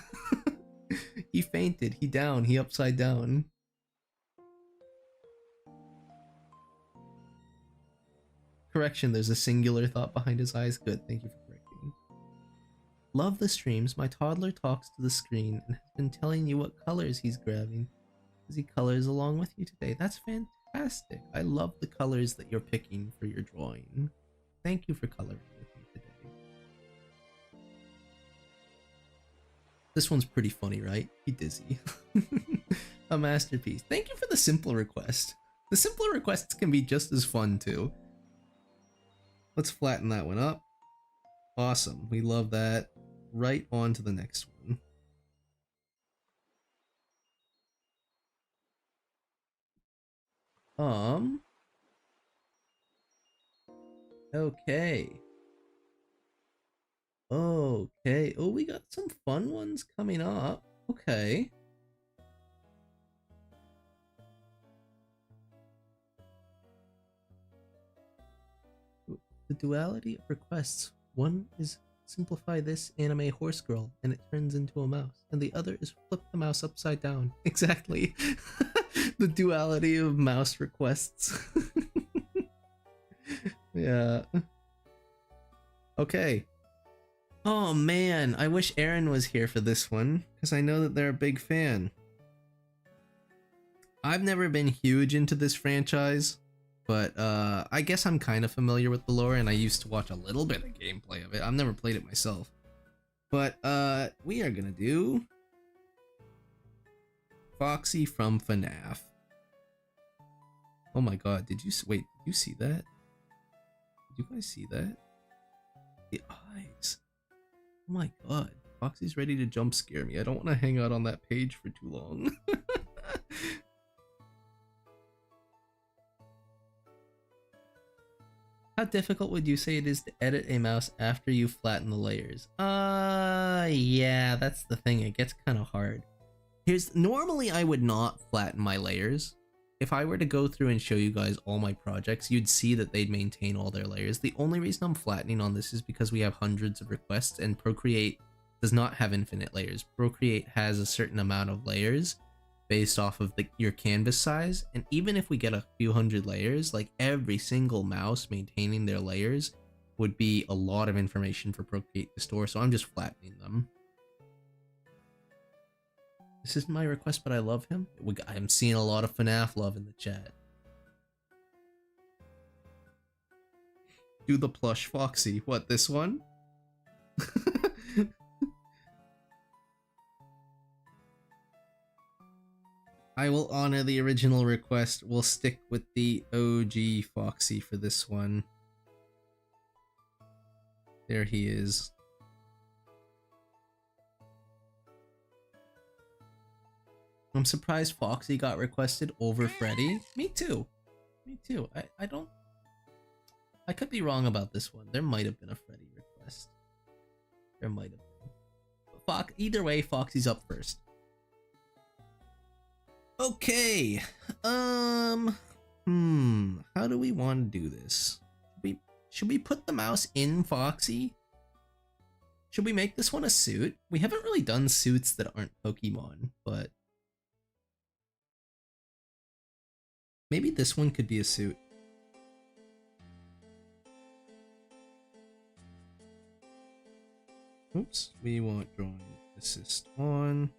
He fainted. He down. He upside down. Correction, there's a singular thought behind his eyes. Good, thank you for correcting. Love the streams. My toddler talks to the screen and has been telling you what colors he's grabbing. Does he colors along with you today? That's fantastic. I love the colors that you're picking for your drawing. Thank you for coloring with me today. This one's pretty funny, right? He dizzy. A masterpiece. Thank you for the simple request. The simpler requests can be just as fun too. Let's flatten that one up. Awesome. We love that. Right on to the next one. Okay. Okay. Oh, we got some fun ones coming up. Okay. The duality of requests. One is simplify this anime horse girl and it turns into a mouse, and the other is flip the mouse upside down. Exactly. The duality of mouse requests. Yeah. Okay. Oh man, I wish Aaron was here for this one, because I know that they're a big fan. I've never been huge into this franchise, but I guess I'm kind of familiar with the lore, and I used to watch a little bit of gameplay of it. I've never played it myself. But we are gonna do Foxy from FNAF. Oh my god, did you see that? Did you guys see that? The eyes. Oh my god, Foxy's ready to jump scare me. I don't want to hang out on that page for too long. How difficult would you say it is to edit a mouse after you flatten the layers? Yeah, that's the thing. It gets kind of hard. Normally I would not flatten my layers. If I were to go through and show you guys all my projects, you'd see that they'd maintain all their layers. The only reason I'm flattening on this is because we have hundreds of requests and Procreate does not have infinite layers. Procreate has a certain amount of layers based off of your canvas size, and even if we get a few hundred layers, like every single mouse maintaining their layers would be a lot of information for Procreate to store, so I'm just flattening them. This isn't my request, but I love him. I'm seeing a lot of FNAF love in the chat. Do the plush Foxy. What, this one? I will honor the original request. We'll stick with the OG Foxy for this one. There he is. I'm surprised Foxy got requested over Freddy. Me too. Me too. I could be wrong about this one. There might have been a Freddy request. There might have been. Either way, Foxy's up first. Okay. How do we want to do this? Should we put the mouse in Foxy? Should we make this one a suit? We haven't really done suits that aren't Pokemon, but maybe this one could be a suit. Oops, we want drawing assist on.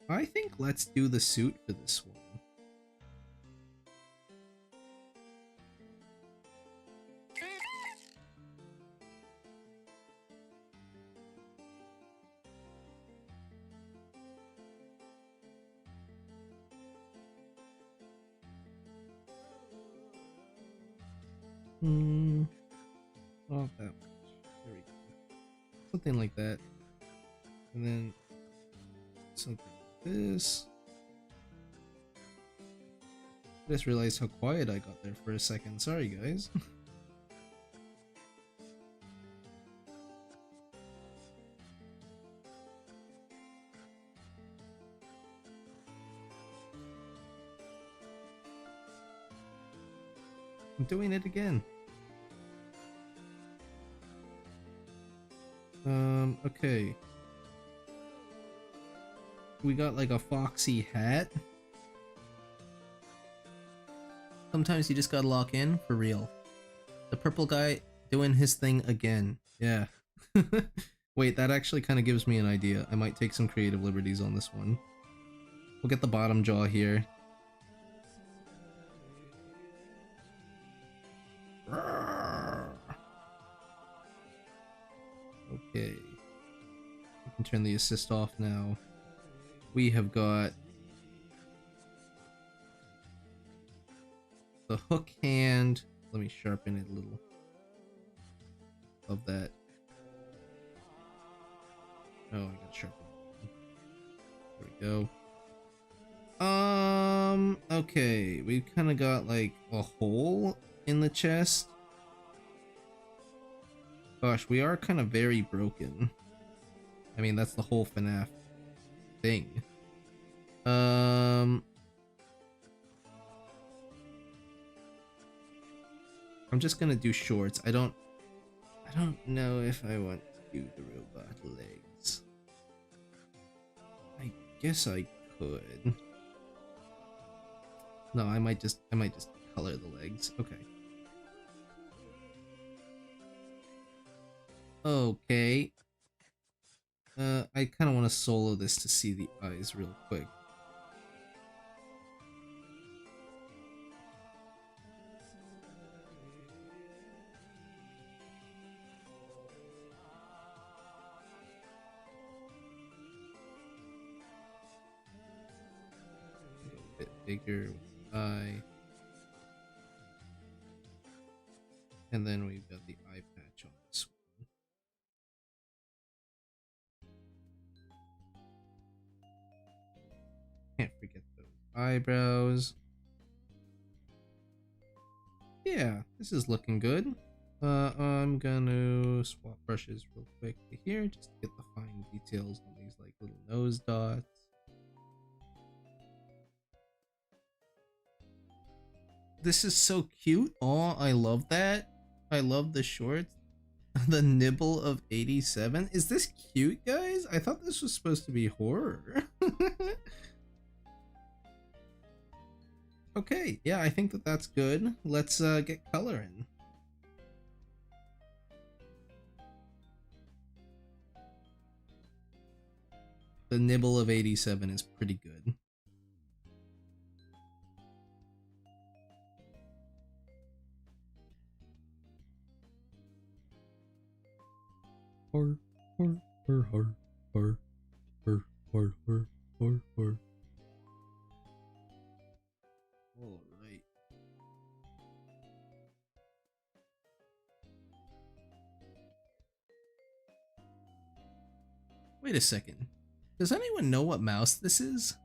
I think let's do the suit for this one. Not that much. There we go. Something like that. And then something like this. I just realized how quiet I got there for a second. Sorry, guys. I'm doing it again. Okay. We got like a Foxy hat. Sometimes you just gotta lock in for real. The purple guy doing his thing again. Yeah. Wait, that actually kind of gives me an idea. I might take some creative liberties on this one. We'll get the bottom jaw here. Okay. We can turn the assist off now. We have got the hook hand. Let me sharpen it a little. Of that. Oh, I got sharpen. There we go. Okay, we've kind of got like a hole in the chest. Gosh, we are kind of very broken. I mean, that's the whole FNAF thing. I'm just gonna do shorts. I don't know if I want to do the robot legs. I guess I could. No, I might just color the legs. Okay. Okay. I kind of want to solo this to see the eyes real quick. A bit bigger with the eye. And then we've got the eye patch on this one. Can't forget those eyebrows. Yeah, this is looking good. I'm gonna swap brushes real quick to here just to get the fine details on these like little nose dots. This is so cute. Oh, I love that. I love the shorts. The nibble of 87. Is this cute, guys? I thought this was supposed to be horror. Okay, yeah, I think that that's good. Let's get coloring. The nibble of 87 is pretty good. Horror, horror, horror, horror, horror, horror, horror, horror, horror. All right. Wait a second. Does anyone know what mouse this is?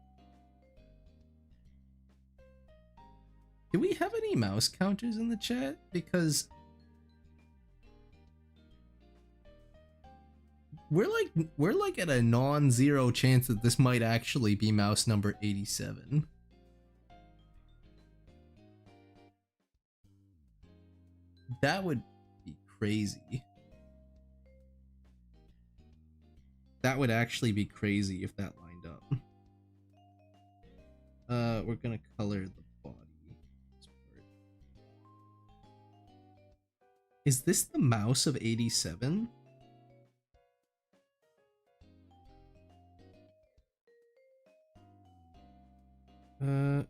Do we have any mouse counters in the chat? Because we're like at a non-zero chance that this might actually be mouse number 87. That would be crazy. That would actually be crazy if that lined up. We're gonna color the body. Is this the mouse of 87?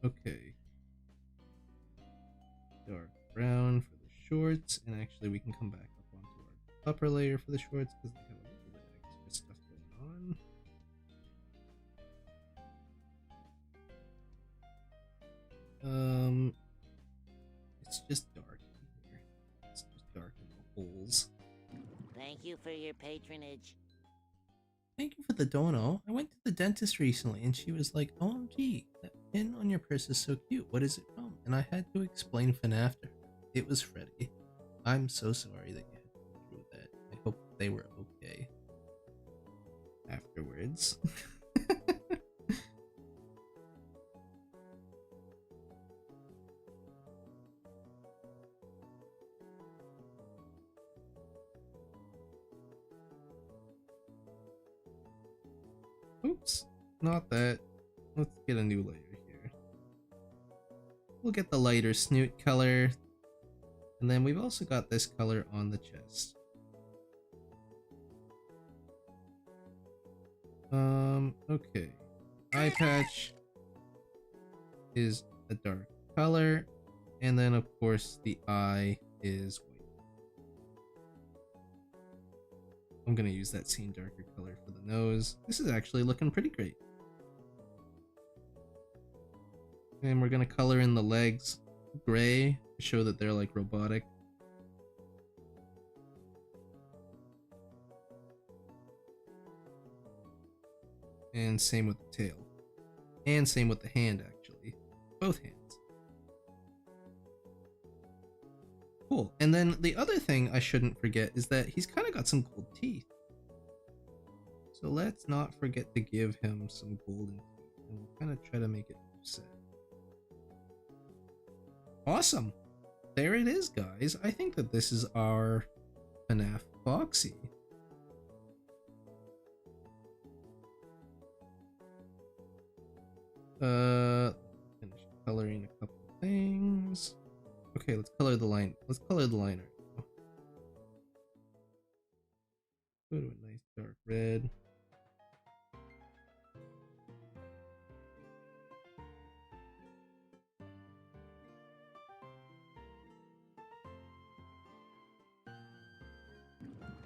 Okay. Dark brown for the shorts, and actually we can come back up onto our upper layer for the shorts because they have a little bit of extra stuff going on. It's just dark in here. It's just dark in the holes. Thank you for your patronage. Thank you for the dono. I went to the dentist recently and she was like, OMG, that pin on your purse is so cute. What is it from? and I had to explain FNAF to her. It was Freddy. I'm so sorry that you had to go through that. I hope they were okay afterwards. Oops, not that. Let's get a new layer here. We'll get the lighter snoot color. And then we've also got this color on the chest. Okay. Eye patch is a dark color. And then of course the eye is white. I'm gonna use that same darker color for the nose. This is actually looking pretty great. And we're gonna color in the legs gray to show that they're like robotic. And same with the tail. And same with the hand, actually. Both hands. Cool. And then the other thing I shouldn't forget is that he's kind of got some gold teeth. So let's not forget to give him some golden teeth. And we'll kind of try to make it set. Awesome. There it is, guys. I think that this is our FNAF Foxy. Finish coloring a couple things. Okay, let's color the line. Let's color the liner. Go to a nice dark red.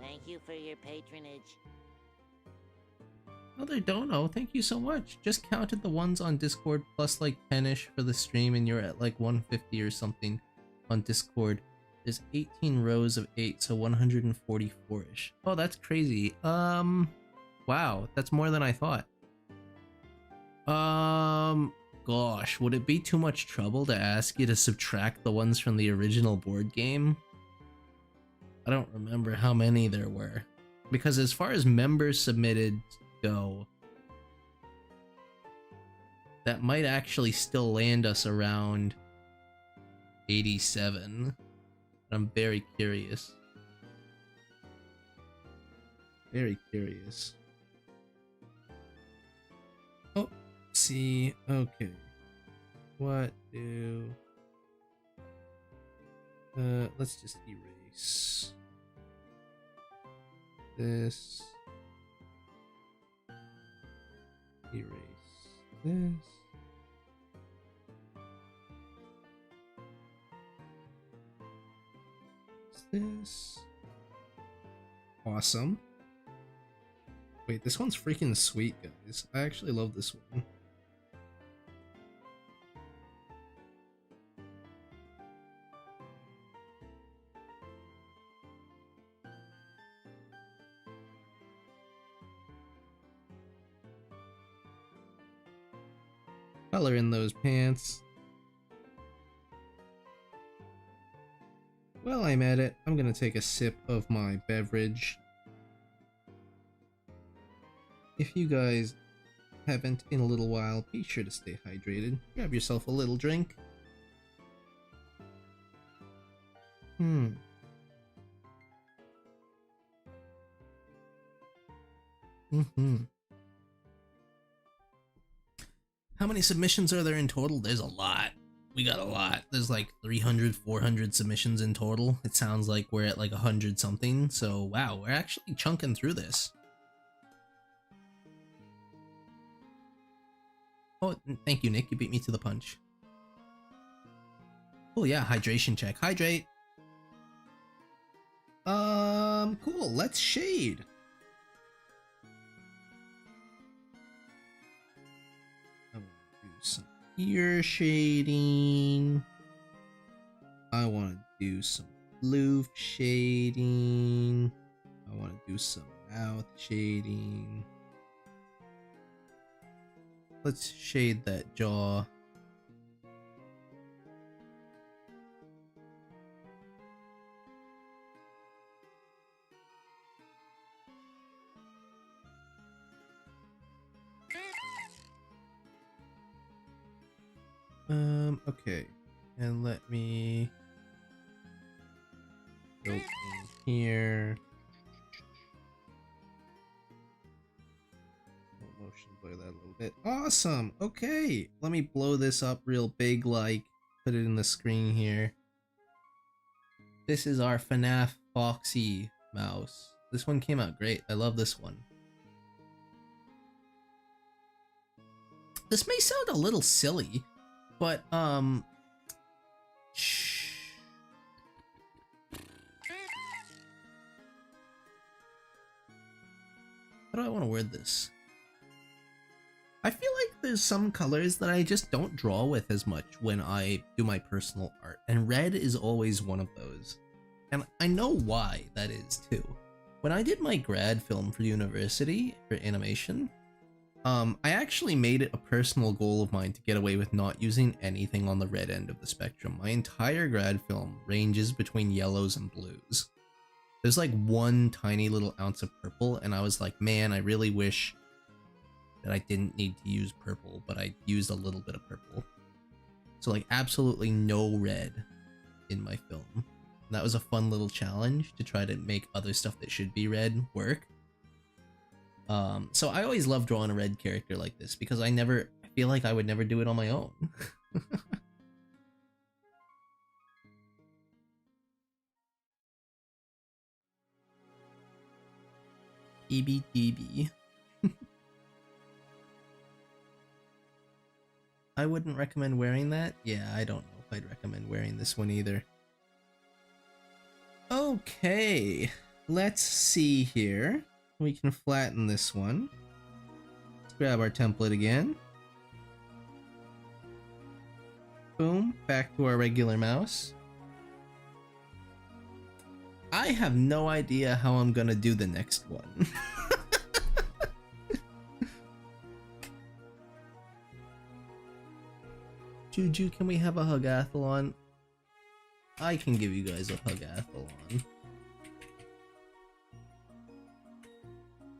Thank you for your patronage. Mother Dono, thank you so much. Just counted the ones on Discord plus like 10ish for the stream and you're at like 150 or something on Discord. There's 18 rows of 8, so 144ish. Oh, that's crazy. Wow, that's more than I thought. Gosh, would it be too much trouble to ask you to subtract the ones from the original board game? I don't remember how many there were. Because as far as members submitted go, that might actually still land us around 87. I'm very curious. Very curious. Oh, see, okay. What do... let's just erase this. Erase this. This. Awesome. Wait, this one's freaking sweet, guys. I actually love this one. Color in those pants. While I'm at it, I'm gonna take a sip of my beverage. If you guys haven't in a little while, be sure to stay hydrated. Grab yourself a little drink. How many submissions are there in total? There's a lot. We got a lot. There's like 300, 400 submissions in total. It sounds like we're at like 100 something. So wow, we're actually chunking through this. Oh, thank you, Nick. You beat me to the punch. Oh yeah, hydration check. Hydrate. Cool. Let's shade. I want to do some ear shading. I want to do some blue shading. I want to do some mouth shading. Let's shade that jaw. Okay. And let me go in here. Motion blur that a little bit. Awesome! Okay, let me blow this up real big, like, put it in the screen here. This is our FNAF Foxy mouse. This one came out great. I love this one. This may sound a little silly, but, shh. How do I want to word this? I feel like there's some colors that I just don't draw with as much when I do my personal art, and red is always one of those. And I know why that is too. When I did my grad film for university for animation, I actually made it a personal goal of mine to get away with not using anything on the red end of the spectrum. My entire grad film ranges between yellows and blues. There's like one tiny little ounce of purple, and I was like, man, I really wish that I didn't need to use purple, but I used a little bit of purple. So like absolutely no red in my film. And that was a fun little challenge to try to make other stuff that should be red work. So I always love drawing a red character like this because I feel like I would never do it on my own. EBDB. I wouldn't recommend wearing that. Yeah, I don't know if I'd recommend wearing this one either. Okay, let's see here. We can flatten this one. Let's grab our template again. Boom, back to our regular mouse. I have no idea how I'm gonna do the next one. Juju, can we have a hug-athlon? I can give you guys a hug-athlon.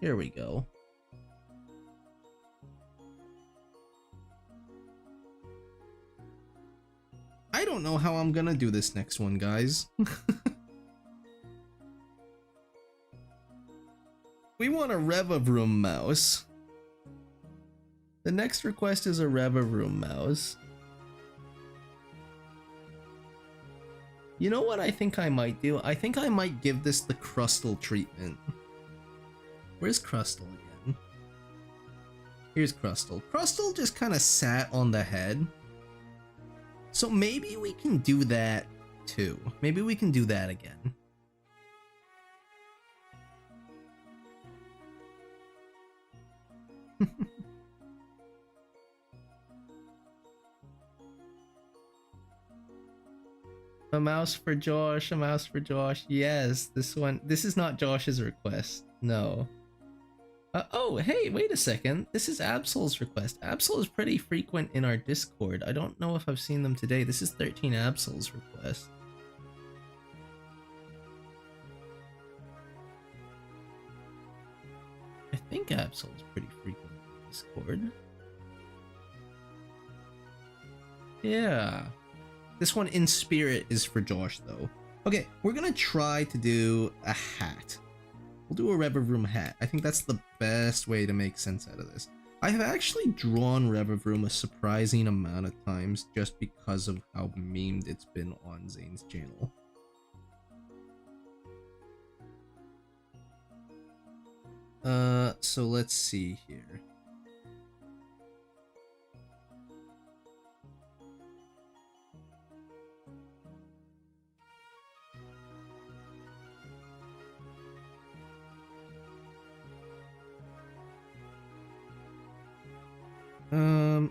Here we go. I don't know how I'm gonna do this next one, guys. We want a Revvroom mouse. The next request is a Revvroom mouse. You know what I think I might do? I think I might give this the Crustal treatment. Where's Crustal again? Here's Crustal. Crustal just kind of sat on the head. So maybe we can do that too. Maybe we can do that again. A mouse for Josh, a mouse for Josh. Yes, this one. This is not Josh's request. No. Oh, hey, wait a second. This is Absol's request. Absol is pretty frequent in our Discord. I don't know if I've seen them today. This is 13 Absol's request. I think Absol is pretty frequent in Discord. Yeah. This one in spirit is for Josh, though. Okay, we're gonna try to do a hat. We'll do a Revvroom hat. I think that's the best way to make sense out of this. I have actually drawn Revvroom a surprising amount of times just because of how memed it's been on Zane's channel. So let's see here.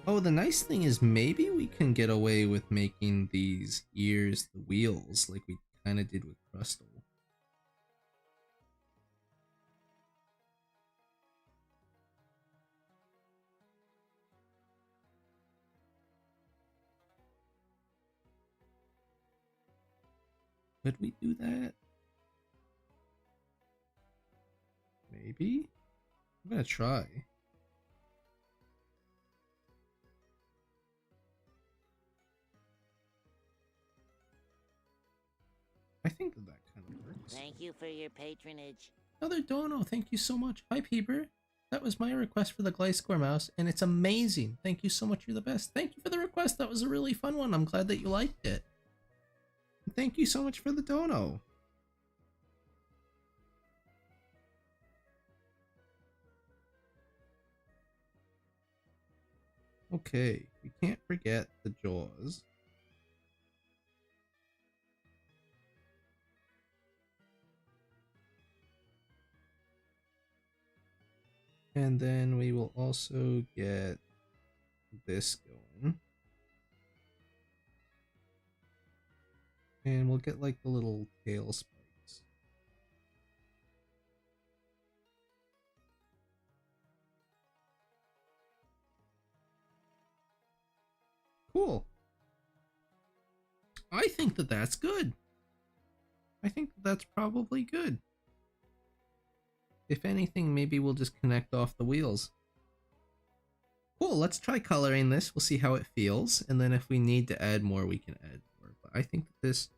Oh, the nice thing is maybe we can get away with making these ears the wheels like we kind of did with Crustal. Could we do that? Maybe? I'm gonna try. I think that kind of works. Thank you for your patronage. Another dono, thank you so much. Hi, Peeper. That was my request for the Gliscor mouse, and it's amazing. Thank you so much, you're the best. Thank you for the request, that was a really fun one. I'm glad that you liked it. And thank you so much for the dono. Okay, we can't forget the jaws. And then we will also get this going. And we'll get like the little tail spikes. Cool. I think that that's good. I think that's probably good. If anything, maybe we'll just connect off the wheels. Cool, let's try coloring this. We'll see how it feels. And then if we need to add more, we can add more. But I think that this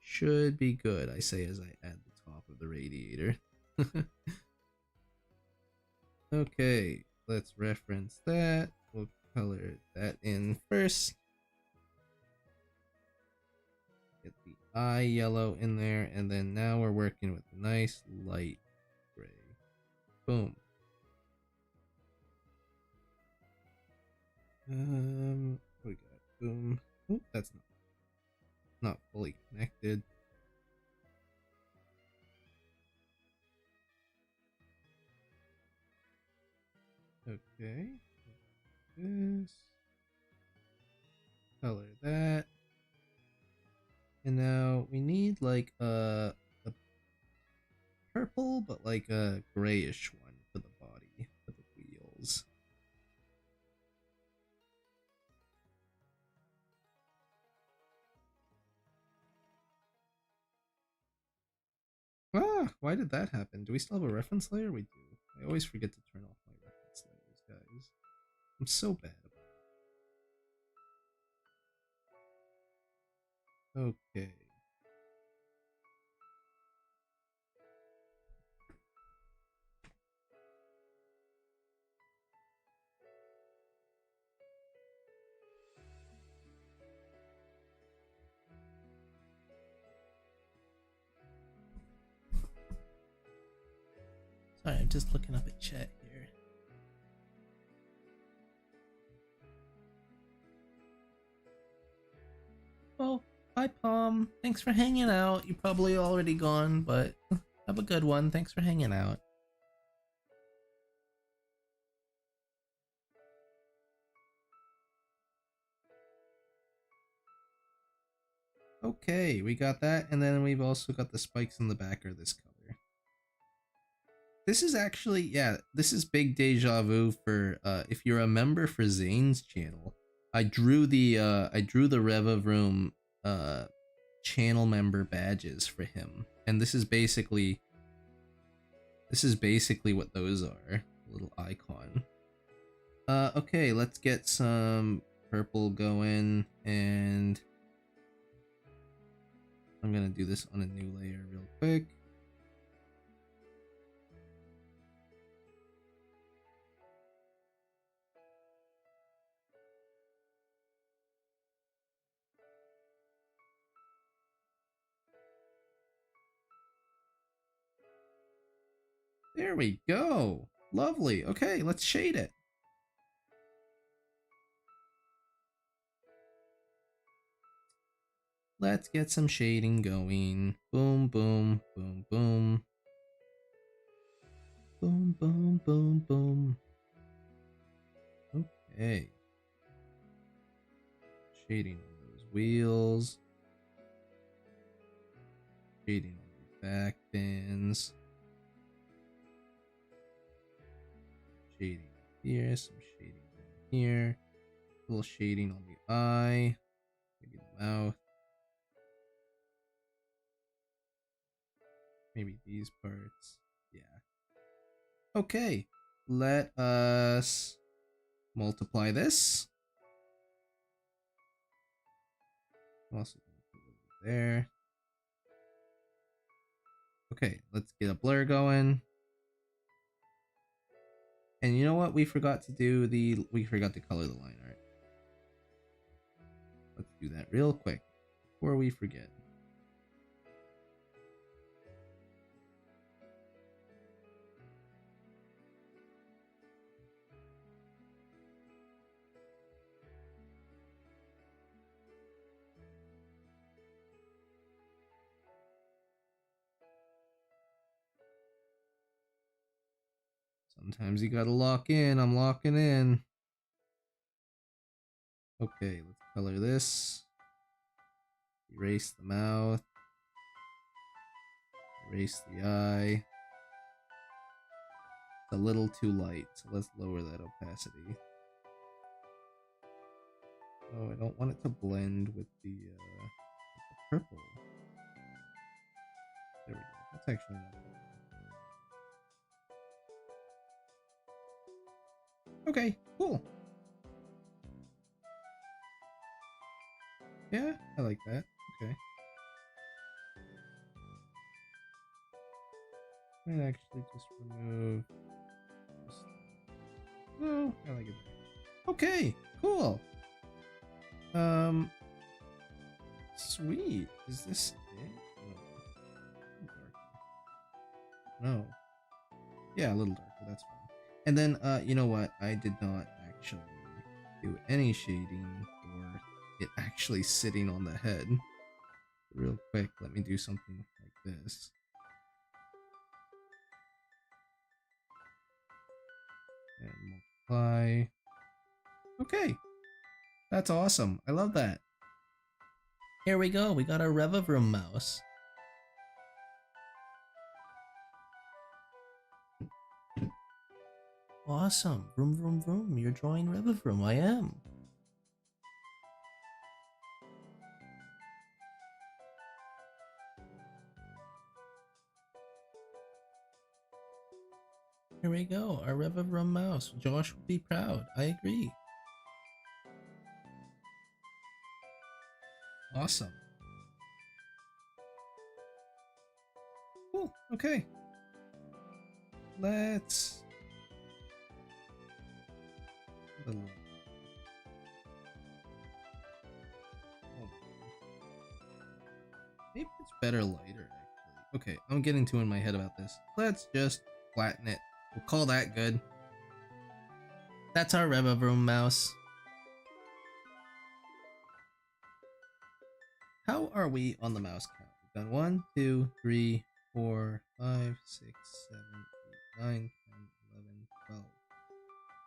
should be good, I say as I add the top of the radiator. Okay, let's reference that. We'll color that in first. Get the eye yellow in there. And then now we're working with a nice light gray. Boom. What we got? Boom. Oh, that's not fully connected. Okay. This. Color that. And now we need like a purple, but like a grayish one for the body, for the wheels. Ah, why did that happen? Do we still have a reference layer? We do. I always forget to turn off my reference layers, guys. I'm so bad about it. Okay. Sorry, I'm just looking up at chat here. Well, hi Palm. Thanks for hanging out. You're probably already gone, but have a good one. Thanks for hanging out. Okay, we got that, and then we've also got the spikes in the back are this color. This is actually, yeah, this is big deja vu for if you're a member for Zane's channel. I drew the Revvroom channel member badges for him, and this is basically what those are. A little icon. Okay, let's get some purple going, and I'm gonna do this on a new layer real quick. There we go. Lovely. Okay, let's shade it. Let's get some shading going. Boom, boom, boom, boom. Boom, boom, boom, boom. Okay. Shading on those wheels. Shading on the back fins. Shading here, some shading here. A little shading on the eye. Maybe the mouth. Maybe these parts. Yeah. Okay. Let us multiply this. Also gonna put a little bit there. Okay, let's get a blur going. And you know what? We forgot to color the line art. Let's do that real quick before we forget. Sometimes you gotta lock in. I'm locking in. Okay, let's color this. Erase the mouth. Erase the eye. It's a little too light, so let's lower that opacity. Oh, I don't want it to blend with the purple. There we go. That's actually not bad. Okay, cool. Yeah, I like that. Okay. Might actually just remove this. No, I like it. Okay, cool. Sweet. Is this it? No. Yeah, a little darker. That's fine. And then, you know what? I did not actually do any shading for it actually sitting on the head. Real quick, let me do something like this. And multiply. Okay. That's awesome. I love that. Here we go. We got our Revvroom mouse. Awesome. Vroom, vroom, vroom. You're drawing Revvroom. I am. Here we go. Our Revvroom mouse. Josh would be proud. I agree. Awesome. Cool. Okay. Let's... Maybe it's better lighter, actually. Okay, I'm getting too in my head about this. Let's just flatten it. We'll call that good. That's our Revvroom mouse. How are we on the mouse count? We've done 1, 2, 3, 4, 5, 6, 7, 8, 9, 10, 11, 12.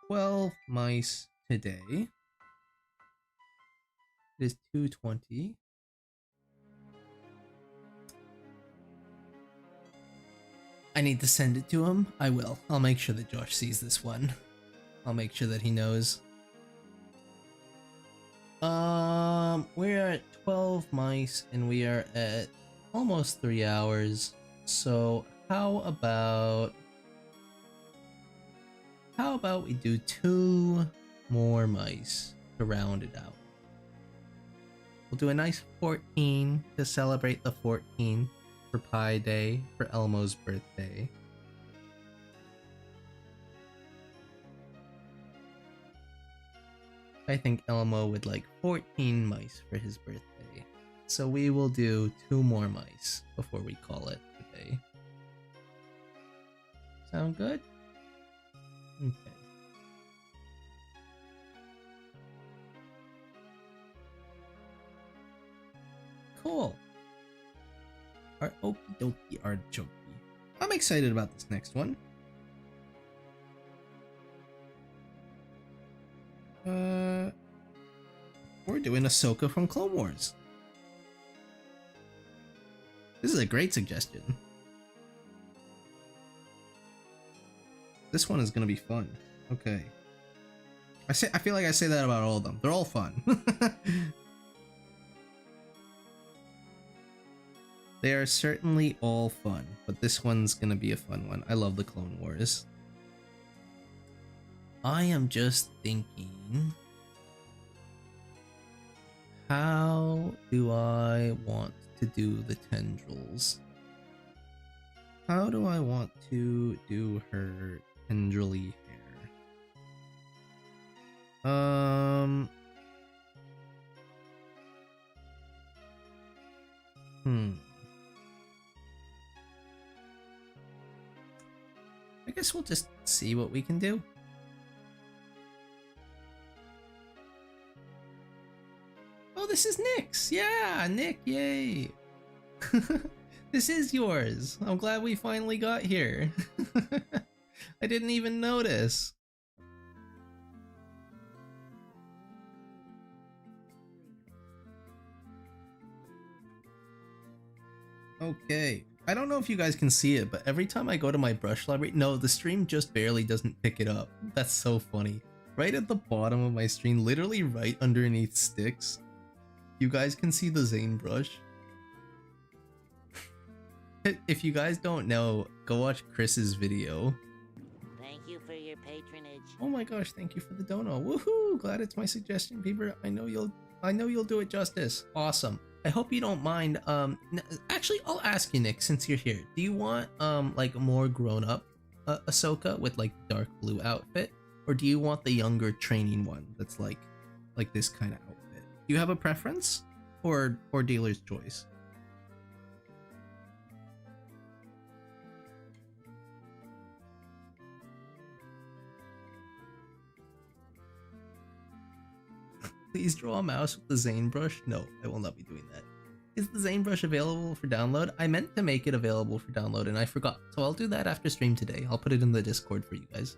12 mice today. It is 2:20. I need to send it to him. I will. I'll make sure that Josh sees this one. I'll make sure that he knows. We're at 12 mice and we are at almost 3 hours. So how about we do 2 more mice to round it out? We'll do a nice 14 to celebrate the 14 for Pi Day, for Elmo's birthday. I think Elmo would like 14 mice for his birthday. So we will do 2 more mice before we call it a day. Sound good? Okay. Cool. Our okie dokie artichoke. I'm excited about this next one. We're doing Ahsoka from Clone Wars. This is a great suggestion. This one is gonna be fun. Okay. I feel like I say that about all of them. They're all fun. They are certainly all fun, but this one's gonna be a fun one. I love the Clone Wars. I am just thinking, how do I want to do the tendrils? how do I want to do her tendrily hair? I guess we'll just see what we can do. Oh, this is Nick's! Yeah, Nick, yay! This is yours. I'm glad we finally got here. I didn't even notice. Okay. I don't know if you guys can see it, but every time I go to my brush library, no, the stream just barely doesn't pick it up. That's so funny. Right at the bottom of my screen, literally right underneath sticks, you guys can see the Zane brush. If you guys don't know, go watch Chris's video. Thank you for your patronage. Oh my gosh, thank you for the dono. Woohoo! Glad it's my suggestion, Bieber. I know you'll do it justice. Awesome. I hope you don't mind. Actually, I'll ask you, Nick, since you're here. Do you want like a more grown-up Ahsoka with like dark blue outfit, or do you want the younger training one that's like this kind of outfit? Do you have a preference, or dealer's choice? Please draw a mouse with the Zane brush. No, I will not be doing that. Is the Zane brush available for download? I meant to make it available for download and I forgot. So I'll do that after stream today. I'll put it in the Discord for you guys.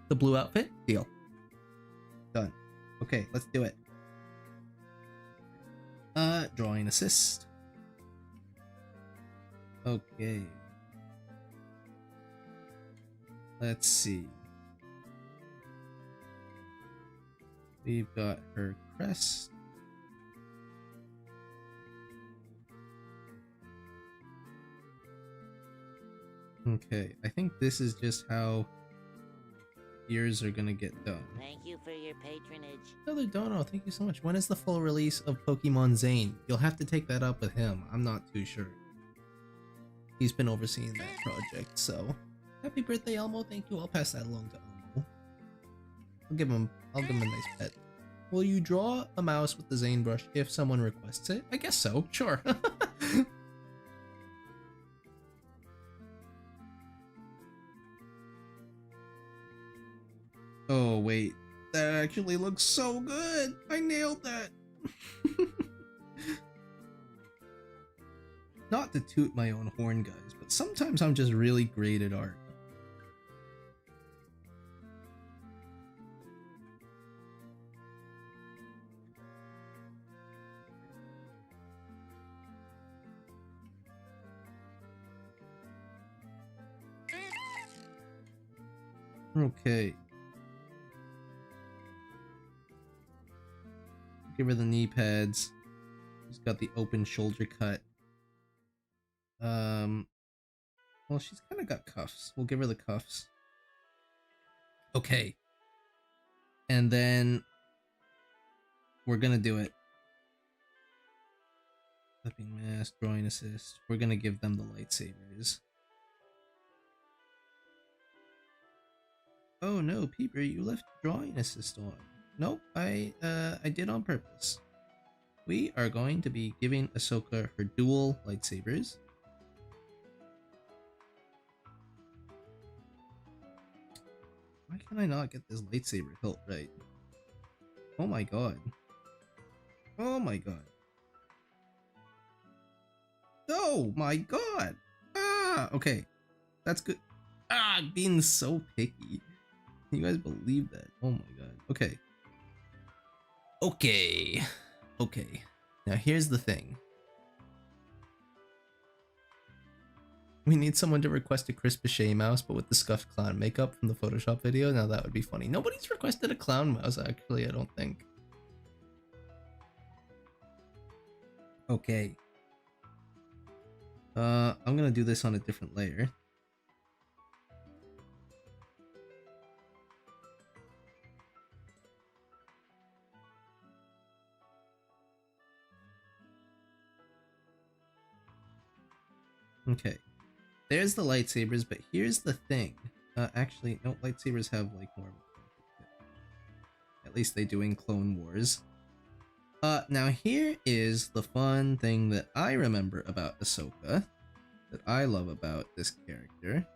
The blue outfit? Deal. Done. Okay, let's do it. Drawing assist. Okay. Let's see. We've got her crest. Okay, I think this is just how ears are gonna get done. Thank you for your patronage. Another dono, thank you so much. When is the full release of Pokemon Zane? You'll have to take that up with him. I'm not too sure. He's been overseeing that project, so... Happy birthday, Elmo. Thank you. I'll pass that along to Elmo. I'll give him a nice pet. Will you draw a mouse with the Zane brush if someone requests it? I guess so. Sure. Oh, wait. That actually looks so good. I nailed that. Not to toot my own horn, guys, but sometimes I'm just really great at art. Okay. Give her the knee pads. She's got the open shoulder cut. Well, she's kind of got cuffs. We'll give her the cuffs. Okay. And then we're gonna do it. Clipping mask, drawing assist. We're gonna give them the lightsabers. Oh no, Peeper, you left drawing assist on. Nope, I did on purpose. We are going to be giving Ahsoka her dual lightsabers. Why can I not get this lightsaber hilt right? Oh my god. Oh my god. Oh my god! Ah! Okay. That's good. Ah! Being so picky. Can you guys believe that? Oh my god. Okay. Okay. Okay. Now here's the thing. We need someone to request a Chris Bechet mouse, but with the scuffed clown makeup from the Photoshop video. Now that would be funny. Nobody's requested a clown mouse, actually, I don't think. Okay. I'm gonna do this on a different layer. Okay. There's the lightsabers, but here's the thing. Actually, no, lightsabers have like more. At least they do in Clone Wars. Now here is the fun thing that I remember about Ahsoka, that I love about this character.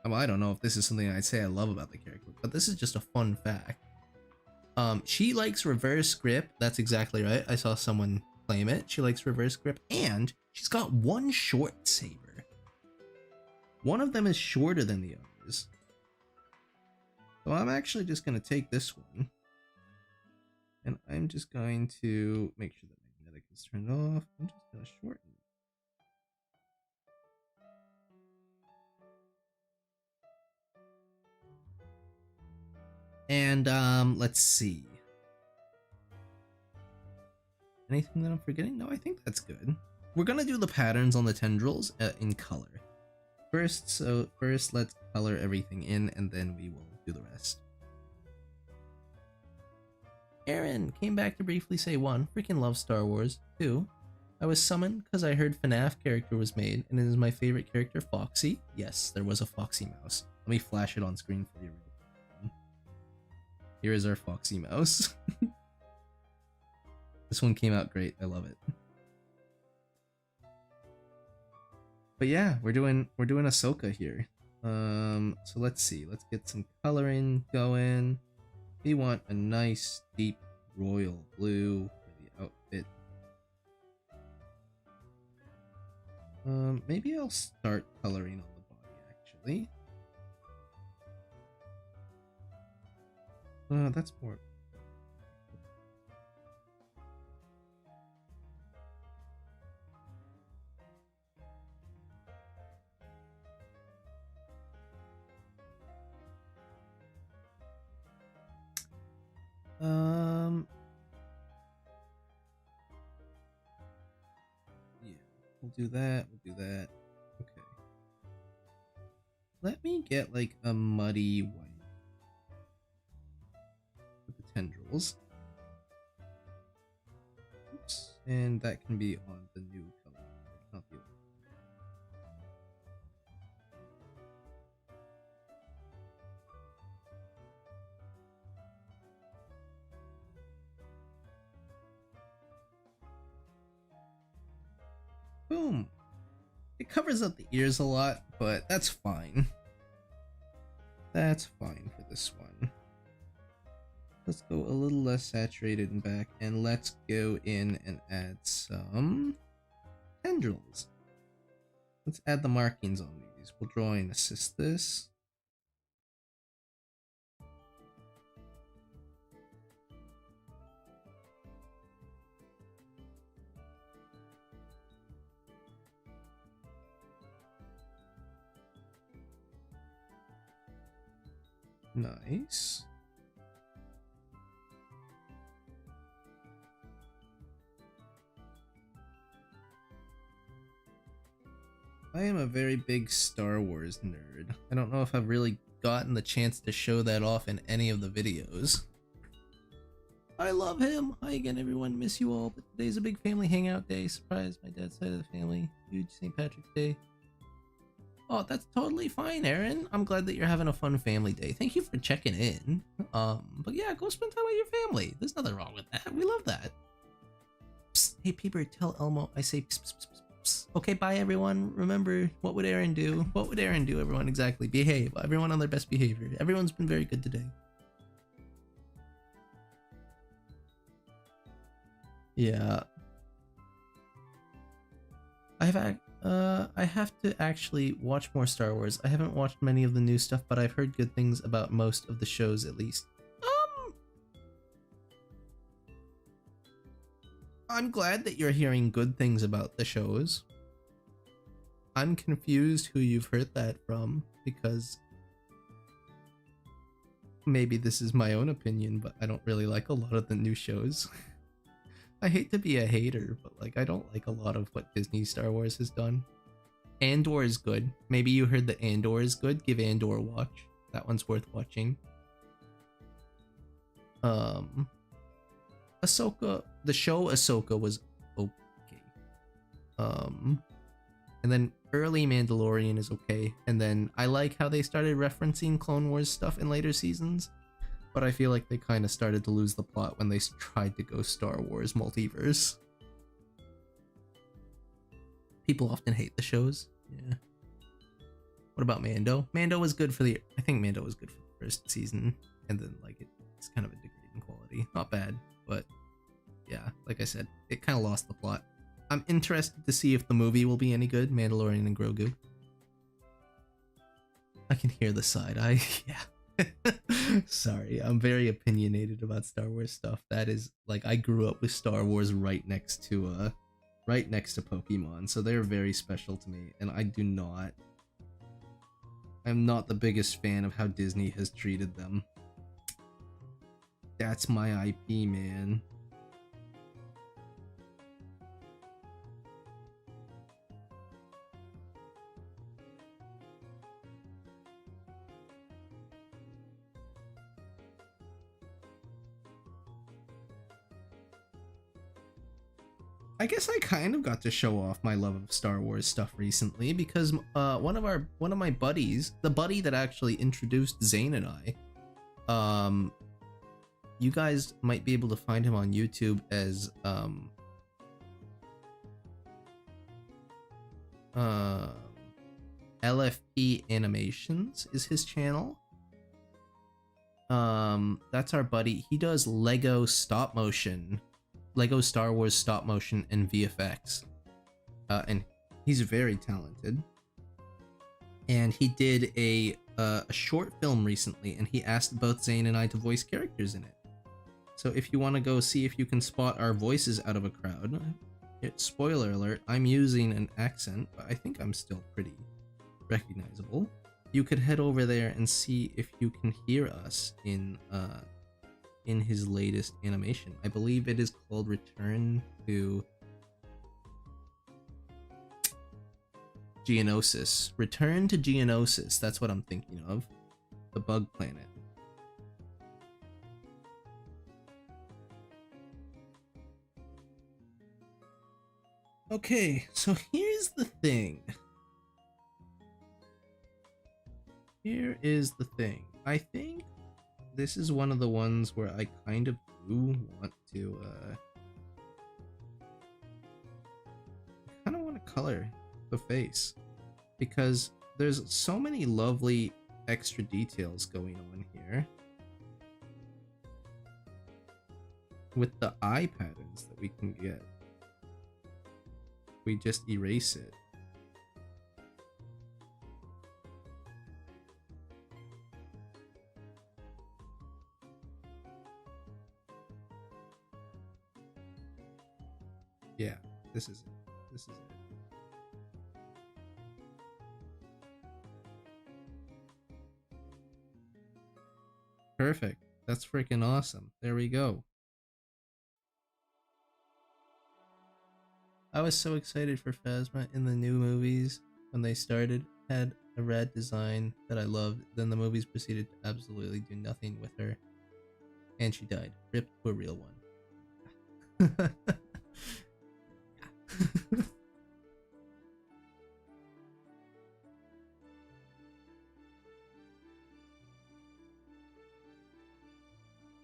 I don't know if this is something I'd say I love about the character, but this is just a fun fact. She likes reverse grip. That's exactly right. I saw someone claim it. She likes reverse grip, and she's got one short saber. One of them is shorter than the others. So I'm actually just going to take this one. And I'm just going to make sure that magnetic is turned off. I'm just going to shorten it. And let's see. Anything that I'm forgetting? No, I think that's good. We're going to do the patterns on the tendrils in color. First, let's color everything in, and then we will do the rest. Aaron came back to briefly say 1, freaking love Star Wars. 2, I was summoned because I heard FNAF character was made, and it is my favorite character, Foxy. Yes, there was a Foxy mouse. Let me flash it on screen for you. Here is our Foxy mouse. This one came out great. I love it. But yeah, we're doing Ahsoka here. So let's see. Let's get some coloring going. We want a nice deep royal blue for the outfit. Maybe I'll start coloring on the body actually. That's more. Yeah, we'll do that. Okay. Let me get like a muddy white with the tendrils. Oops. And that can be on the new color, not the old. Boom. It covers up the ears a lot, but that's fine. That's fine for this one. Let's go a little less saturated and back, and let's go in and add some tendrils. Let's add the markings on these. We'll draw and assist this. Nice. I am a very big Star Wars nerd. I don't know if I've really gotten the chance to show that off in any of the videos. I love him! Hi again everyone, miss you all, but today's a big family hangout day. Surprise, my dad's side of the family. Huge St. Patrick's Day. Oh, that's totally fine, Aaron. I'm glad that you're having a fun family day. Thank you for checking in. But yeah, go spend time with your family. There's nothing wrong with that. We love that. Psst, hey, Peeper, tell Elmo I say psst, psst, psst, psst. Okay, bye, everyone. Remember, what would Aaron do? What would Aaron do, everyone? Exactly. Behave. Everyone on their best behavior. Everyone's been very good today. Yeah. I have to actually watch more Star Wars. I haven't watched many of the new stuff, but I've heard good things about most of the shows at least. I'm glad that you're hearing good things about the shows. I'm confused who you've heard that from, because maybe this is my own opinion, but I don't really like a lot of the new shows. I hate to be a hater, but like I don't like a lot of what Disney Star Wars has done. Andor is good. Maybe you heard that Andor is good. Give Andor a watch. That one's worth watching. Ahsoka, the show Ahsoka was okay. And then early Mandalorian is okay. And then I like how they started referencing Clone Wars stuff in later seasons. But I feel like they kind of started to lose the plot when they tried to go Star Wars multiverse. People often hate the shows. Yeah. What about Mando? Mando was good for the... I think Mando was good for the first season. And then, like, it's kind of a degrading quality. Not bad, but... yeah, like I said, it kind of lost the plot. I'm interested to see if the movie will be any good, Mandalorian and Grogu. I can hear the side eye, yeah. Sorry, I'm very opinionated about Star Wars stuff. That is, like, I grew up with Star Wars right next to Pokemon, so they're very special to me, and I'm not the biggest fan of how Disney has treated them. That's my IP, man. I guess I kind of got to show off my love of Star Wars stuff recently because one of my buddies, the buddy that actually introduced Zane and I, you guys might be able to find him on YouTube as LFP Animations is his channel. That's our buddy. He does Lego Star Wars stop motion and VFX, and he's very talented. And he did a short film recently, and he asked both Zane and I to voice characters in it. So if you want to go see if you can spot our voices out of a crowd, spoiler alert, I'm using an accent, but I think I'm still pretty recognizable. You could head over there and see if you can hear us in his latest animation. I believe it is called Return to Geonosis. Return to Geonosis, that's what I'm thinking of. The Bug Planet. Okay, so here's the thing. Here is the thing. I think this is one of the ones where I kind of do want to, I kind of want to color the face because there's so many lovely extra details going on here with the eye patterns that we can get. We just erase it. Yeah, this is it. This is it. Perfect. That's freaking awesome. There we go. I was so excited for Phasma in the new movies when they started. Had a rad design that I loved. Then the movies proceeded to absolutely do nothing with her. And she died. Ripped to a real one.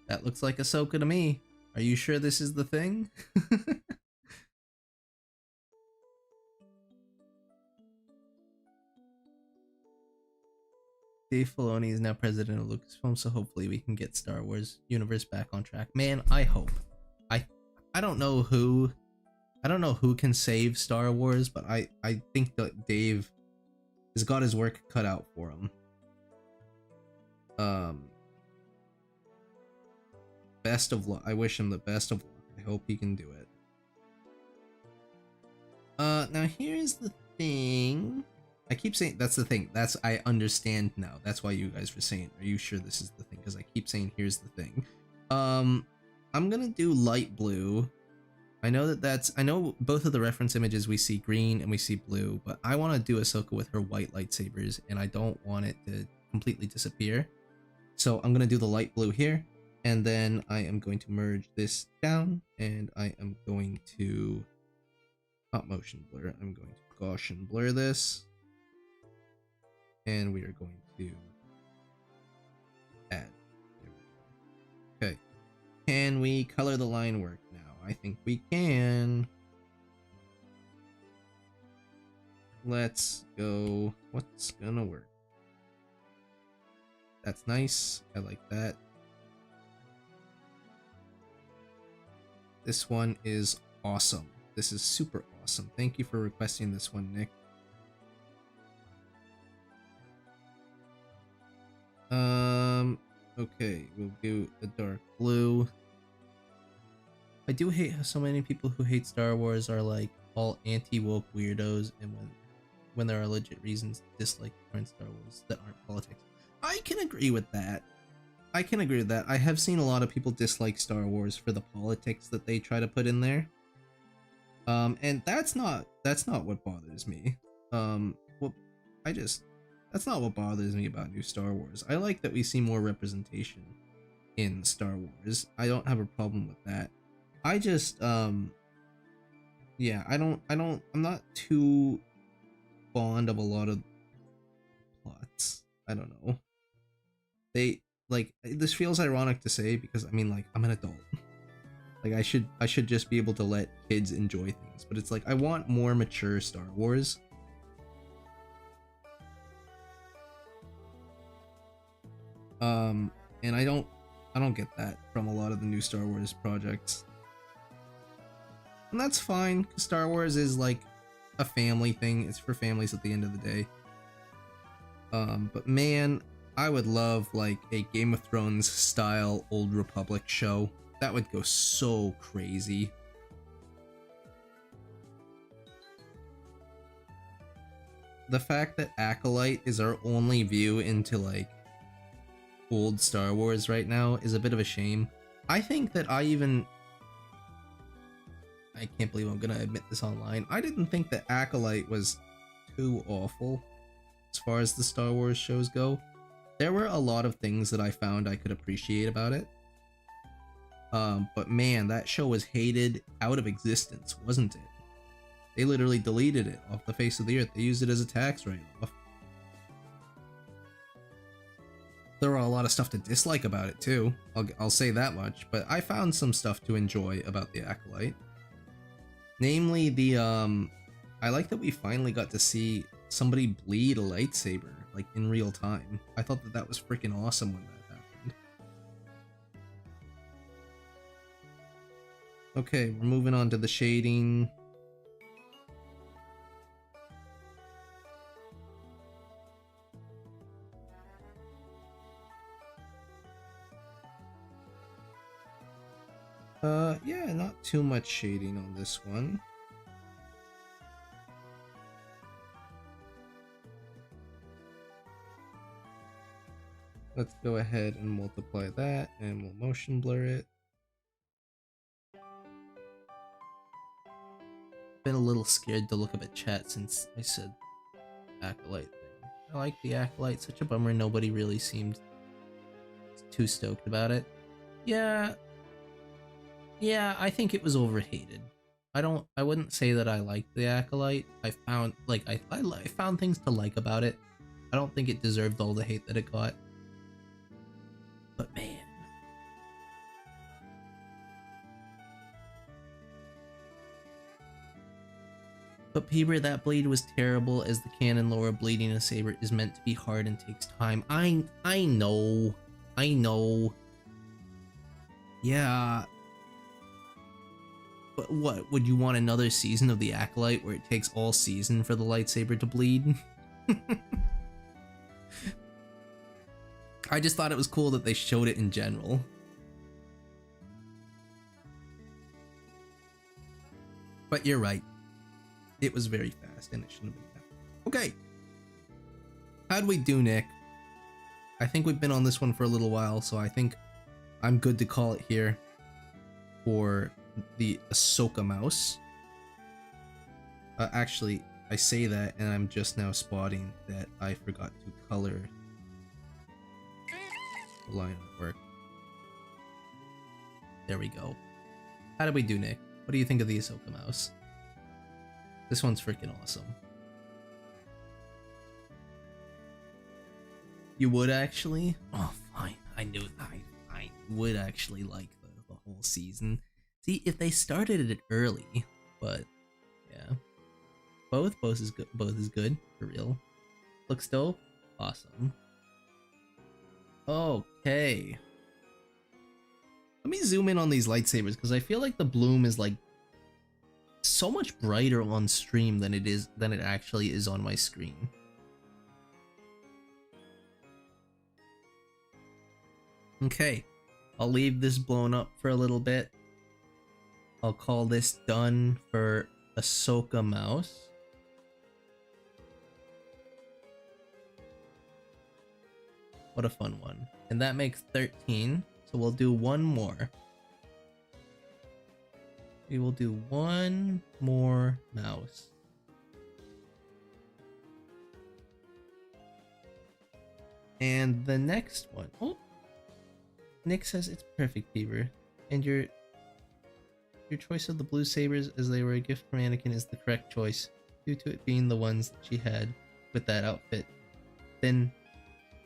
That looks like Ahsoka to me. Are you sure this is the thing? Dave Filoni is now president of Lucasfilm, so hopefully we can get Star Wars universe back on track. Man, I hope. I don't know who can save Star Wars, but I think that Dave has got his work cut out for him. Best of luck. I wish him the best of luck. I hope he can do it. Now here's the thing. I keep saying that's the thing. I understand now. That's why you guys were saying, are you sure this is the thing? Because I keep saying here's the thing. I'm gonna do light blue. I know I know both of the reference images we see green and we see blue, but I want to do Ahsoka with her white lightsabers and I don't want it to completely disappear. So I'm gonna do the light blue here, and then I am going to merge this down, and I am going to not motion blur. I'm going to Gaussian blur this. And we are going to add. There we go. Okay. Can we color the line work now? I think we can. Let's go. What's gonna work? That's nice. I like that. This one is awesome. This is super awesome. Thank you for requesting this one, Nick. Okay, we'll do a dark blue. I do hate how so many people who hate Star Wars are like all anti-woke weirdos, and when there are legit reasons to dislike current Star Wars that aren't politics. I can agree with that. I can agree with that. I have seen a lot of people dislike Star Wars for the politics that they try to put in there. And that's not what bothers me. That's not what bothers me about new Star Wars. I like that we see more representation in Star Wars. I don't have a problem with that. I just yeah, I'm not too fond of a lot of plots. I don't know. This feels ironic to say because I mean, like, I'm an adult. Like, I should just be able to let kids enjoy things, but it's like I want more mature Star Wars. And I don't get that from a lot of the new Star Wars projects. And that's fine, because Star Wars is like a family thing. It's for families at the end of the day. But man, I would love like a Game of Thrones style Old Republic show. That would go so crazy. The fact that Acolyte is our only view into like old Star Wars right now is a bit of a shame. I think that I can't believe I'm gonna admit this online. I didn't think that Acolyte was too awful as far as the Star Wars shows go. There were a lot of things that I found I could appreciate about it. But man, that show was hated out of existence, wasn't it? They literally deleted it off the face of the earth. They used it as a tax write-off. There were a lot of stuff to dislike about it too. I'll say that much, but I found some stuff to enjoy about the Acolyte. Namely the I like that we finally got to see somebody bleed a lightsaber like in real time. I thought that was freaking awesome when that happened. Okay, we're moving on to the shading. Yeah, not too much shading on this one. Let's go ahead and multiply that, and we'll motion blur it. Been a little scared to look up at chat since I said Acolyte thing. I like the Acolyte, such a bummer nobody really seemed too stoked about it. Yeah, I think it was overhated. I wouldn't say that I liked the Acolyte. I found things to like about it. I don't think it deserved all the hate that it got. But man. But Peeber, that blade was terrible, as the canon lore of bleeding a saber is meant to be hard and takes time. I know. Yeah. But what, would you want another season of the Acolyte where it takes all season for the lightsaber to bleed? I just thought it was cool that they showed it in general. But you're right. It was very fast and it shouldn't have been that. Okay. How'd we do, Nick? I think we've been on this one for a little while, so I think I'm good to call it here for the Ahsoka mouse. Actually, I say that and I'm just now spotting that I forgot to color the line artwork. There we go. How did we do, Nick? What do you think of the Ahsoka mouse? This one's freaking awesome. You would actually? Oh, fine. I knew I would actually like the whole season. See, if they started it early, but yeah. Both is good. Both is good, for real. Looks dope. Awesome. Okay. Let me zoom in on these lightsabers because I feel like the bloom is like so much brighter on stream than it actually is on my screen. Okay, I'll leave this blown up for a little bit. I'll call this done for Ahsoka Mouse. What a fun one. And that makes 13, so we'll do one more. We will do one more mouse. And the next one. Oh, Nick says it's perfect, Beaver. And your choice of the blue sabers as they were a gift from Anakin is the correct choice, due to it being the ones that she had with that outfit. Then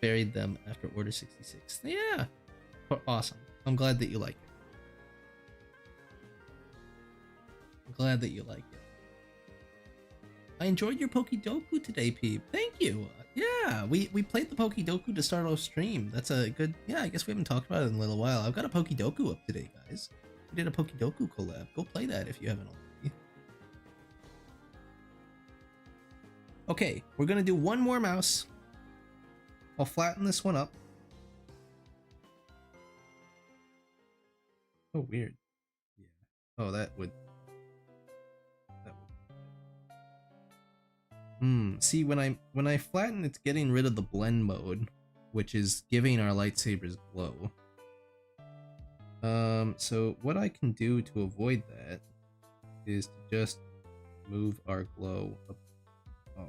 buried them after Order 66. Yeah, awesome. I'm glad that you like it. I'm glad that you like it. I enjoyed your Pokedoku today, Peep. Thank you. Yeah, we played the Pokedoku to start our stream. That's a good... Yeah, I guess we haven't talked about it in a little while. I've got a Pokedoku up today, guys. We did a Pokedoku collab. Go play that if you haven't already. Okay, we're gonna do one more mouse. I'll flatten this one up. Oh, weird. Yeah. Oh, that would... See, when I flatten, it's getting rid of the blend mode, which is giving our lightsabers glow. So what I can do to avoid that is to just move our glow up. Oh.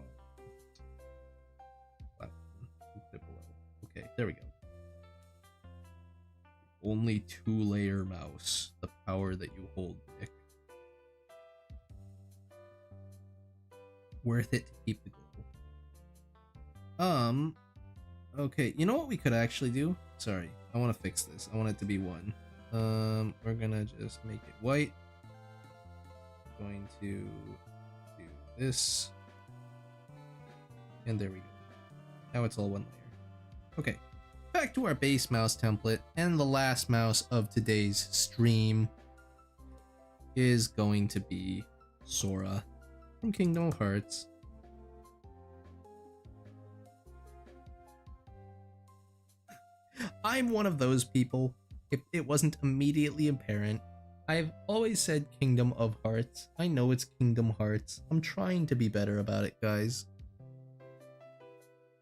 Okay, there we go. Only 2-layer mouse. The power that you hold, Nick. Worth it to keep the glow. Okay, you know what we could actually do? Sorry, I want to fix this. I want it to be 1. We're gonna just make it white. Going to do this. And there we go. Now it's all 1 layer. Okay, back to our base mouse template, and the last mouse of today's stream is going to be Sora from Kingdom Hearts. I'm one of those people, if it wasn't immediately apparent. I've always said Kingdom of Hearts. I know it's Kingdom Hearts. I'm trying to be better about it, guys.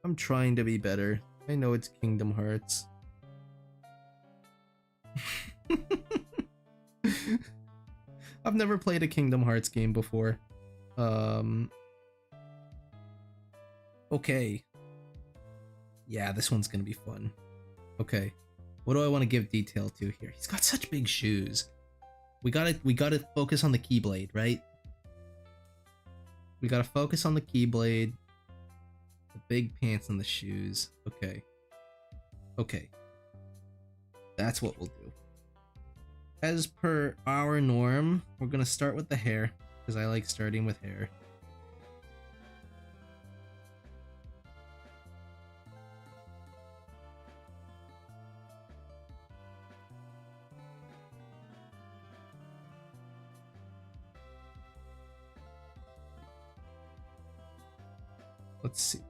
I'm trying to be better. I know it's Kingdom Hearts. I've never played a Kingdom Hearts game before. Okay. Yeah, this one's gonna be fun. Okay. What do I want to give detail to here? He's got such big shoes. We gotta focus on the Keyblade, right? We gotta focus on the Keyblade. The big pants and the shoes. Okay. Okay. That's what we'll do. As per our norm, we're gonna start with the hair, because I like starting with hair. Let's see.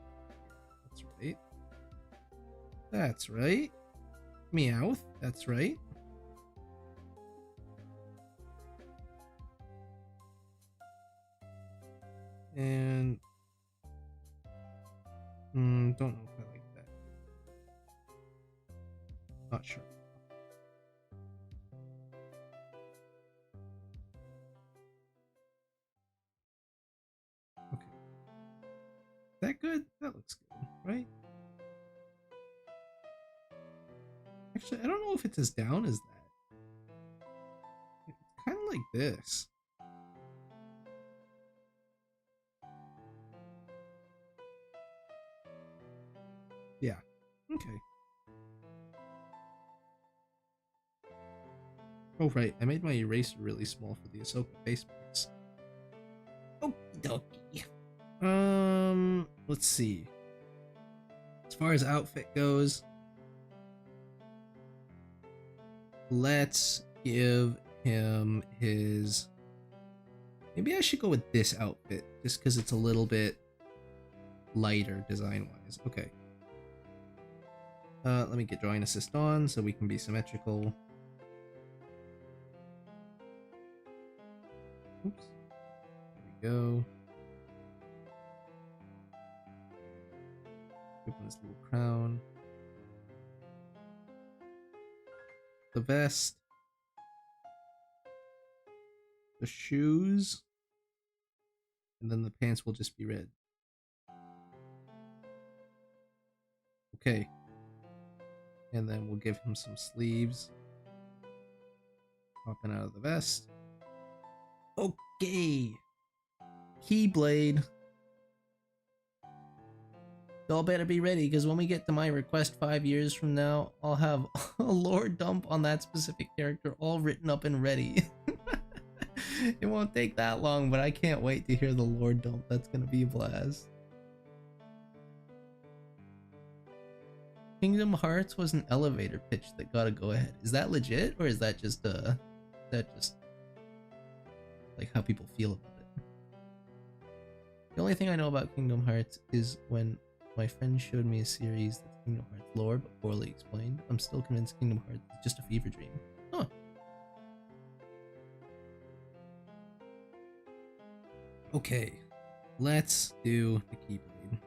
That's right. That's right. Meowth. That's right. And don't know if I like that. Not sure. Okay. Is that good? That looks good, right? Actually, I don't know if it's as down as that. It's kind of like this. Yeah. Okay. Oh right, I made my eraser really small for the Ahsoka face parts. Okie dokie. Let's see. As far as outfit goes, let's give him his... Maybe I should go with this outfit, just because it's a little bit lighter design-wise. Okay. Let me get drawing assist on so we can be symmetrical. Oops. There we go. Open this little crown. The vest. The shoes. And then the pants will just be red. Okay. And then we'll give him some sleeves. Popping out of the vest. Okay. Keyblade. Y'all better be ready, because when we get to my request 5 years from now, I'll have a lore dump on that specific character all written up and ready. It won't take that long, but I can't wait to hear the lore dump. That's gonna be a blast. Kingdom Hearts was an elevator pitch that got a go ahead. Is that legit, or is that just like how people feel about it? The only thing I know about Kingdom Hearts is when my friend showed me a series that's Kingdom Hearts lore but poorly explained. I'm still convinced Kingdom Hearts is just a fever dream. Huh. Okay, let's do the Keyblade.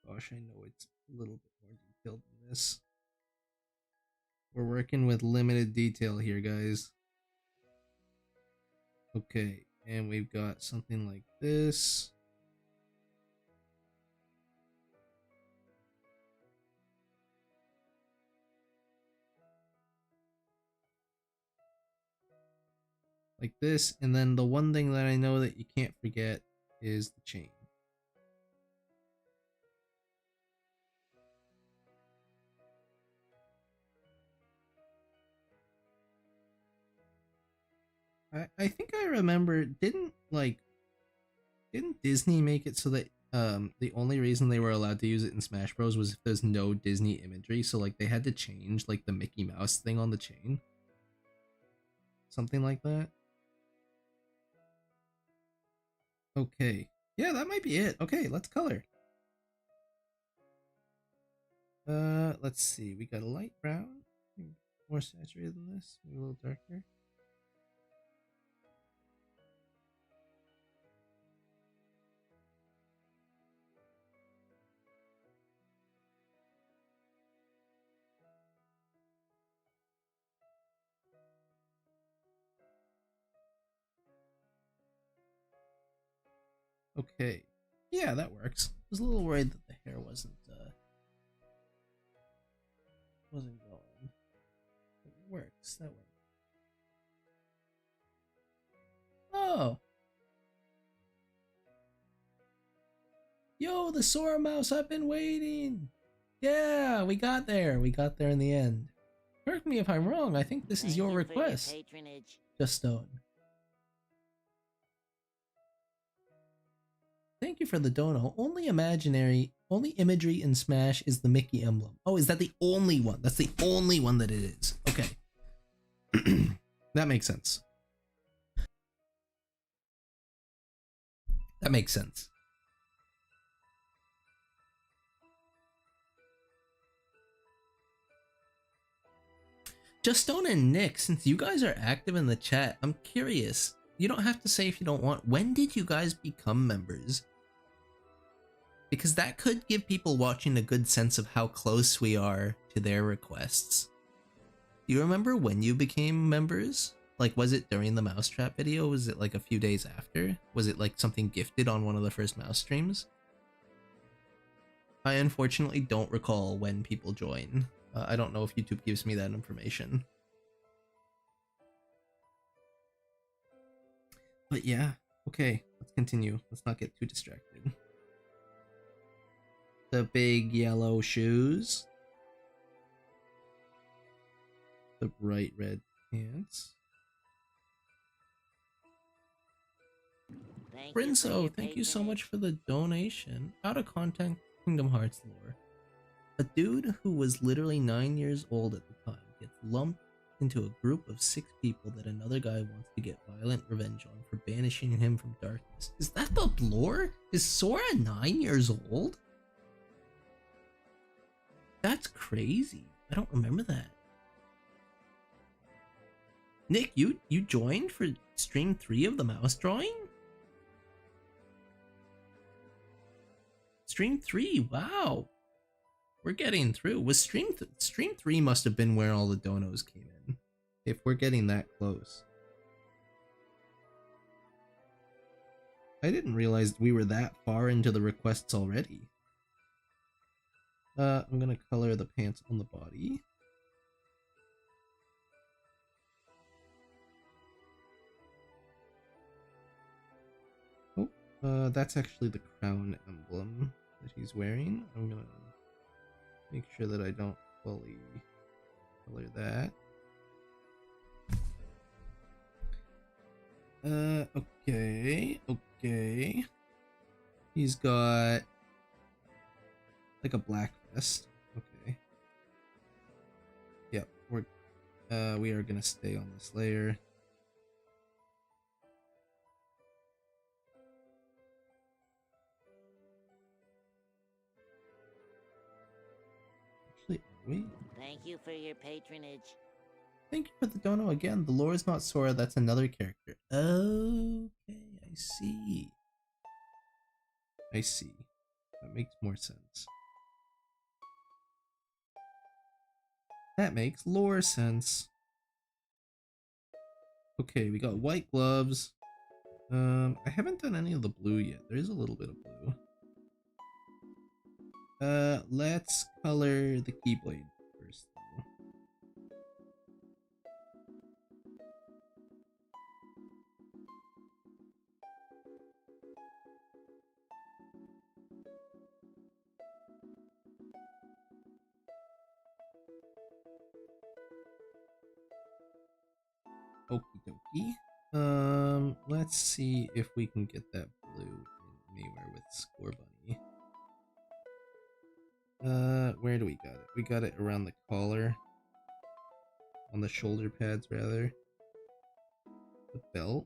Gosh, I know it's a little bit more detailed than this. We're working with limited detail here, guys. Okay, and we've got something like this. Like this, and then the one thing that I know that you can't forget is the chain. I think I remember, didn't Disney make it so that the only reason they were allowed to use it in Smash Bros was if there's no Disney imagery, so like they had to change like the Mickey Mouse thing on the chain. Something like that. Okay. Yeah, that might be it. Okay, let's color. Let's see. We got a light brown. More saturated than this. Maybe a little darker. Okay. Yeah, that works. I was a little worried that the hair wasn't going. It works. That works. Oh. Yo, the Sora mouse, I've been waiting. Yeah, we got there. We got there in the end. Correct me if I'm wrong. I think this is your request. Just Stone. Thank you for the dono. Only imagery in Smash is the Mickey emblem. Oh, is that the only one? That's the only one that it is. Okay. That makes sense. That makes sense. Just Stone and Nick, since you guys are active in the chat, I'm curious. You don't have to say if you don't want. When did you guys become members? Because that could give people watching a good sense of how close we are to their requests. Do you remember when you became members? Like, was it during the Mousetrap video? Was it like a few days after? Was it like something gifted on one of the first mouse streams? I unfortunately don't recall when people join. I don't know if YouTube gives me that information. But yeah, okay, let's continue. Let's not get too distracted. The big yellow shoes. The bright red pants. Brinzo, thank you so much for the donation. Out of content Kingdom Hearts lore. A dude who was literally 9 years old at the time gets lumped into a group of 6 people that another guy wants to get violent revenge on for banishing him from darkness. Is that the lore? Is Sora 9 years old? That's crazy. I don't remember that. Nick, you joined for stream 3 of the mouse drawing? Stream 3, wow. We're getting through. Was stream 3 must have been where all the donos came in. If we're getting that close. I didn't realize we were that far into the requests already. I'm gonna color the pants on the body. Oh, that's actually the crown emblem that he's wearing. I'm gonna make sure that I don't fully color that. Okay. He's got like a black vest. Okay. Yep, we are gonna stay on this layer. Actually, wait. Thank you for your patronage. Thank you for the dono again. The lore is not Sora, that's another character. Okay, I see. That makes more sense. That makes lore sense. Okay, we got white gloves. I haven't done any of the blue yet. There is a little bit of blue. Let's color the Keyblade first, though. Okie dokie. Let's see if we can get that blue anywhere with Score Bunny. Where do we got it? We got it around the collar. On the shoulder pads, rather. The belt.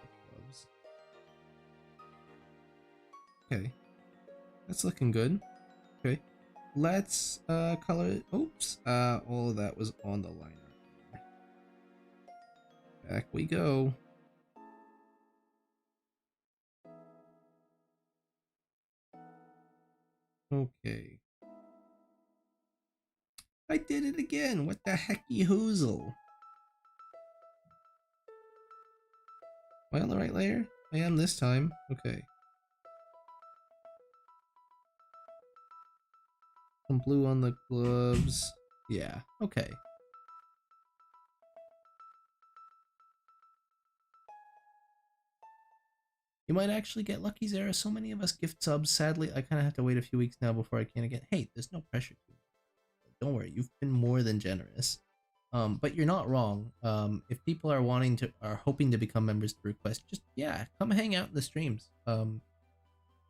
The gloves. Okay. That's looking good. Okay. Let's color it. Oops. All of that was on the liner. Back we go. Okay. I did it again. What the hecky hoozle? Am I on the right layer? I am this time. Okay. Some blue on the gloves. Yeah. Okay. You might actually get lucky, Zara. So many of us gift subs. Sadly, I kind of have to wait a few weeks now before I can again. Hey, there's no pressure to it. Don't worry, you've been more than generous. But you're not wrong. If people are hoping to become members to request, just come hang out in the streams.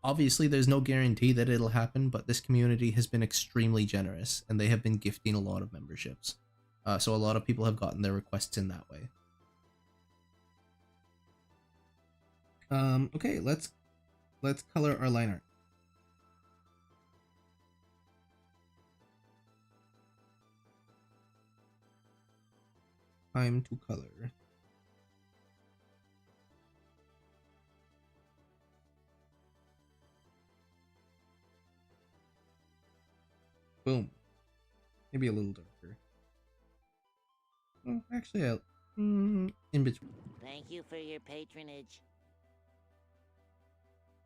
Obviously, there's no guarantee that it'll happen, but this community has been extremely generous, and they have been gifting a lot of memberships. So a lot of people have gotten their requests in that way. Okay, let's color our line art. Time to color. Boom. Maybe a little darker. Oh, actually, in between. Thank you for your patronage.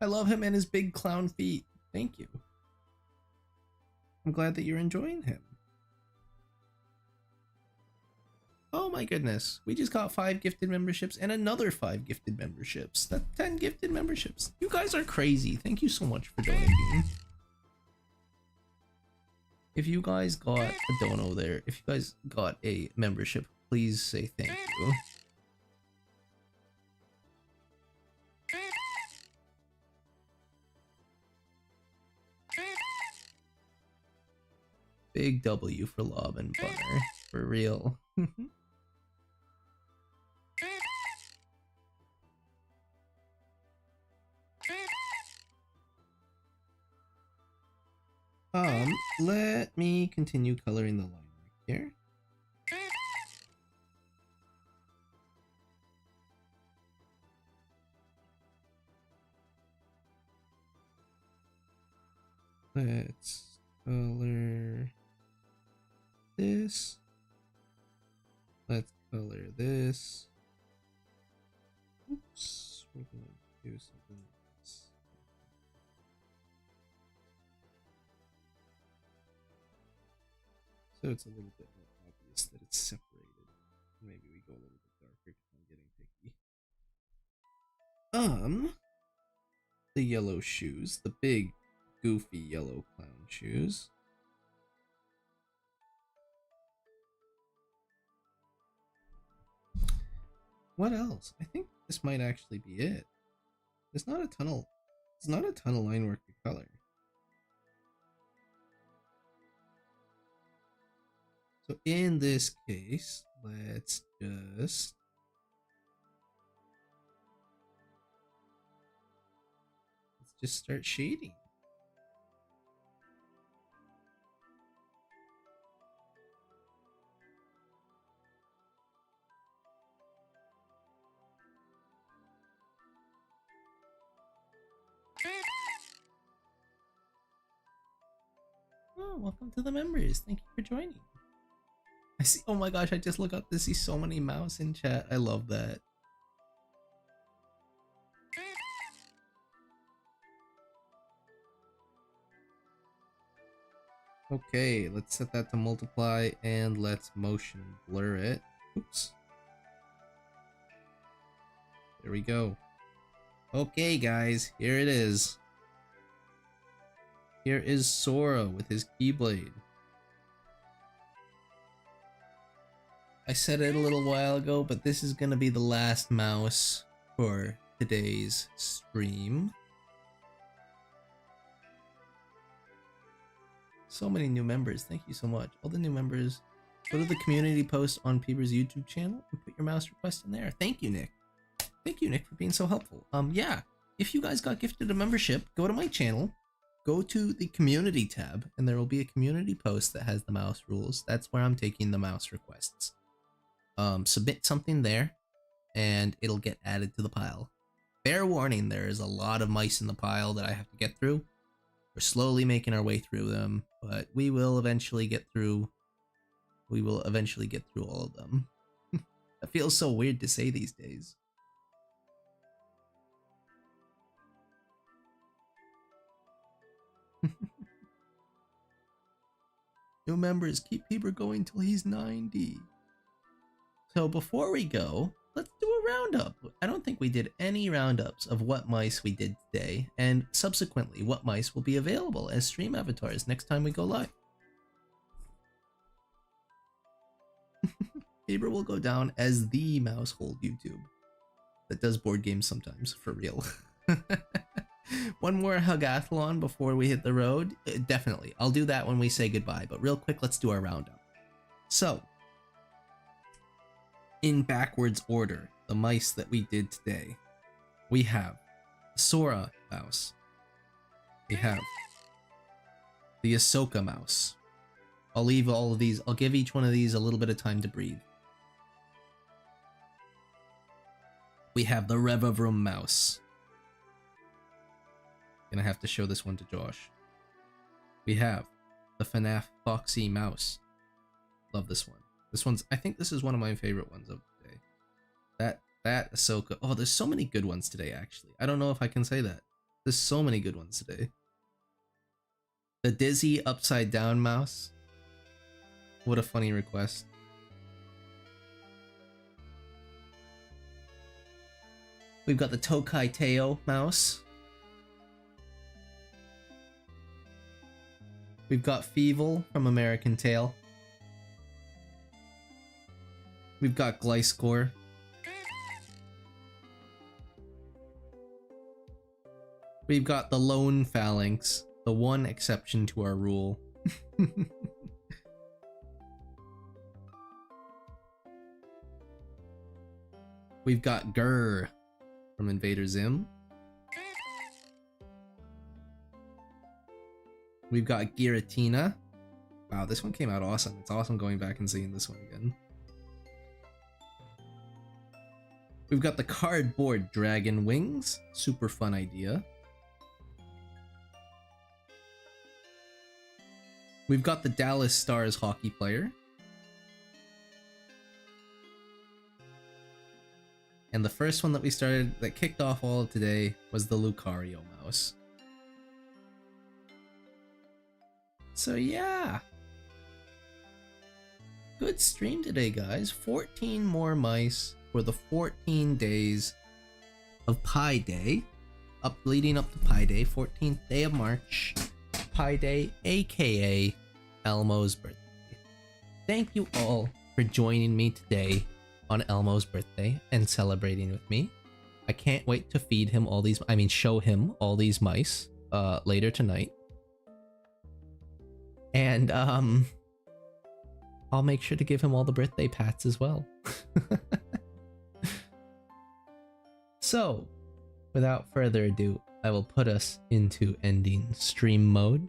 I love him and his big clown feet. Thank you. I'm glad that you're enjoying him. Oh my goodness. We just got 5 gifted memberships and another 5 gifted memberships. That's 10 gifted memberships. You guys are crazy. Thank you so much for donating. If you guys got a dono there, if you guys got a membership, please say thank you. Big W for Lob and Bunner. For real. Let me continue coloring the line right here. Let's color this. Let's color this. Oops, we're going to do something like this. So it's a little bit more obvious that it's separated. Maybe we go a little bit darker because I'm getting picky. The yellow shoes, the big goofy yellow clown shoes. What else? I think this might actually be it. There's not a ton of line work to color. So in this case, let's just start shading. Oh, welcome to the members. Thank you for joining. I see. Oh my gosh, I just look up to see so many mouse in chat. I love that. Okay, let's set that to multiply and let's motion blur it. Oops. There we go. Okay, guys, here it is. Here is Sora with his Keyblade. I said it a little while ago, but this is gonna be the last mouse for today's stream. So many new members. Thank you so much. All the new members, go to the community post on Peeber's YouTube channel and put your mouse request in there. Thank you, Nick. Thank you, Nick, for being so helpful. Yeah, if you guys got gifted a membership, go to my channel, go to the community tab, and there will be a community post that has the mouse rules. That's where I'm taking the mouse requests. Submit something there, and it'll get added to the pile. Fair warning, there is a lot of mice in the pile that I have to get through. We're slowly making our way through them, but we will eventually get through. We will eventually get through all of them. That feels so weird to say these days. New members, keep Peeber going till he's 90. So before we go, let's do a roundup. I don't think we did any roundups of what mice we did today, and subsequently what mice will be available as stream avatars next time we go live. Peeber will go down as the mousehold YouTube that does board games sometimes, for real. One more hugathlon before we hit the road? Definitely. I'll do that when we say goodbye, but real quick, let's do our roundup. So, in backwards order, the mice that we did today. We have Sora mouse. We have the Ahsoka mouse. I'll leave all of these, I'll give each one of these a little bit of time to breathe. We have the Revvroom mouse. Gonna have to show this one to Josh. We have the FNAF Foxy mouse. Love this one. I think this is one of my favorite ones of the day. That Ahsoka. Oh, there's so many good ones today, actually. I don't know if I can say that. There's so many good ones today. The Dizzy upside down mouse. What a funny request. We've got the Tokai Teo mouse. We've got Fievel from American Tail. We've got Gliscor. We've got the lone Falinks, the one exception to our rule. We've got Grr from Invader Zim. We've got Giratina. Wow, this one came out awesome. It's awesome going back and seeing this one again. We've got the Cardboard Dragon Wings. Super fun idea. We've got the Dallas Stars hockey player. And the first one that we started, that kicked off all of today, was the Lucario mouse. So yeah. Good stream today, guys. 14 more mice for the 14 days of Pi Day. Leading up to Pi Day, 14th day of March. Pi Day, aka Elmo's birthday. Thank you all for joining me today on Elmo's birthday and celebrating with me. I can't wait to show him all these mice later tonight. And I'll make sure to give him all the birthday pats as well. So, without further ado, I will put us into ending stream mode.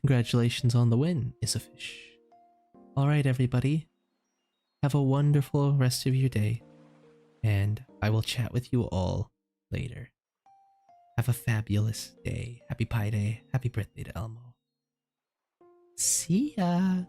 Congratulations on the win, Isafish. Alright everybody, have a wonderful rest of your day, and I will chat with you all later. Have a fabulous day. Happy Pi Day. Happy birthday to Elmo. See ya!